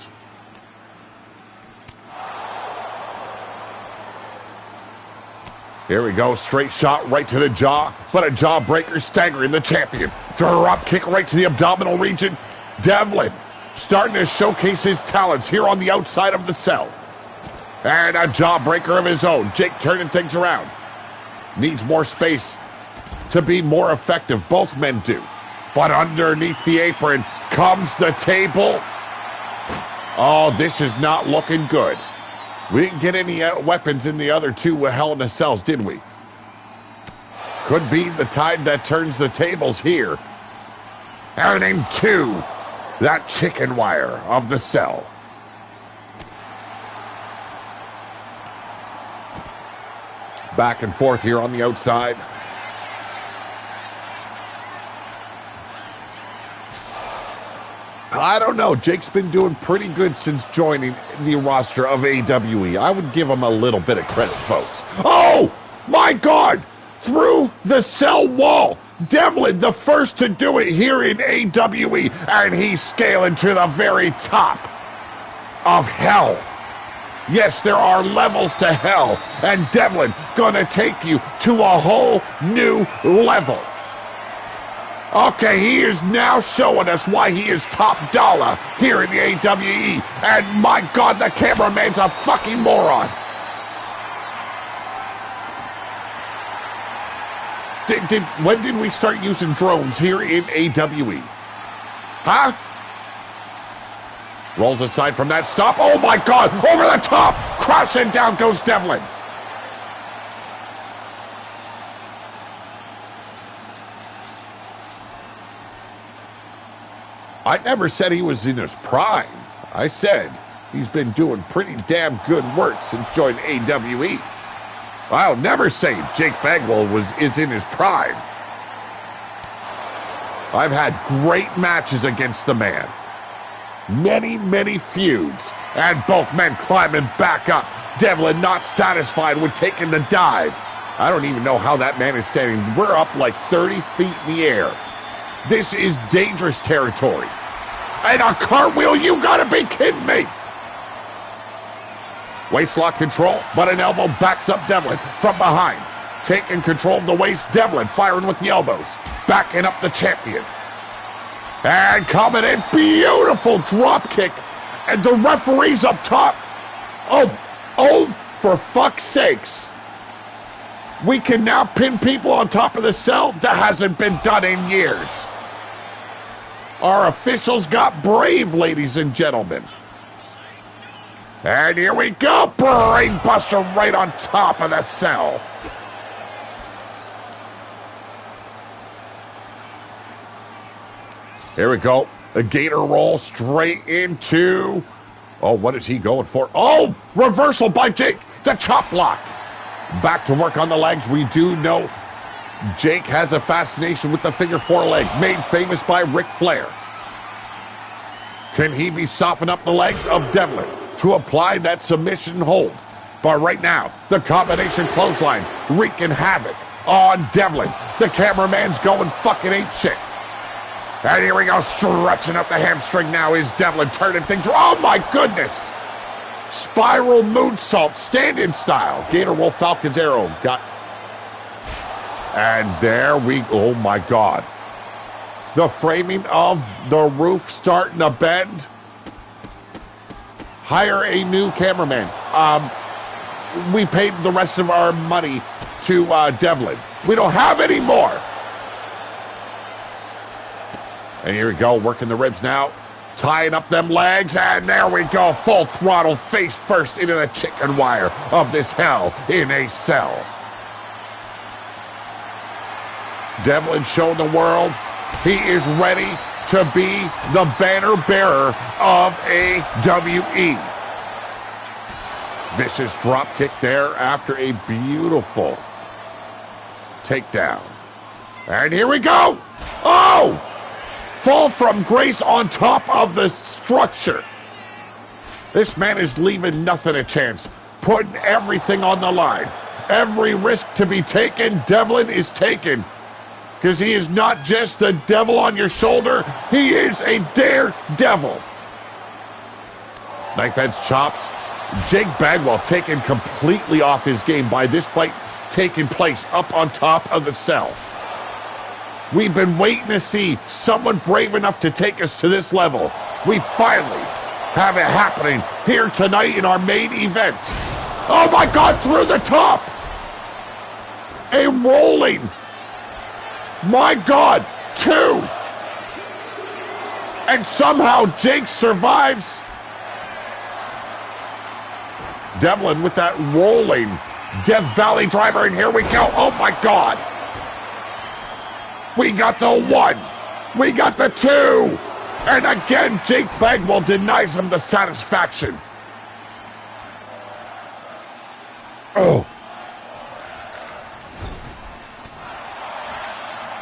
Here we go, straight shot right to the jaw, but a jawbreaker staggering the champion. Drop kick right to the abdominal region. Devlin starting to showcase his talents here on the outside of the cell. And a jawbreaker of his own. Jake turning things around. Needs more space to be more effective. Both men do. But underneath the apron comes the table. Oh, this is not looking good. We didn't get any weapons in the other two Hell in a Cells, did we? Could be the tide that turns the tables here. And into that chicken wire of the cell. Back and forth here on the outside. I don't know. Jake's been doing pretty good since joining the roster of AWE. I would give him a little bit of credit, folks. Oh, my God! Through the cell wall. Devlin, the first to do it here in AWE, and he's scaling to the very top of hell. Yes, there are levels to hell, and Devlin gonna take you to a whole new level. Okay, he is now showing us why he is top dollar here in the AWE. And my God, the cameraman's a fucking moron. When did we start using drones here in AWE? Huh? Rolls aside from that stop. Oh my God, over the top. Crashing down goes Devlin. I never said he was in his prime. I said he's been doing pretty damn good work since joining AWE. I'll never say Jake Bagwell is in his prime. I've had great matches against the man. Many, many feuds. And both men climbing back up. Devlin not satisfied with taking the dive. I don't even know how that man is standing. We're up like 30 feet in the air. This is dangerous territory. And a cartwheel, you gotta be kidding me. Waistlock control, but an elbow backs up Devlin from behind. Taking control of the waist, Devlin firing with the elbows. Backing up the champion. And coming in, beautiful drop kick. And the referee's up top. Oh, for fuck's sakes. We can now pin people on top of the cell. That hasn't been done in years. Our officials got brave, ladies and gentlemen. And here we go. Brain buster right on top of the cell. Here we go. A gator roll straight into... Oh, what is he going for? Oh, reversal by Jake. The chop block. Back to work on the legs. We do know Jake has a fascination with the figure four leg, made famous by Ric Flair. Can he be softening up the legs of Devlin to apply that submission hold? But right now, the combination clotheslines wreaking havoc on Devlin. The cameraman's going fucking ape shit. And here we go, stretching up the hamstring now is Devlin, turning things. Oh my goodness! Spiral moonsault, stand-in style. Gator Wolf Falcon's arrow got... And there we... Oh my God. The framing of the roof starting to bend. Hire a new cameraman. We paid the rest of our money to Devlin. We don't have any more. And here we go, working the ribs now. Tying up them legs, and there we go. Full throttle, face first into the chicken wire of this Hell in a Cell. Devlin showing the world he is ready to be the banner bearer of AWE. Vicious drop kick there after a beautiful takedown. And here we go. Oh! Fall from grace on top of the structure. This man is leaving nothing a chance, putting everything on the line. Every risk to be taken, Devlin is taken. Because he is not just the devil on your shoulder, he is a daredevil. Knife edge chops. Jake Bagwell taken completely off his game by this fight taking place up on top of the cell. We've been waiting to see someone brave enough to take us to this level. We finally have it happening here tonight in our main event. Oh my God, through the top! A rolling, my God, 2! And somehow Jake survives. Devlin with that rolling Death Valley driver, and here we go. Oh my God. We got the 1. We got the 2. And again, Jake Bagwell denies him the satisfaction. Oh.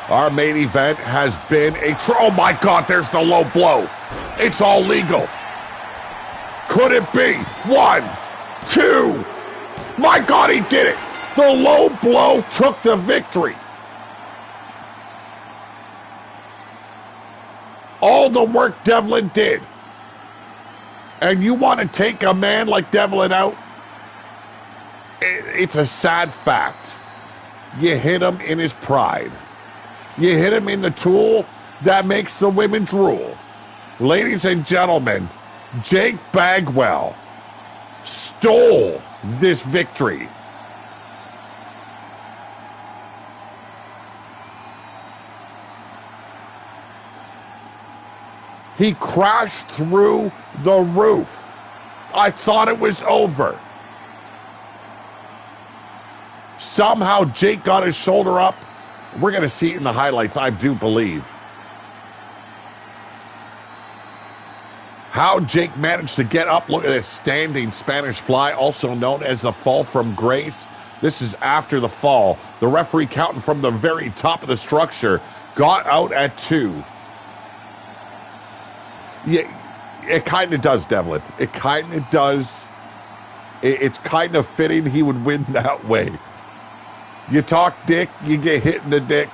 Our main event has been oh my God, there's the low blow. It's all legal. Could it be? 1, 2. My God, he did it. The low blow took the victory. All the work Devlin did. And you want to take a man like Devlin out? It's a sad fact. You hit him in his pride. You hit him in the tool that makes the women drool. Ladies and gentlemen, Jake Bagwell stole this victory. He crashed through the roof. I thought it was over. Somehow Jake got his shoulder up. We're going to see it in the highlights, I do believe. How Jake managed to get up. Look at this standing Spanish fly, also known as the fall from grace. This is after the fall. The referee counting from the very top of the structure got out at 2. Yeah, it kind of does, Devlin. It kind of does. It's kind of fitting he would win that way. You talk dick, you get hit in the dick,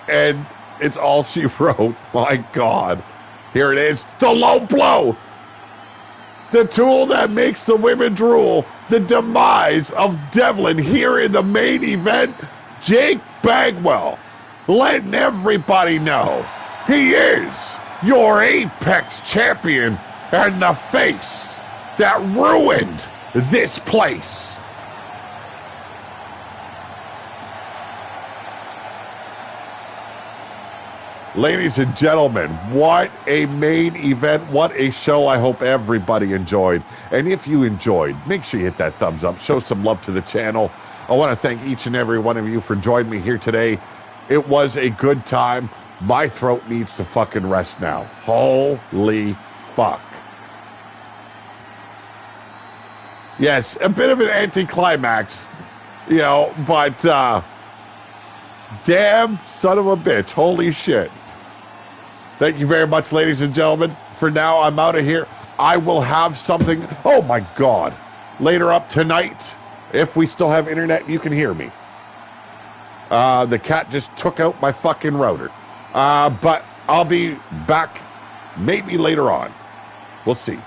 and it's all she wrote. My God. Here it is. The low blow. the tool that makes the women drool, the demise of Devlin here in the main event, Jake Bagwell, letting everybody know he is your Apex champion and the face that ruined this place. Ladies and gentlemen, what a main event. What a show. I hope everybody enjoyed. And if you enjoyed, make sure you hit that thumbs up. Show some love to the channel. I want to thank each and every one of you for joining me here today. It was a good time. My throat needs to fucking rest now. Holy fuck. Yes, a bit of an anticlimax, you know, but damn son of a bitch. Holy shit. Thank you very much, ladies and gentlemen. For now, I'm out of here. I will have something, oh my God, later up tonight. If we still have internet, you can hear me. The cat just took out my fucking router. But I'll be back maybe later on. We'll see.